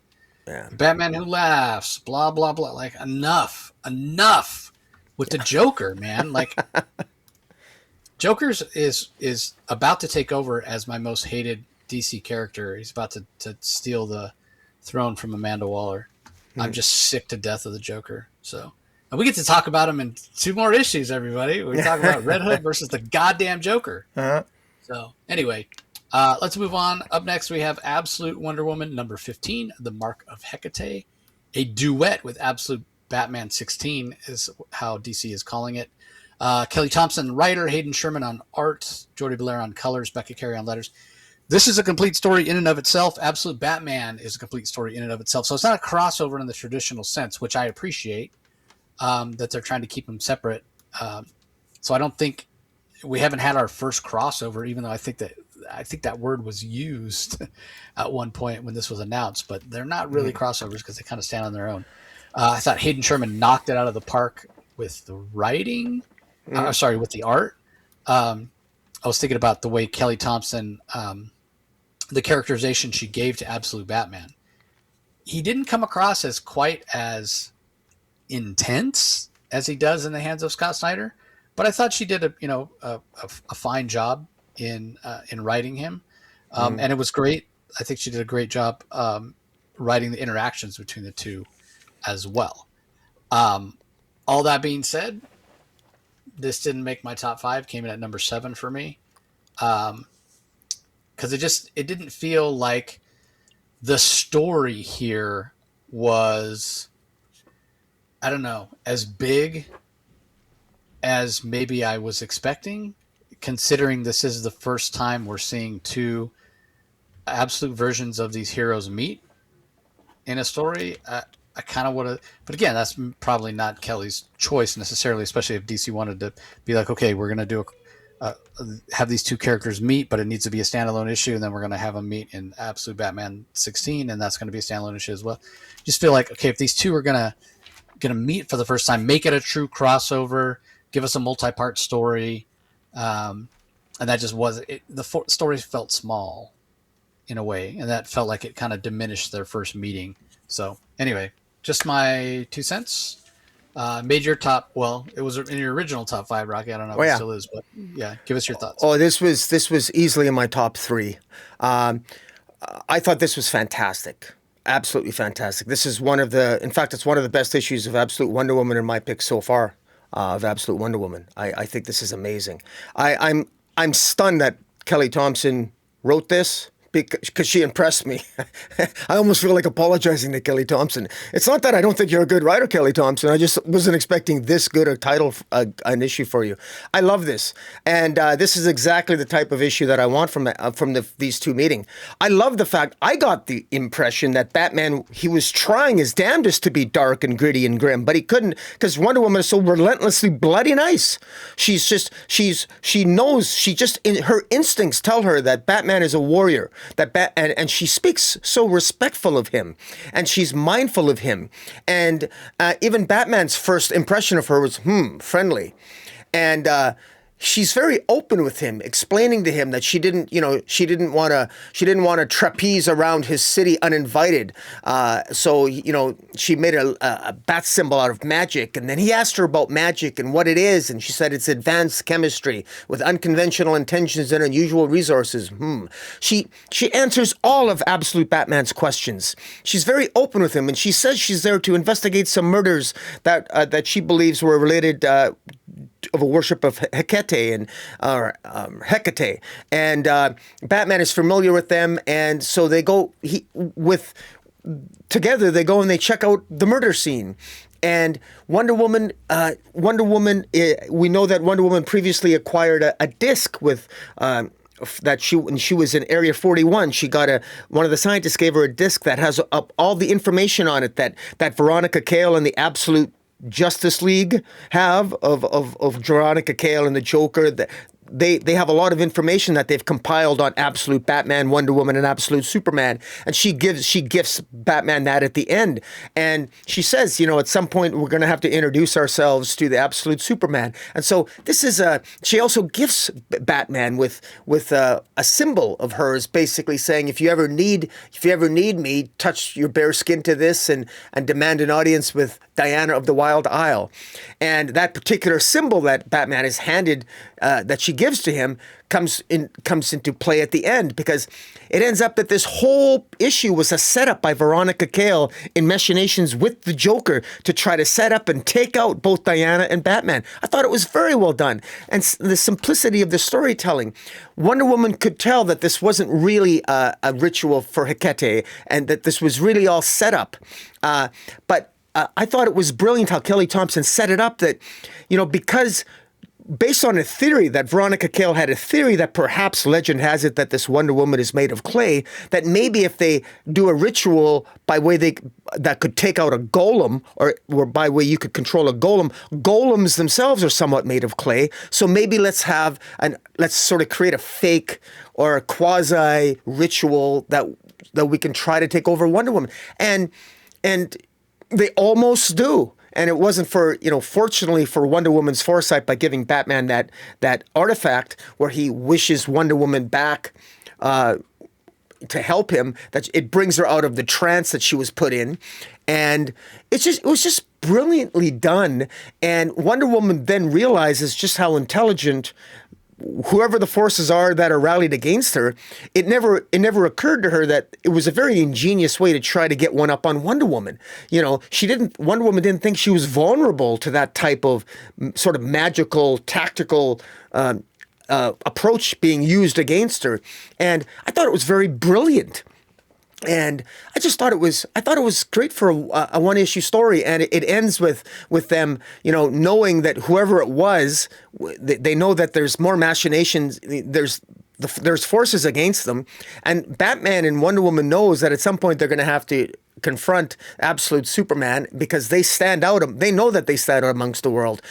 Yeah. Batman who laughs, blah, blah, blah. Like, enough with the Joker, man. Like, Joker's is about to take over as my most hated DC character. He's about to steal the throne from Amanda Waller. I'm just sick to death of the Joker, so... And we get to talk about him in 2 more issues, everybody. We talk about Red Hood versus the goddamn Joker. Uh-huh. So, anyway, let's move on. Up next, we have Absolute Wonder Woman number 15, The Mark of Hecate. A duet with Absolute Batman 16 is how DC is calling it. Kelly Thompson, writer, Hayden Sherman on art, Jordi Belair on colors, Becca Carey on letters. this is a complete story in and of itself. Absolute Batman is a complete story in and of itself. So it's not a crossover in the traditional sense, which I appreciate, that they're trying to keep them separate. So I don't think we haven't had our first crossover, even though I think that word was used at one point when this was announced, but they're not really crossovers because they kind of stand on their own. I thought Hayden Sherman knocked it out of the park with the writing. With the art. I was thinking about the way Kelly Thompson, the characterization she gave to Absolute Batman. He didn't come across as quite as intense as he does in the hands of Scott Snyder, but I thought she did a fine job in writing him, and it was great. I think she did a great job writing the interactions between the two as well. All that being said, this didn't make my top 5. Came in at number 7 for me, because it didn't feel like the story here was, I don't know, as big as maybe I was expecting, considering this is the first time we're seeing 2 absolute versions of these heroes meet in a story. I kind of would have, but again, that's probably not Kelly's choice necessarily, especially if DC wanted to be like, okay, we're going to have these 2 characters meet, but it needs to be a standalone issue, and then we're going to have them meet in Absolute Batman 16, and that's going to be a standalone issue as well. Just feel like, okay, if these 2 are going to meet for the first time, make it a true crossover, give us a multi-part story, and that just wasn't it. The story felt small in a way, and that felt like it kind of diminished their first meeting. So anyway, just my 2 cents. Made your top. Well, it was in your original top 5, Rocky. I don't know if it still is, but yeah, give us your thoughts. Oh, this was easily in my top 3. I thought this was fantastic. Absolutely fantastic. This is in fact, it's one of the best issues of Absolute Wonder Woman in my pick so far, of Absolute Wonder Woman. I think this is amazing. I'm stunned that Kelly Thompson wrote this, because she impressed me. I almost feel like apologizing to Kelly Thompson. It's not that I don't think you're a good writer, Kelly Thompson. I just wasn't expecting this good a title, an issue for you. I love this. And this is exactly the type of issue that I want from these 2 meeting. I love the fact I got the impression that Batman, he was trying his damnedest to be dark and gritty and grim, but he couldn't, because Wonder Woman is so relentlessly bloody nice. She knows, her instincts tell her that Batman is a warrior. And she speaks so respectful of him, and she's mindful of him, and even Batman's first impression of her was friendly, and she's very open with him, explaining to him that she didn't want to trapeze around his city uninvited. So she made a bat symbol out of magic, and then he asked her about magic and what it is, and she said it's advanced chemistry with unconventional intentions and unusual resources. She answers all of Absolute Batman's questions. She's very open with him, and she says she's there to investigate some murders that she believes were related of a worship of Hecate and Batman is familiar with them, and so they go together. They go and they check out the murder scene. And Wonder Woman, we know that Wonder Woman previously acquired a disc with. That when she was in Area 41, she got one of the scientists gave her a disc that has all the information on it that Veronica Cale and the Absolute Justice League have of Veronica Cale and the Joker. They have a lot of information that they've compiled on Absolute Batman, Wonder Woman, and Absolute Superman, and she gifts Batman that at the end, and she says, at some point we're going to have to introduce ourselves to the Absolute Superman, and so this is she also gifts Batman with a symbol of hers, basically saying, if you ever need me, touch your bare skin to this and demand an audience with Diana of the Wild Isle, and that particular symbol that Batman is handed, that she gives to him, comes into play at the end, because it ends up that this whole issue was a setup by Veronica Cale in machinations with the Joker to try to set up and take out both Diana and Batman. I thought it was very well done, and the simplicity of the storytelling. Wonder Woman could tell that this wasn't really a ritual for Hecate, and that this was really all set up, but I thought it was brilliant how Kelly Thompson set it up that, because based on a theory that Veronica Cale had a theory that perhaps legend has it that this Wonder Woman is made of clay, that maybe if they do a ritual that could take out a golem, or by way you could control a golem, golems themselves are somewhat made of clay. So maybe let's sort of create a fake or a quasi ritual that we can try to take over Wonder Woman. And they almost do. And it wasn't for, fortunately for Wonder Woman's foresight, by giving Batman that artifact where he wishes Wonder Woman back to help him, that it brings her out of the trance that she was put in. And it was just brilliantly done. And Wonder Woman then realizes just how intelligent whoever the forces are that are rallied against her. It never occurred to her that it was a very ingenious way to try to get one up on Wonder Woman. Wonder Woman didn't think she was vulnerable to that type of sort of magical, tactical approach being used against her. And I thought it was very brilliant. And I just thought it was great for a one-issue story, and it ends with them, knowing that whoever it was, they know that there's more machinations. There's forces against them, and Batman and Wonder Woman knows that at some point they're going to have to confront Absolute Superman because they stand out. They know that they stand out amongst the world.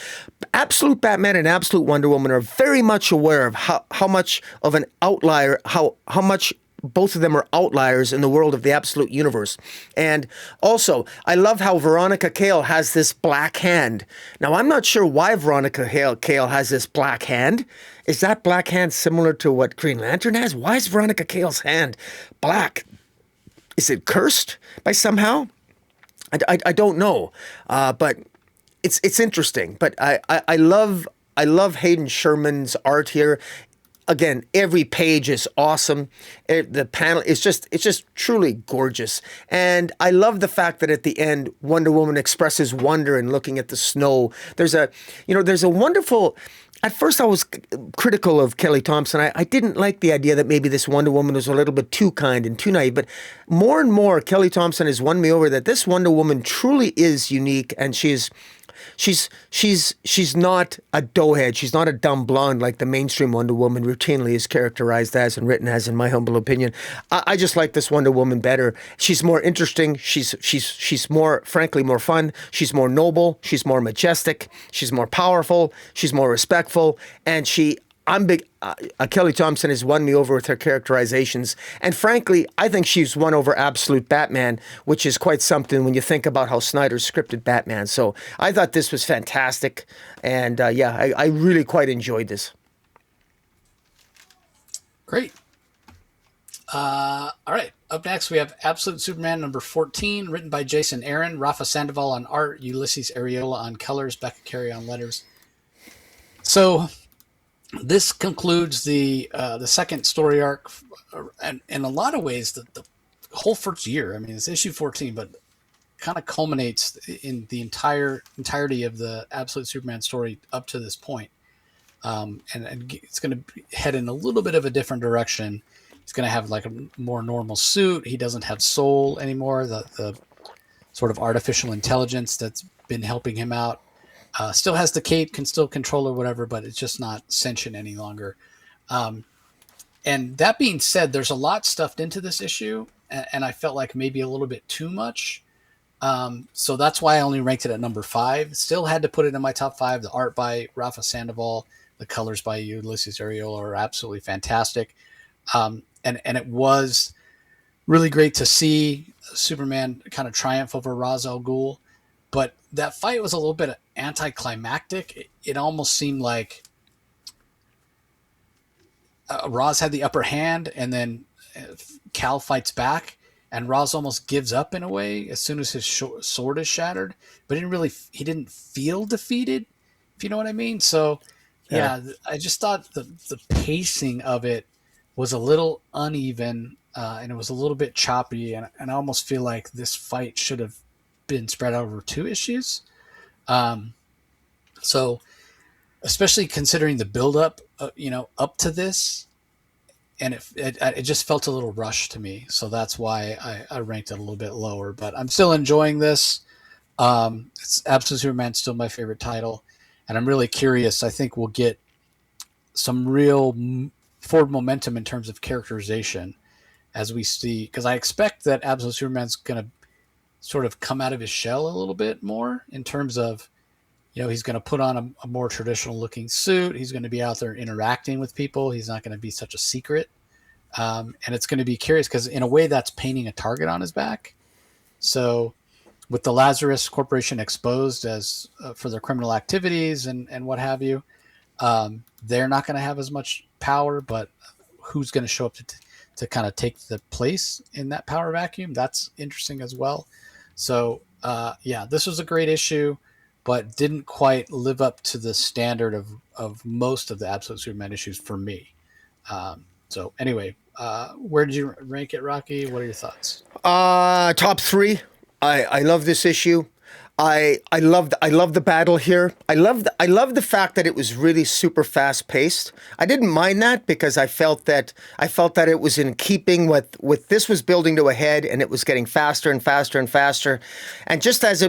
Absolute Batman and Absolute Wonder Woman are very much aware of how much of an outlier, how much both of them are outliers in the world of the Absolute Universe. And also, I love how Veronica Cale has this black hand. Now, I'm not sure why Veronica Cale has this black hand. Is that black hand similar to what Green Lantern has? Why is Veronica Cale's hand black? Is it cursed by somehow? I don't know. But it's interesting. But I love Hayden Sherman's art here. Again, every page is awesome. The panel is it's just truly gorgeous. And I love the fact that at the end, Wonder Woman expresses wonder in looking at the snow. There's a wonderful. At first, I was critical of Kelly Thompson. I didn't like the idea that maybe this Wonder Woman was a little bit too kind and too naive. But more and more, Kelly Thompson has won me over that this Wonder Woman truly is unique, and she's not a doughhead. She's not a dumb blonde like the mainstream Wonder Woman routinely is characterized as and written as, in my humble opinion. I just like this Wonder Woman better. She's more interesting. She's more, frankly, more fun. She's more noble. She's more majestic. She's more powerful. She's more respectful. And Kelly Thompson has won me over with her characterizations. And frankly, I think she's won over Absolute Batman, which is quite something when you think about how Snyder scripted Batman. So I thought this was fantastic. And I really quite enjoyed this. Great. All right. Up next, we have Absolute Superman number 14, written by Jason Aaron, Rafa Sandoval on art, Ulysses Areola on colors, Becca Carey on letters. So this concludes the second story arc, and in a lot of ways, the whole first year. I mean, it's issue 14, but kind of culminates in the entirety of the Absolute Superman story up to this point. And it's going to head in a little bit of a different direction. He's going to have like a more normal suit. He doesn't have soul anymore. The sort of artificial intelligence that's been helping him out. Still has the cape, can still control or whatever, but it's just not sentient any longer. And that being said, there's a lot stuffed into this issue, and I felt like maybe a little bit too much. So that's why I only ranked it at number 5. Still had to put it in my top 5. The art by Rafa Sandoval, the colors by Ulysses Areola are absolutely fantastic. And it was really great to see Superman kind of triumph over Ra's al Ghul. But that fight was a little bit anticlimactic. It almost seemed like Ra's had the upper hand, and then Cal fights back, and Ra's almost gives up in a way as soon as his sword is shattered. But he didn't feel defeated, if you know what I mean. So, yeah, I just thought the pacing of it was a little uneven, and it was a little bit choppy, and I almost feel like this fight should have been spread out over 2 issues. So especially considering the build up, up to this, and it just felt a little rushed to me. So that's why I ranked it a little bit lower, but I'm still enjoying this. It's Absolute Superman, still my favorite title. and I'm really curious. I think we'll get some real forward momentum in terms of characterization as we see, because I expect that Absolute Superman's going to sort of come out of his shell a little bit more in terms of, he's going to put on a more traditional looking suit. He's going to be out there interacting with people. He's not going to be such a secret. And it's going to be curious because in a way that's painting a target on his back. So with the Lazarus Corporation exposed as for their criminal activities and what have you, they're not going to have as much power, but who's going to show up to kind of take the place in that power vacuum? That's interesting as well. So this was a great issue, but didn't quite live up to the standard of most of the Absolute Superman issues for me. So anyway, where did you rank it, Rocky? What are your thoughts? Top 3. I love this issue. I love the battle here. I love the fact that it was really super fast paced. I didn't mind that because I felt that it was in keeping with this was building to a head, and it was getting faster and faster and faster. And just as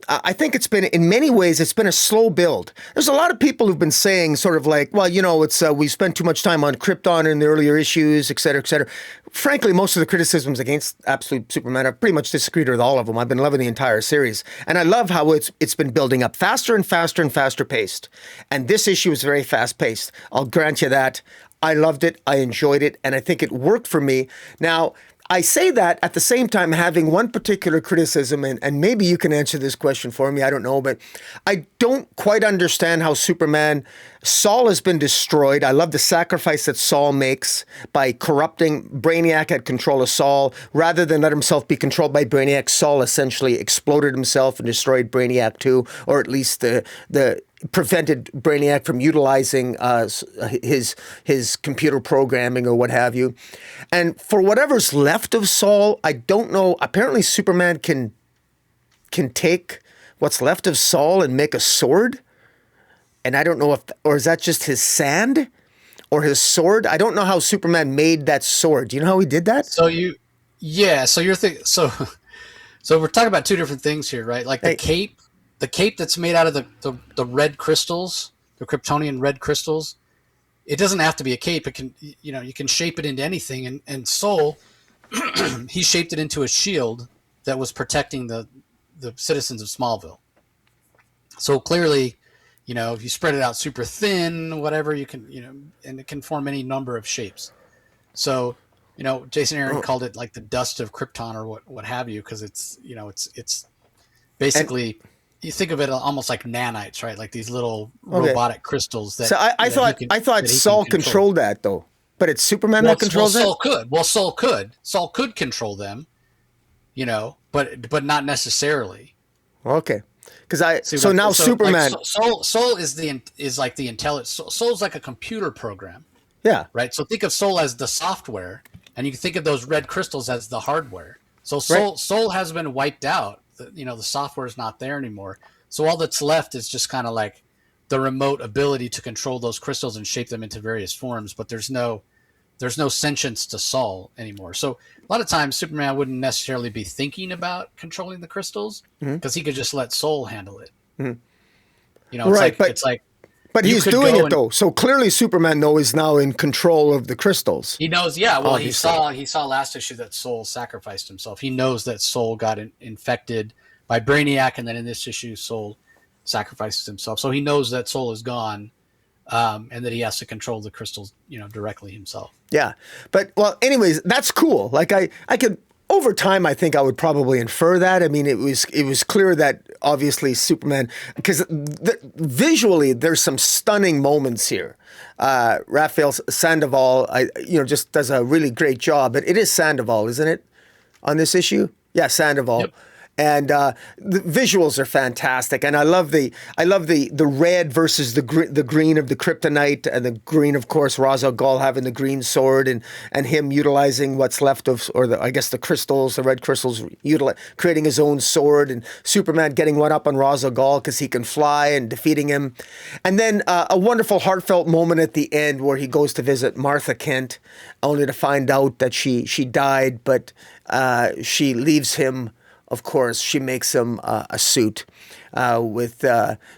I think it's been, in many ways, it's been a slow build. There's a lot of people who've been saying sort of like, well, it's we spent too much time on Krypton in the earlier issues, et cetera, et cetera. Frankly, most of the criticisms against Absolute Superman, I've pretty much disagreed with all of them. I've been loving the entire series. And I love how it's been building up faster and faster and faster paced. And this issue is very fast paced. I'll grant you that. I loved it. I enjoyed it. And I think it worked for me. Now, I say that at the same time having one particular criticism, and maybe you can answer this question for me, I don't know, but I don't quite understand how Saul has been destroyed. I love the sacrifice that Saul makes by corrupting Brainiac had control of Saul. Rather than let himself be controlled by Brainiac, Saul essentially exploded himself and destroyed Brainiac too, or at least the prevented Brainiac from utilizing his computer programming or what have you. And for whatever's left of Saul, I don't know. Apparently Superman can take what's left of Saul and make a sword. And I don't know or is that just his sand or his sword? I don't know how Superman made that sword. Do you know how he did that? So you're thinking, so we're talking about two different things here, right? Like the cape that's made out of the red crystals, the Kryptonian red crystals, it doesn't have to be a cape. It can, you can shape it into anything. And Soul, he shaped it into a shield that was protecting the citizens of Smallville. So clearly, if you spread it out super thin, whatever, you can, and it can form any number of shapes. So, Jason Aaron called it like the dust of Krypton or what have you, because it's, it's basically... you think of it almost like nanites, right? Like these little robotic crystals. So I thought Saul controlled that though, but it's Superman that controls it. Saul could. Well, Saul could control them, but not necessarily. Okay, because Superman. Soul is like the intelligence. Soul's like a computer program. Yeah. Right. So think of Soul as the software, and you can think of those red crystals as the hardware. So Soul has been wiped out. The software is not there anymore. So all that's left is just kind of like the remote ability to control those crystals and shape them into various forms. But there's no sentience to Saul anymore. So a lot of times Superman wouldn't necessarily be thinking about controlling the crystals because he could just let Soul handle it. Mm-hmm. But he's doing it though. So clearly Superman though is now in control of the crystals. He knows. Yeah. Well, he saw last issue that Soul sacrificed himself. He knows that Soul got infected by Brainiac. And then in this issue, Soul sacrifices himself. So he knows that Soul is gone. And that he has to control the crystals, directly himself. Yeah. But well, anyways, that's cool. Like I could, over time, I think I would probably infer that. I mean, it was clear that obviously Superman, because visually there's some stunning moments here. Raphael Sandoval, just does a really great job. But it is Sandoval, isn't it, on this issue? Yeah, Sandoval. Yep. And the visuals are fantastic, and I love the red versus the green of the kryptonite, and the green, of course, Ra's al Ghul having the green sword, and him utilizing what's left of, the crystals, the red crystals, creating his own sword, and Superman getting one up on Ra's al Ghul because he can fly and defeating him, and then a wonderful heartfelt moment at the end where he goes to visit Martha Kent, only to find out that she died, but she leaves him. Of course, she makes him a suit. with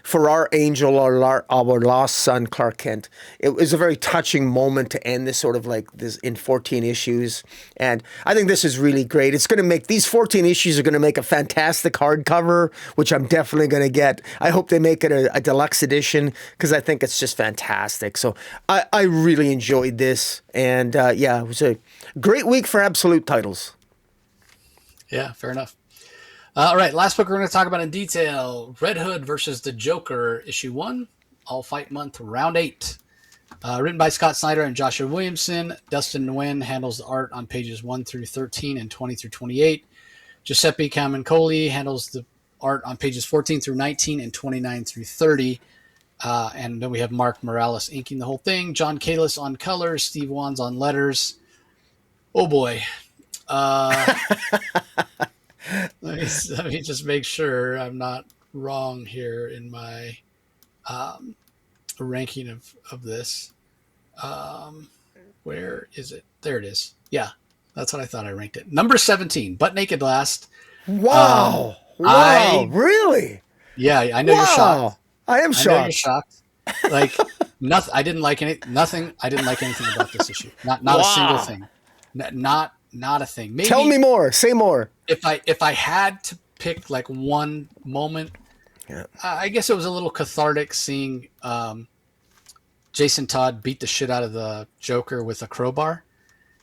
for our angel, our lost son, Clark Kent. It was a very touching moment to end this sort of like this in 14 issues. And I think this is really great. It's going to make these 14 issues are going to make a fantastic hardcover, which I'm definitely going to get. I hope they make it a deluxe edition because I think it's just fantastic. So I really enjoyed this. And yeah, it was a great week for absolute titles. Yeah, fair enough. All right, last book we're going to talk about in detail, Red Hood versus the Joker, issue 1, All Fight Month, round 8. Written by Scott Snyder and Joshua Williamson. Dustin Nguyen handles the art on pages 1 through 13 and 20 through 28. Giuseppe Camuncoli handles the art on pages 14 through 19 and 29 through 30. And then we have Mark Morales inking the whole thing. John Kalis on colors. Steve Wands on letters. Oh, boy. Let me just make sure I'm not wrong here in my ranking of this. Where is it? There it is. Yeah, that's what I thought I ranked it. Number 17, Butt Naked Last. Wow. Really? Yeah, I know you're shocked. I am shocked. I know you're shocked. Like, nothing. I didn't like anything about this issue. Not a single thing. Not a thing. Maybe, tell me more. Say more. If I had to pick like one moment, I guess it was a little cathartic seeing Jason Todd beat the shit out of the Joker with a crowbar,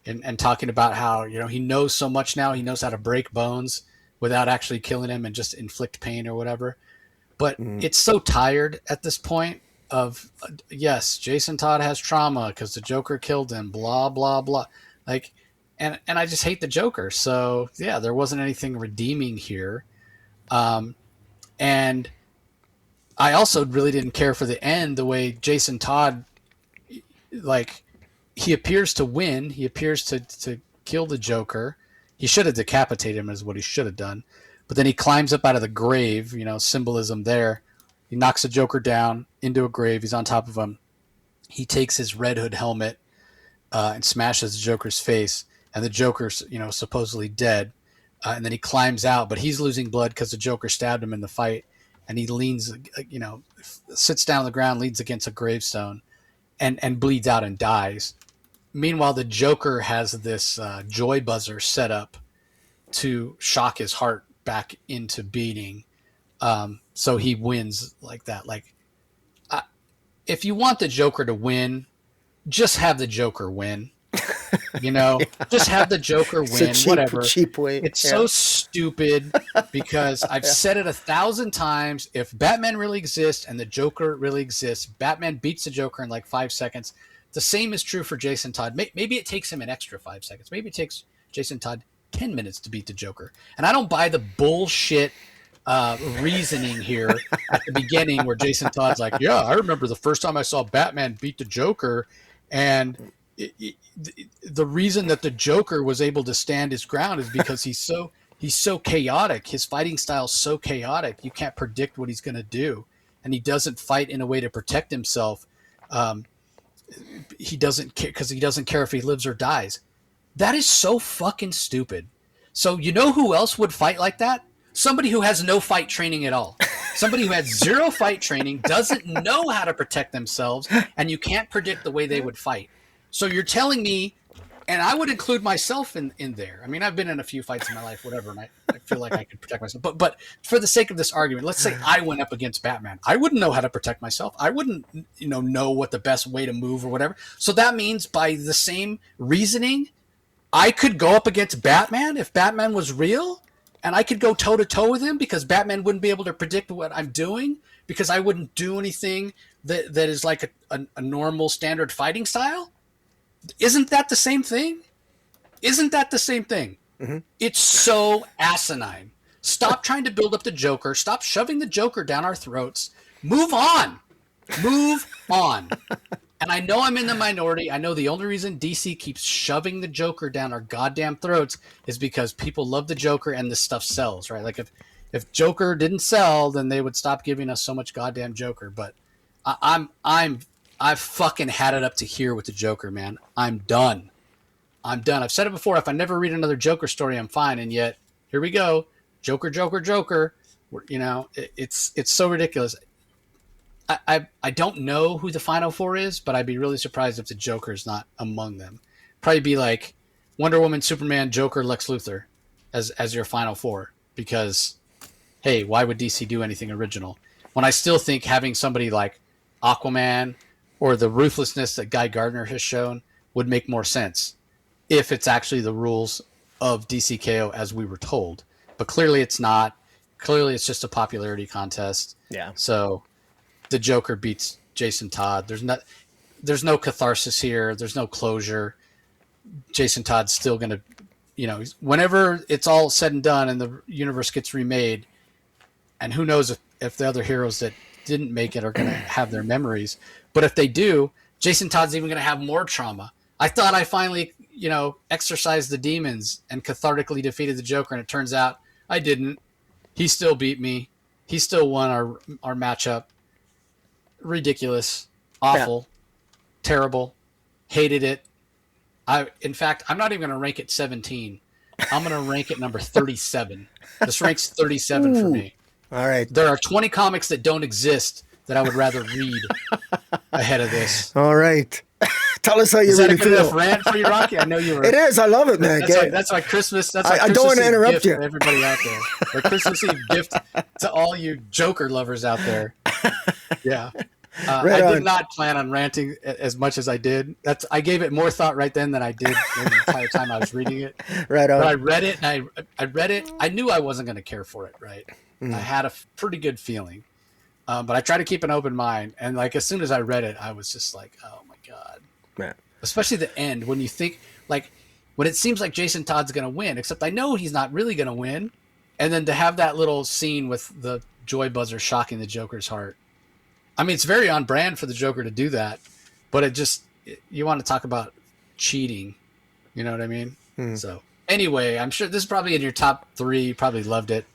and talking about how he knows so much now. He knows how to break bones without actually killing him and just inflict pain or whatever. But it's so tired at this point. Of yes, Jason Todd has trauma because the Joker killed him. Blah blah blah. Like. And I just hate the Joker. So, yeah, there wasn't anything redeeming here. And I also really didn't care for the end, the way Jason Todd, like, he appears to win. He appears to kill the Joker. He should have decapitated him is what he should have done. But then he climbs up out of the grave, symbolism there. He knocks the Joker down into a grave. He's on top of him. He takes his Red Hood helmet and smashes the Joker's face. And the Joker's, supposedly dead. And then he climbs out, but he's losing blood because the Joker stabbed him in the fight. And he leans, sits down on the ground, leans against a gravestone, and bleeds out and dies. Meanwhile, the Joker has this joy buzzer set up to shock his heart back into beating. So he wins like that. Like, if you want the Joker to win, just have the Joker win. Just have the Joker win. Cheap way. It's so stupid because I've said it 1,000 times. If Batman really exists and the Joker really exists, Batman beats the Joker in like 5 seconds. The same is true for Jason Todd. Maybe it takes him an extra 5 seconds. Maybe it takes Jason Todd 10 minutes to beat the Joker. And I don't buy the bullshit reasoning here at the beginning where Jason Todd's like, yeah, I remember the first time I saw Batman beat the Joker, and the reason that the Joker was able to stand his ground is because he's so chaotic. His fighting style is so chaotic. You can't predict what he's going to do, and he doesn't fight in a way to protect himself. He doesn't care because he doesn't care if he lives or dies. That is so fucking stupid. So who else would fight like that? Somebody who has no fight training at all. Somebody who has zero fight training, doesn't know how to protect themselves, and you can't predict the way they would fight. So you're telling me, and I would include myself in there. I mean, I've been in a few fights in my life, whatever, and I feel like I could protect myself. But for the sake of this argument, let's say I went up against Batman. I wouldn't know how to protect myself. I wouldn't, know what the best way to move or whatever. So that means by the same reasoning, I could go up against Batman if Batman was real, and I could go toe-to-toe with him because Batman wouldn't be able to predict what I'm doing because I wouldn't do anything that is like a normal standard fighting style. Isn't that the same thing? Mm-hmm. It's so asinine. Stop trying to build up the Joker. Stop shoving the Joker down our throats. Move on. And I know I'm in the minority. I know the only reason DC keeps shoving the Joker down our goddamn throats is because people love the Joker and this stuff sells, right? Like if Joker didn't sell, then they would stop giving us so much goddamn Joker. But I've fucking had it up to here with the Joker, man. I'm done. I've said it before. If I never read another Joker story, I'm fine. And yet, here we go. Joker. You know, it's so ridiculous. I don't know who the final four is, but I'd be really surprised if the Joker is not among them. Probably be like Wonder Woman, Superman, Joker, Lex Luthor as your final four. Because, hey, why would DC do anything original? When I still think having somebody like Aquaman or the ruthlessness that Guy Gardner has shown would make more sense if it's actually the rules of DCKO as we were told. But clearly it's not. Clearly it's just a popularity contest. Yeah. So the Joker beats Jason Todd. There's no catharsis here. There's no closure. Jason Todd's still going to, you know, whenever it's all said and done and the universe gets remade, and who knows if the other heroes that didn't make it are going to have their memories. But if they do, Jason Todd's even going to have more trauma. I thought I finally, you know, exorcised the demons and cathartically defeated the Joker, and it turns out I didn't. He still beat me. He still won our matchup. Ridiculous, awful, terrible, hated it. In fact, I'm not even going to rank it 17. I'm going to rank it number 37. This ranks 37 for me. All right. There are 20 comics that don't exist that I would rather read ahead of this. All right. Tell us how you Is really that a good feel. enough rant for you, Rocky? I know you were. It is. I love it, man. That's why Christmas. That's why I don't want to Christmas Eve interrupt gift you. for everybody out there. The Christmas Eve gift to all you Joker lovers out there. Yeah. Right I on. did not plan on ranting as much as I did. I gave it more thought right then than I did the entire time I was reading it. Right on. But I read it, and I read it. I knew I wasn't going to care for it, right? I had a pretty good feeling. But I try to keep an open mind. And like as soon as I read it, I was just like, oh, my God. Man. Especially the end when you think, like, when it seems like Jason Todd's going to win, except I know he's not really going to win. And then to have that little scene with the joy buzzer shocking the Joker's heart. I mean, it's very on brand for the Joker to do that, but you want to talk about cheating. You know what I mean? So anyway, I'm sure this is probably in your top 3. You probably loved it.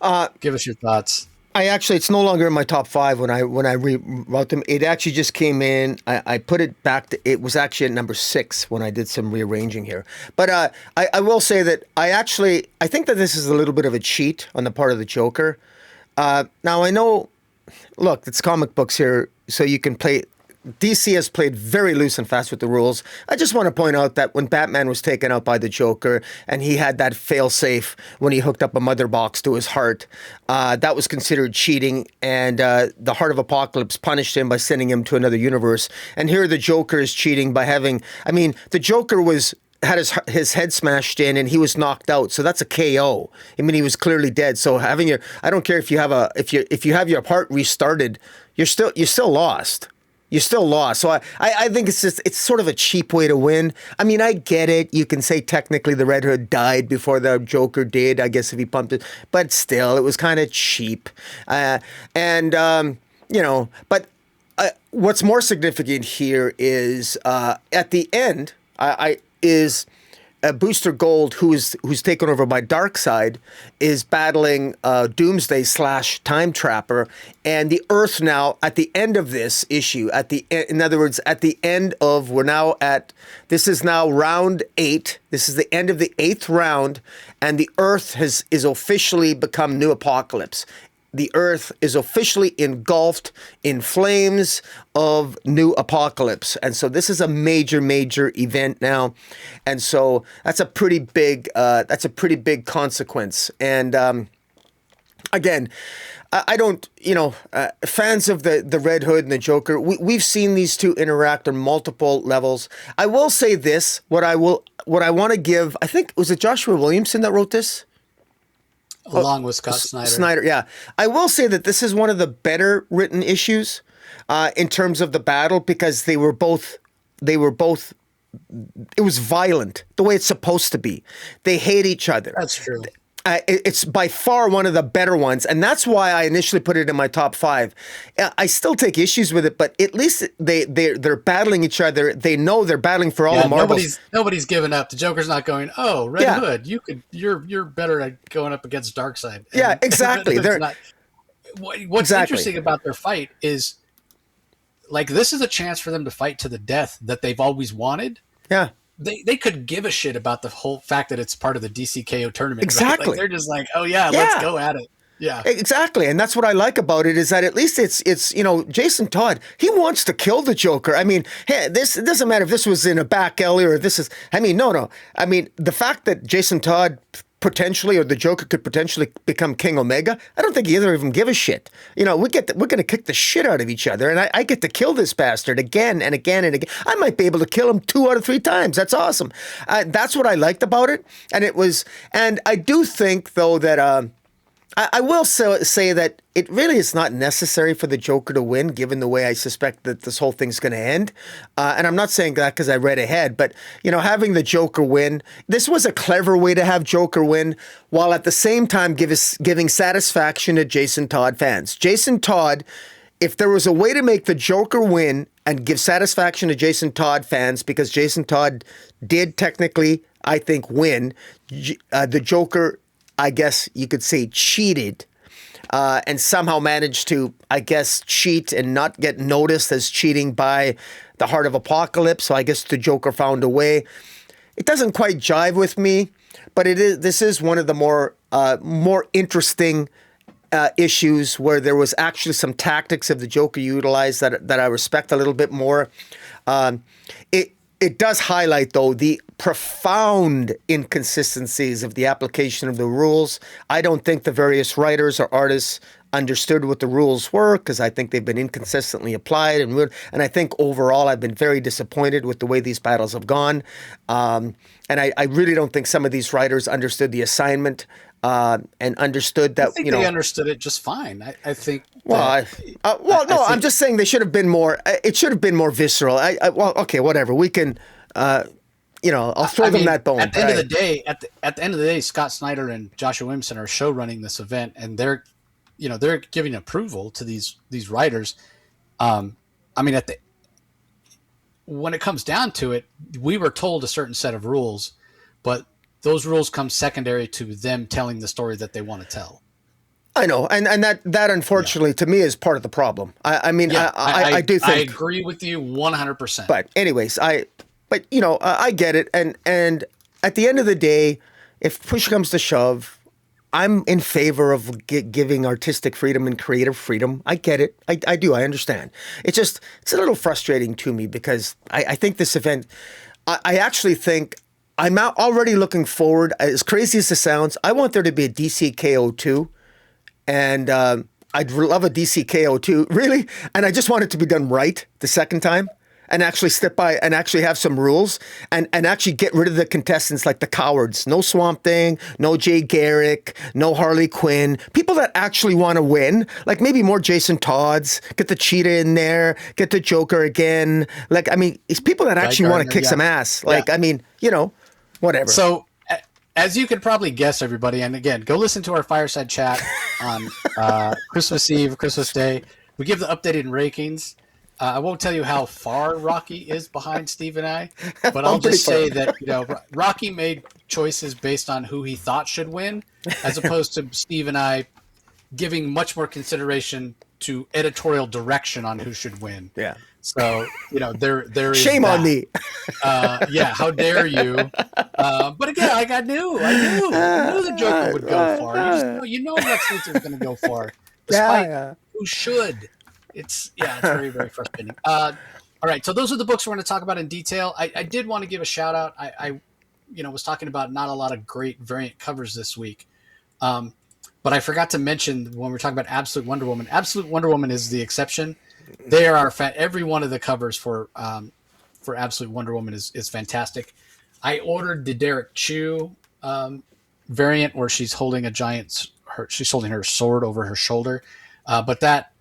Give us your thoughts. It's no longer in my top 5 when I rewrote them. It actually just came in. I put it back it was actually at number 6 when I did some rearranging here. But I will say that I think that this is a little bit of a cheat on the part of the Joker. Now I know, look, it's comic books here, so you can play. DC has played very loose and fast with the rules. I just want to point out that when Batman was taken out by the Joker and he had that fail-safe when he hooked up a mother box to his heart, that was considered cheating, and the Heart of Apocalypse punished him by sending him to another universe. And here the Joker is cheating by the Joker had his head smashed in and he was knocked out, so that's a KO. I mean, he was clearly dead. So I don't care if you have your heart restarted, you're still lost. You're still lost. So I think it's sort of a cheap way to win. I mean, I get it. You can say technically the Red Hood died before the Joker did, I guess, if he pumped it. But still, it was kind of cheap. But what's more significant here is at the end, is Booster Gold, who's taken over by Darkseid, is battling Doomsday / Time Trapper, and the Earth now at the end of this issue. In other words, at the end of this is now round 8. This is the end of the 8th round, and the Earth is officially become New Apocalypse. The Earth is officially engulfed in flames of New Apocalypse. And so this is a major, major event now. And so that's a pretty big consequence. And again, I don't, fans of the Red Hood and the Joker, we've seen these two interact on multiple levels. I will say this, what I want to give, I think, was it Joshua Williamson that wrote this? Along with Scott Snyder. Yeah. I will say that this is one of the better written issues in terms of the battle, because it was violent the way it's supposed to be. They hate each other. That's true. It's by far one of the better ones, and that's why I initially put it in my top 5. I still take issues with it, but at least they're battling each other. They know they're battling for all the marbles. Nobody's giving up. The Joker's not going, oh, Red Hood, you're better at going up against Darkseid. Yeah, exactly. What's interesting about their fight is, like, this is a chance for them to fight to the death that they've always wanted. Yeah. They could give a shit about the whole fact that it's part of the DCKO tournament. Exactly. Right? Like, they're just like, oh yeah, let's go at it. Yeah. Exactly, and that's what I like about it is that at least it's Jason Todd. He wants to kill the Joker. I mean, hey, this it doesn't matter if this was in a back alley or this is. I mean, no. I mean, the fact that Jason Todd potentially or the Joker could potentially become King Omega, I don't think either of them give a shit. We're going to kick the shit out of each other, and I get to kill this bastard again and again and again. I might be able to kill him 2 out of 3 times. That's awesome. That's what I liked about it, and I do think though that. I will say that it really is not necessary for the Joker to win, given the way I suspect that this whole thing's going to end. And I'm not saying that because I read ahead, but, having the Joker win, this was a clever way to have Joker win, while at the same time giving satisfaction to Jason Todd fans. Jason Todd, if there was a way to make the Joker win and give satisfaction to Jason Todd fans, because Jason Todd did technically, I think, win, the Joker, I guess you could say, cheated and somehow managed to, I guess, cheat and not get noticed as cheating by the Heart of Apocalypse. So I guess the Joker found a way. It doesn't quite jive with me, but this is one of the more interesting issues where there was actually some tactics of the Joker utilized that I respect a little bit more. It does highlight, though, the profound inconsistencies of the application of the rules. I don't think the various writers or artists understood what the rules were, because I think they've been inconsistently applied. And I think overall I've been very disappointed with the way these battles have gone. And I really don't think some of these writers understood the assignment and understood that, I think they understood it just fine. I think. I'm just saying they should have been more. It should have been more visceral. Okay, whatever. We can. I'll throw them that bone. At the end of the day, at the end of the day, Scott Snyder and Joshua Williamson are show running this event, and they're giving approval to these writers. When it comes down to it, we were told a certain set of rules, but those rules come secondary to them telling the story that they want to tell. I know, and that unfortunately to me is part of the problem. I do think I agree with you 100%. But anyways, I get it, and at the end of the day, if push comes to shove, I'm in favor of giving artistic freedom and creative freedom. I get it. I do. I understand. It's a little frustrating to me because I think this event, I actually think I'm already looking forward, as crazy as this sounds, I want there to be a DC KO2. And I'd love a DC KO2, really. And I just want it to be done right the second time. And actually step by and actually have some rules and actually get rid of the contestants like the cowards. No Swamp Thing, no Jay Garrick, no Harley Quinn. People that actually want to win, like maybe more Jason Todds, get the Cheetah in there, get the Joker again. It's people that actually want to kick some ass. Whatever. So, as you could probably guess, everybody, and again, go listen to our fireside chat on Christmas Eve, Christmas Day. We give the updated rankings. I won't tell you how far Rocky is behind Steve and I, but I'll just say that Rocky made choices based on who he thought should win, as opposed to Steve and I giving much more consideration to editorial direction on who should win. Yeah. So there is shame on me. How dare you? But again, I knew the Joker would go far. You know Lex Luthor is going to go far, despite who should. It's very, very frustrating. All right, so those are the books we're going to talk about in detail. I did want to give a shout out. I was talking about not a lot of great variant covers this week, but I forgot to mention when we're talking about Absolute Wonder Woman. Absolute Wonder Woman is the exception. They are every one of the covers for Absolute Wonder Woman is fantastic. I ordered the Derek Chew variant where she's holding she's holding her sword over her shoulder, but that.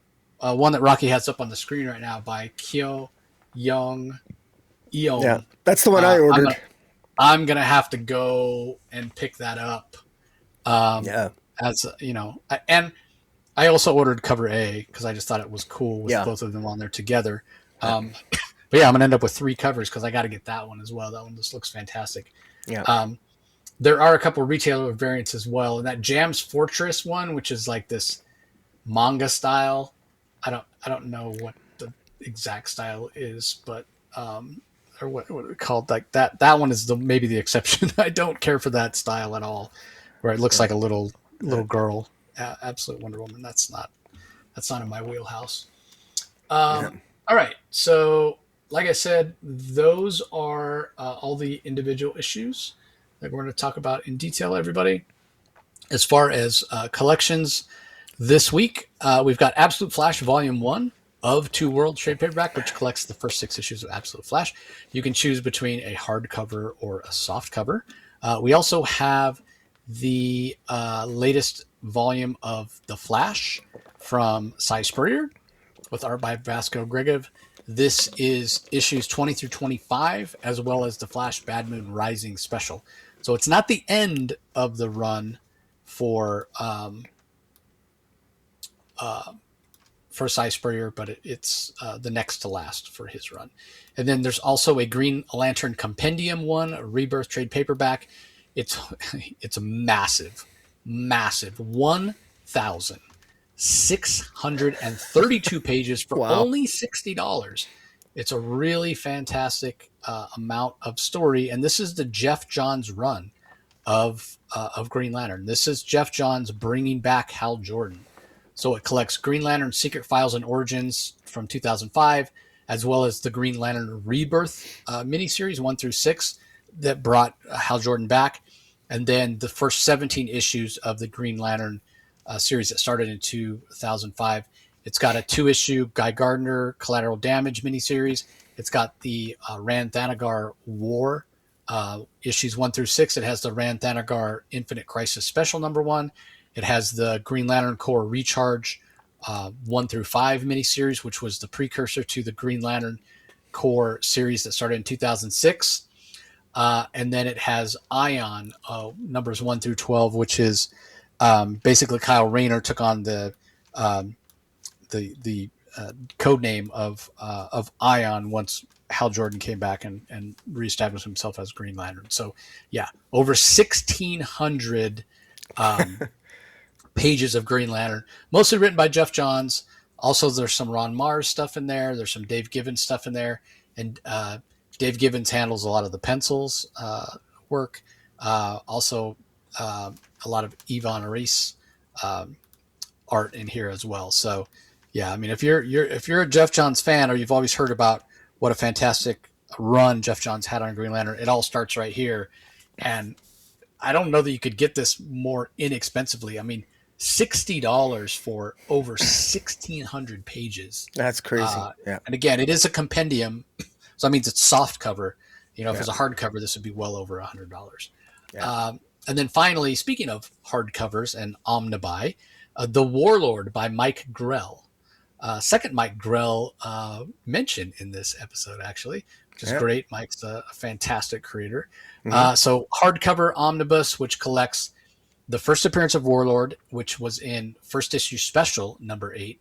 One that Rocky has up on the screen right now by Kyo Young Eon. Yeah, that's the one I ordered. I'm gonna have to go and pick that up. As and I also ordered cover A because I just thought it was cool with both of them on there together. But I'm gonna end up with 3 covers because I got to get that one as well. That one just looks fantastic. Yeah. There are a couple of retailer variants as well, and that Jam's Fortress one, which is like this manga style. I don't know what the exact style is, but or what it called, like that one is maybe the exception. I don't care for that style at all, where it looks like a little girl. Absolute Wonder Woman. That's not in my wheelhouse. Yeah. All right. So, like I said, those are all the individual issues that we're going to talk about in detail, everybody. As far as collections this week, we've got Absolute Flash Volume 1 of Two Worlds trade paperback, which collects the first 6 issues of Absolute Flash. You can choose between a hardcover or a soft cover. We also have the latest volume of The Flash from Cy Spurrier with art by Vasco Gregev. This is issues 20 through 25, as well as the Flash Bad Moon Rising special. So it's not the end of the run for Cy Spurrier, but it's the next to last for his run. And then there's also a Green Lantern Compendium one, a Rebirth trade paperback. It's a massive 1,632 pages for Wow. only $60. It's a really fantastic amount of story, and this is the Jeff Johns run of Green Lantern. This is Jeff Johns bringing back Hal Jordan. So it collects Green Lantern Secret Files and Origins from 2005, as well as the Green Lantern Rebirth miniseries 1 through 6 that brought Hal Jordan back, and then the first 17 issues of the Green Lantern series that started in 2005. It's got a 2-issue Guy Gardner Collateral Damage miniseries. It's got the Rand Thanagar War issues 1 through 6. It has the Rand Thanagar Infinite Crisis Special number 1. It has the Green Lantern Corps Recharge 1 through 5 miniseries, which was the precursor to the Green Lantern Corps series that started in 2006. And then it has Ion numbers 1 through 12, which is basically Kyle Rayner took on the code name of Ion once Hal Jordan came back and reestablished himself as Green Lantern. So yeah, over 1,600 pages of Green Lantern, mostly written by Jeff Johns. Also, there's some Ron Mars stuff in there. There's some Dave Gibbons stuff in there. And Dave Gibbons handles a lot of the pencils work. Also, a lot of Yvonne Reese art in here as well. So, yeah, I mean, if you're a Jeff Johns fan, or you've always heard about what a fantastic run Jeff Johns had on Green Lantern, it all starts right here. And I don't know that you could get this more inexpensively. I mean, $60 for over 1,600 pages. That's crazy. Yeah. And again, it is a compendium, so that means it's soft cover. You know, if Yeah. it's a hardcover, this would be well over $100. Yeah. And then finally, speaking of hardcovers and omnibuy, The Warlord by Mike Grell. Second Mike Grell mention in this episode, actually, which is Yeah. great. Mike's a fantastic creator. Mhm. So hardcover omnibus, which collects the first appearance of Warlord, which was in first issue special number 8,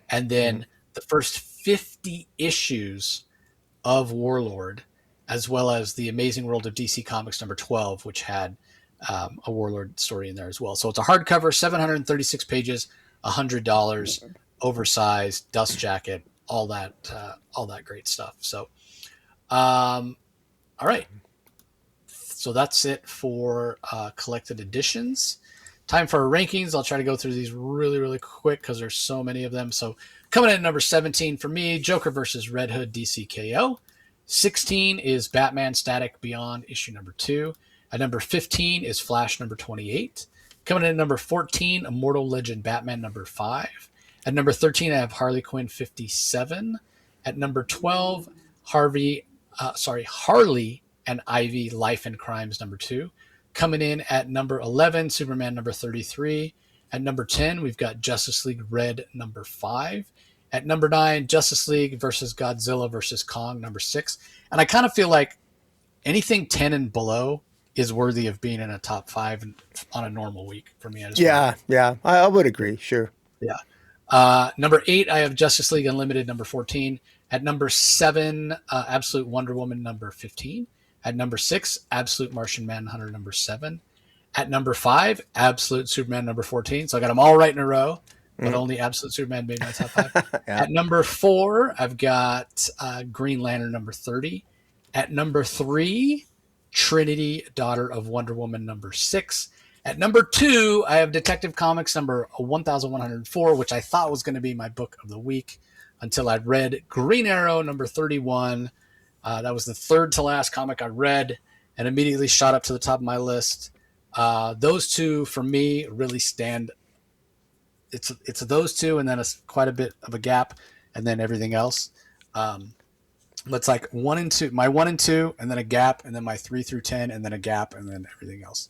and then the first 50 issues of Warlord, as well as the Amazing World of DC Comics number 12, which had a Warlord story in there as well. So it's a hardcover, 736 pages, $100, oversized, dust jacket, all that great stuff. So, all right. So that's it for collected editions. Time for our rankings. I'll try to go through these really, really quick because there's so many of them. So coming in at number 17 for me, Joker versus Red Hood DCKO. 16 is Batman Static Beyond issue number 2. At number 15 is Flash number 28. Coming in at number 14, Immortal Legend Batman number 5. At number 13, I have Harley Quinn 57. At number 12, Harley and Ivy Life and Crimes number 2. Coming in at number 11, Superman number 33. At number 10, we've got Justice League Red number 5. At number 9, Justice League versus Godzilla versus Kong number 6. And I kind of feel like anything 10 and below is worthy of being in a top 5 on a normal week for me. Yeah. I would agree. Sure. Yeah. Number 8, I have Justice League Unlimited number 14. At number 7, Absolute Wonder Woman number 15. At number 6, Absolute Martian Manhunter number 7. At number 5, Absolute Superman number 14. So I got them all right in a row, but only Absolute Superman made my top 5. Yeah. At number 4, I've got Green Lantern number 30. At number 3, Trinity, Daughter of Wonder Woman number 6. At number 2, I have Detective Comics number 1104, which I thought was going to be my book of the week until I read Green Arrow number 31. That was the third to last comic I read and immediately shot up to the top of my list. Those two, for me, really stand. It's those two, and then quite a bit of a gap, and then everything else. It's like 1 and 2, my 1 and 2, and then a gap, and then my 3 through 10, and then a gap, and then everything else.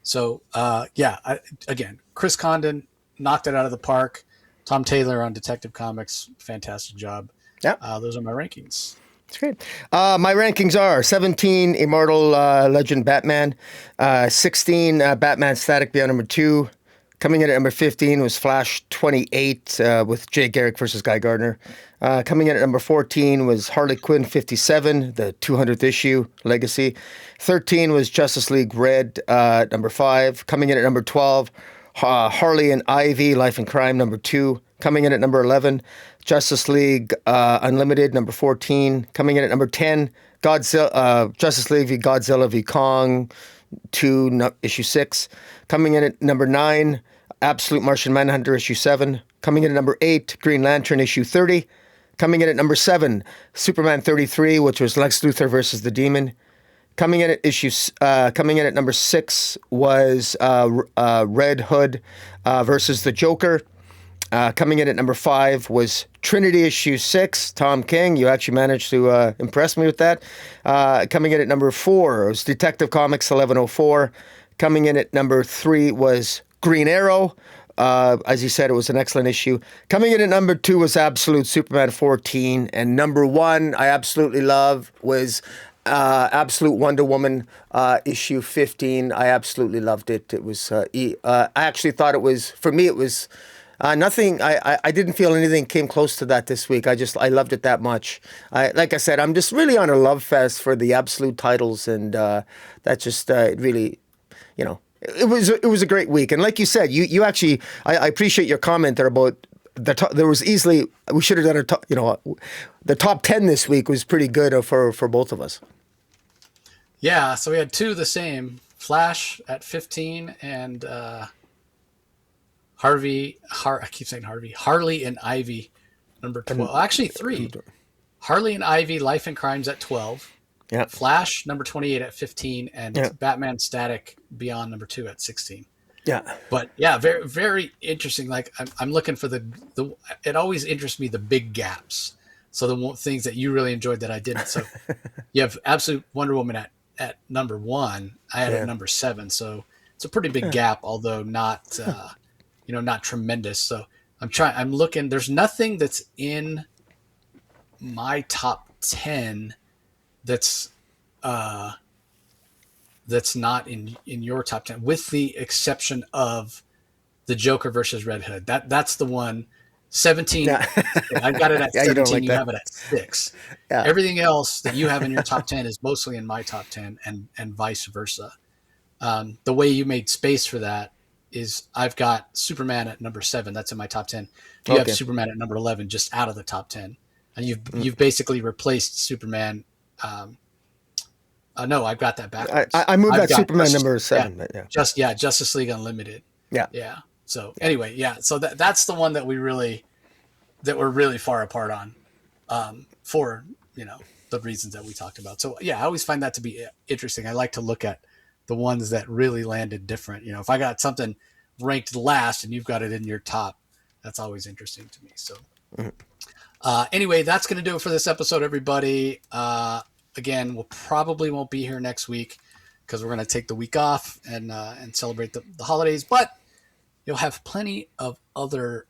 So, again, Chris Condon knocked it out of the park. Tom Taylor on Detective Comics, fantastic job. Yeah. Those are my rankings. That's great. My rankings are 17, Immortal Legend Batman. 16, Batman Static Beyond number 2. Coming in at number 15 was Flash 28 with Jay Garrick versus Guy Gardner. Coming in at number 14 was Harley Quinn 57, the 200th issue, Legacy. 13 was Justice League Red, number 5. Coming in at number 12, Harley and Ivy, Life and Crime, number 2. Coming in at number 11, Justice League Unlimited, number 14. Coming in at number 10, Justice League v. Godzilla v. Kong 2, issue 6. Coming in at number 9, Absolute Martian Manhunter, issue 7. Coming in at number 8, Green Lantern, issue 30. Coming in at number 7, Superman 33, which was Lex Luthor versus the Demon. Coming in at number 6 was Red Hood versus the Joker. Coming in at number 5 was Trinity issue 6, Tom King. You actually managed to impress me with that. Coming in at number 4 was Detective Comics 1104. Coming in at number 3 was Green Arrow. As you said, it was an excellent issue. Coming in at number 2 was Absolute Superman 14. And number 1 I absolutely love was Absolute Wonder Woman issue 15. I absolutely loved it. It was, I actually thought it was, for me, it was nothing. I didn't feel anything came close to that this week. I loved it that much. Like I said, I'm just really on a love fest for the Absolute titles, and that just really, it was a great week. And like you said, you actually, I appreciate your comment there about there was easily, we should have done the top 10 this week was pretty good for both of us. Yeah, so we had two the same, Flash at 15 and Harley and Ivy number 12. Actually 3. Harley and Ivy, Life and Crimes at 12. Yeah. Flash number 28 at 15, and Batman Static Beyond number 2 at 16. Yeah. But yeah, very, very interesting. Like I'm looking for the it always interests me, the big gaps. So the things that you really enjoyed that I didn't. So you have Absolute Wonder Woman at number 1. I had it at number 7. So it's a pretty big gap, although not, not tremendous. So I'm looking, there's nothing that's in my top 10 that's not in your top 10, with the exception of the Joker versus Red Hood. That's the one. 17. Yeah. I've got it at 17. You have it at 6. Yeah. Everything else that you have in your top 10 is mostly in my top 10, and vice versa. The way you made space for that is I've got Superman at number 7. That's in my top 10. You have Superman at number 11, just out of the top 10, and you've basically replaced Superman. No, I've got that backwards. I moved that Superman number 7. Justice League Unlimited. Yeah. So anyway, so that's the one that we're really far apart on, for the reasons that we talked about. So yeah, I always find that to be interesting. I like to look at the ones that really landed different. If I got something ranked last and you've got it in your top, that's always interesting to me. So anyway, that's going to do it for this episode, everybody. Again, we'll probably won't be here next week because we're going to take the week off and celebrate the holidays, but you'll have plenty of other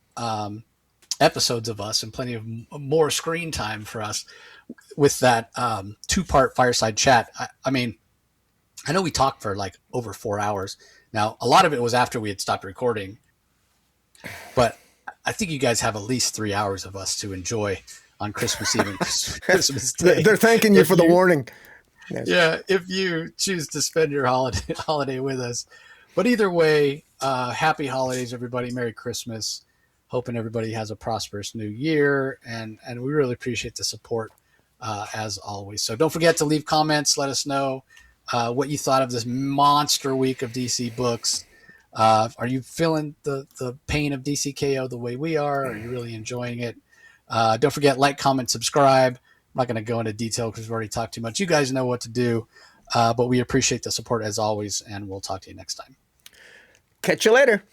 episodes of us and plenty of more screen time for us with that 2-part fireside chat. I mean, I know we talked for like over 4 hours. Now, a lot of it was after we had stopped recording, but I think you guys have at least 3 hours of us to enjoy on Christmas Eve and Christmas Day. They're thanking you for the warning. Yes. Yeah, if you choose to spend your holiday with us. But either way, happy holidays, everybody. Merry Christmas. Hoping everybody has a prosperous new year. And we really appreciate the support, as always. So don't forget to leave comments. Let us know what you thought of this monster week of DC books. Are you feeling the pain of DCKO the way we are? Are you really enjoying it? Don't forget, like, comment, subscribe. I'm not going to go into detail because we've already talked too much. You guys know what to do, but we appreciate the support as always, and we'll talk to you next time. Catch you later.